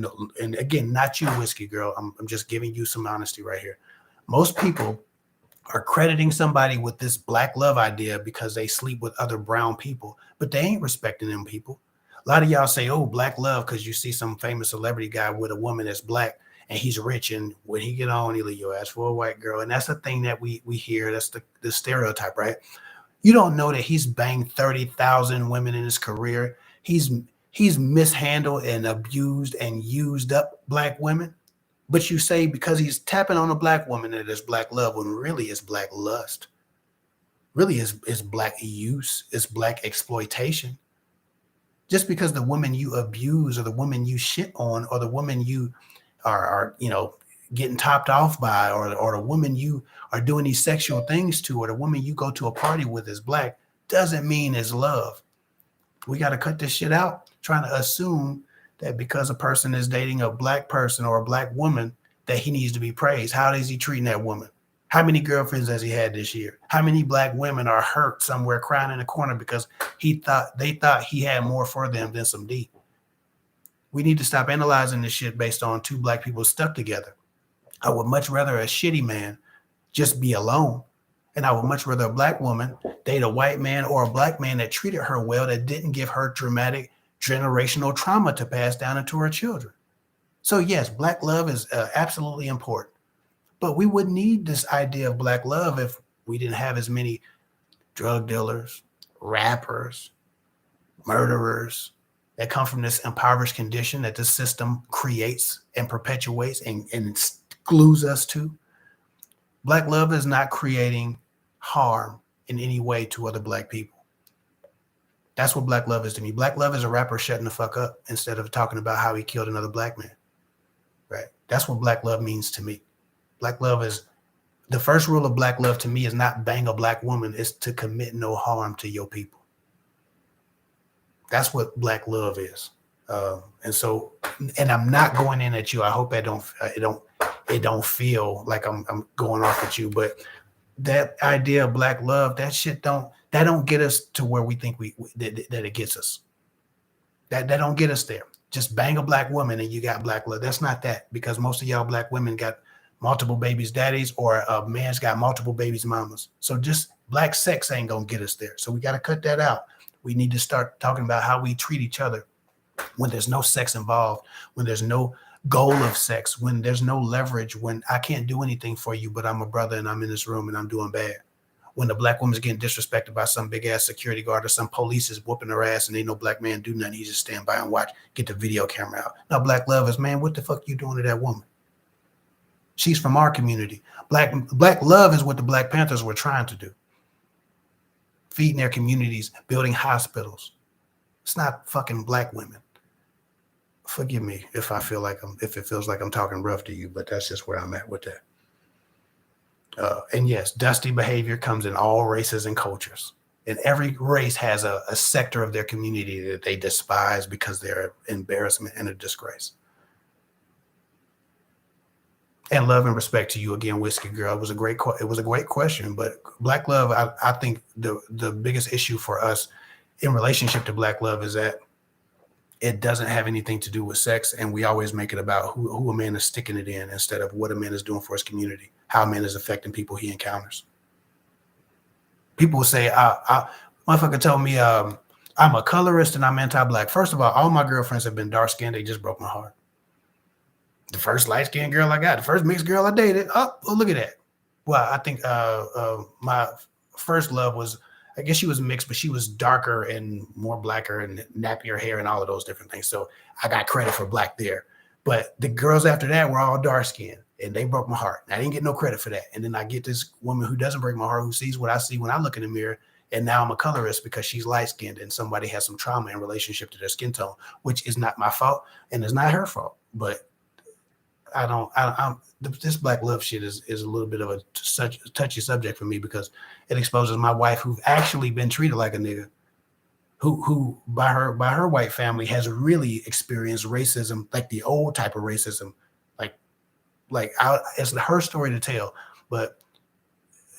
and again, not you, Whiskey Girl. I'm just giving you some honesty right here. Most people are crediting somebody with this Black love idea because they sleep with other brown people, but they ain't respecting them people. A lot of y'all say, "Oh, Black love," because you see some famous celebrity guy with a woman that's Black and he's rich, and when he get on, he leave your ass for a white girl. And that's the thing that we hear. That's the stereotype, right? You don't know that he's banged 30,000 women in his career. He's mishandled and abused and used up Black women. But you say because he's tapping on a Black woman that is Black love, when really it's Black lust. Really is Black use, it's Black exploitation. Just because the woman you abuse or the woman you shit on or the woman you are getting topped off by or the woman you are doing these sexual things to or the woman you go to a party with is Black doesn't mean it's love. We got to cut this shit out trying to assume that because a person is dating a Black person or a Black woman that he needs to be praised. How is he treating that woman? How many girlfriends has he had this year? How many Black women are hurt somewhere crying in a corner because they thought he had more for them than some D? We need to stop analyzing this shit based on two Black people stuck together. I would much rather a shitty man just be alone. And I would much rather a Black woman date a white man or a Black man that treated her well, that didn't give her dramatic generational trauma to pass down into her children. So yes, Black love is absolutely important. But we wouldn't need this idea of Black love if we didn't have as many drug dealers, rappers, murderers that come from this impoverished condition that the system creates and perpetuates and glues us to. Black love is not creating harm in any way to other Black people. That's what Black love is to me. Black love is a rapper shutting the fuck up instead of talking about how he killed another Black man. Right? That's what Black love means to me. Black love is the first rule of Black love to me is not bang a Black woman, it's to commit no harm to your people. That's what Black love is. And I'm not going in at you. I hope it don't feel like I'm going off at you, but that idea of Black love, that shit don't get us to where we think that it gets us. That don't get us there. Just bang a Black woman and you got Black love. That's not that, because most of y'all Black women got multiple babies daddies, or a man's got multiple babies mamas. So just Black sex ain't gonna get us there. So we got to cut that out. We need to start talking about how we treat each other when there's no sex involved, when there's no goal of sex, when there's no leverage, when I can't do anything for you, but I'm a brother and I'm in this room and I'm doing bad. When the Black woman's getting disrespected by some big ass security guard or some police is whooping her ass and ain't no Black man do nothing. He just stand by and watch, get the video camera out. Now Black love is, man, what the fuck you doing to that woman? She's from our community. Black love is what the Black Panthers were trying to do. Feeding their communities, building hospitals. It's not fucking Black women. Forgive me if it feels like I'm talking rough to you, but that's just where I'm at with that. And yes, dusty behavior comes in all races and cultures. And every race has a sector of their community that they despise because they're embarrassment and a disgrace. And love and respect to you again, Whiskey Girl. It was a great question, but Black love, I think the biggest issue for us in relationship to Black love is that it doesn't have anything to do with sex, and we always make it about who a man is sticking it in instead of what a man is doing for his community, how a man is affecting people he encounters. People will say, motherfucker told me I'm a colorist and I'm anti-Black. First of all my girlfriends have been dark-skinned. They just broke my heart. The first light-skinned girl I got, the first mixed girl I dated, oh, look at that. Well, I think my first love was, I guess she was mixed, but she was darker and more blacker and nappier hair and all of those different things. So I got credit for Black there. But the girls after that were all dark-skinned, and they broke my heart. I didn't get no credit for that. And then I get this woman who doesn't break my heart, who sees what I see when I look in the mirror, and now I'm a colorist because she's light-skinned and somebody has some trauma in relationship to their skin tone, which is not my fault and it's not her fault. But this Black love shit is a little bit of a touchy subject for me because it exposes my wife, who's actually been treated like a nigga, who by her white family has really experienced racism, like the old type of racism, it's her story to tell, but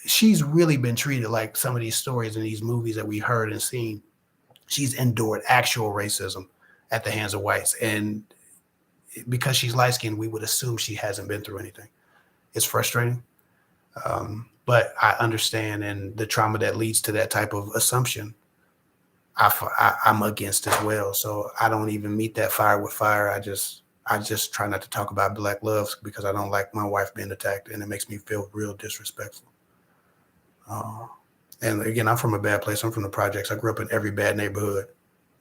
she's really been treated like some of these stories in these movies that we heard and seen. She's endured actual racism at the hands of whites, and because she's light-skinned, we would assume she hasn't been through anything. It's frustrating, but I understand, and the trauma that leads to that type of assumption, I'm against as well. So I don't even meet that fire with fire. I just try not to talk about Black love because I don't like my wife being attacked, and it makes me feel real disrespectful. And again, I'm from a bad place. I'm from the projects. I grew up in every bad neighborhood,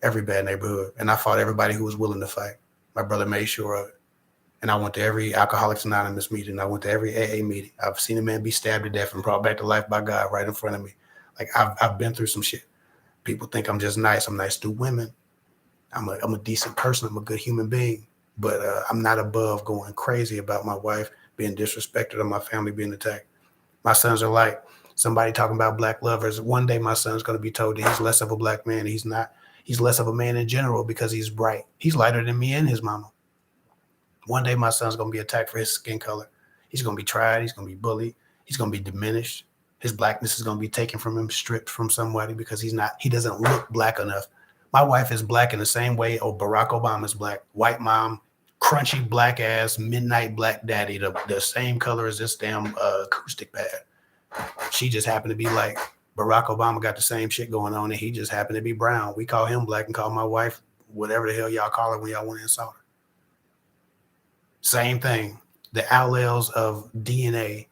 and I fought everybody who was willing to fight. My brother made sure of it. And I went to every Alcoholics Anonymous meeting. I went to every AA meeting. I've seen a man be stabbed to death and brought back to life by God right in front of me. Like I've been through some shit. People think I'm just nice. I'm nice to women. I'm a decent person. I'm a good human being. But I'm not above going crazy about my wife being disrespected or my family being attacked. My sons are like somebody talking about Black lovers. One day my son's going to be told that he's less of a Black man. He's not. He's less of a man in general because he's bright. He's lighter than me and his mama. One day my son's going to be attacked for his skin color. He's going to be tried. He's going to be bullied. He's going to be diminished. His Blackness is going to be taken from him, stripped from somebody because he doesn't look Black enough. My wife is Black in the same way Barack Obama's Black. White mom, crunchy Black ass, midnight Black daddy, the same color as this damn acoustic pad. She just happened to be like, Barack Obama got the same shit going on, and he just happened to be brown. We call him Black and call my wife whatever the hell y'all call her when y'all want to insult her. Same thing. The alleles of DNA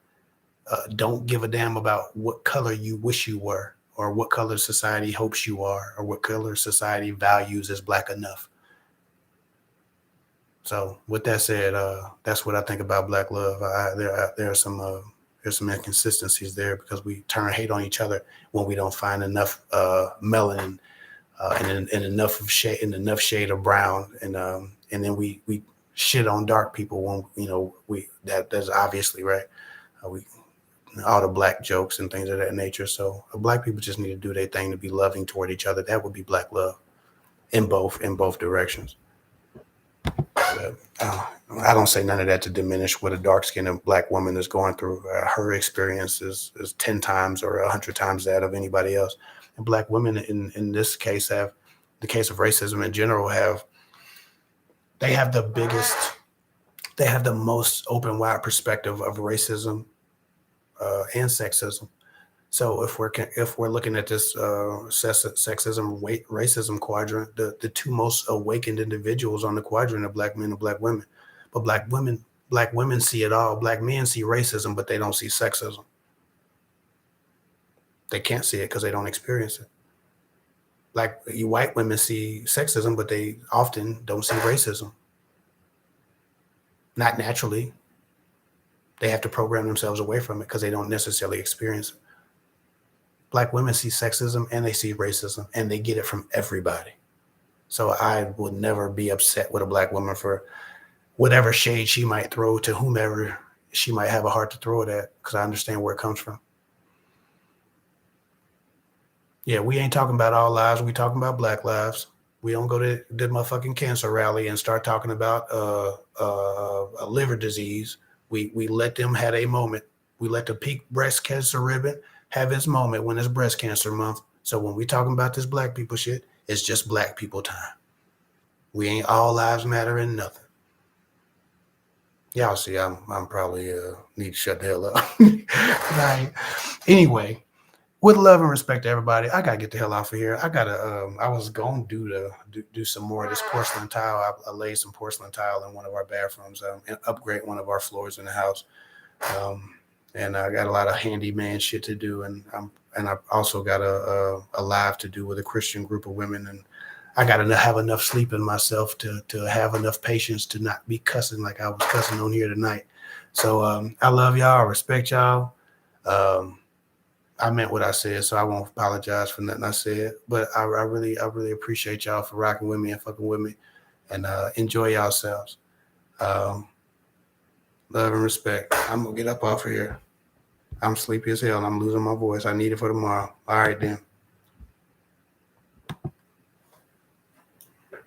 don't give a damn about what color you wish you were, or what color society hopes you are, or what color society values as Black enough. So with that said, that's what I think about Black love. There are some there's some inconsistencies there because we turn hate on each other when we don't find enough melanin and enough shade of brown, and then we shit on dark people when that's obviously right. We all the Black jokes and things of that nature. So Black people just need to do their thing to be loving toward each other. That would be Black love in both directions. But, I don't say none of that to diminish what a dark-skinned Black woman is going through. Her experience is 10 times or 100 times that of anybody else. And Black women in this case have, the case of racism in general, they have the most open, wide perspective of racism and sexism. So if we're looking at this sexism, racism quadrant, the two most awakened individuals on the quadrant are Black men and Black women. But Black women see it all. Black men see racism, but they don't see sexism. They can't see it because they don't experience it. Like you white women see sexism, but they often don't see racism. Not naturally. They have to program themselves away from it because they don't necessarily experience it. Black women see sexism and they see racism, and they get it from everybody. So I would never be upset with a Black woman for whatever shade she might throw to whomever she might have a heart to throw it at, because I understand where it comes from. Yeah, we ain't talking about all lives. We talking about Black lives. We don't go to the motherfucking cancer rally and start talking about a liver disease. We let them have a moment. We let the peak breast cancer ribbon have its moment when it's breast cancer month. So when we talking about this Black people shit, it's just Black people time. We ain't all lives matter and nothing. Y'all see, I'm probably need to shut the hell up. Right. Anyway, with love and respect to everybody, I gotta get the hell off of here. I gotta. I was going to do some more of this porcelain tile. I laid some porcelain tile in one of our bathrooms and upgrade one of our floors in the house. Um, and I got a lot of handyman shit to do, and I also got a live to do with a Christian group of women, and I got to have enough sleep in myself to have enough patience to not be cussing like I was cussing on here tonight. So I love y'all. I respect y'all. Um, I meant what I said, so I won't apologize for nothing I said. But I really appreciate y'all for rocking with me and fucking with me, and enjoy yourselves. Um, love and respect. I'm gonna get up off of here. I'm sleepy as hell and I'm losing my voice. I need it for tomorrow. All right, then.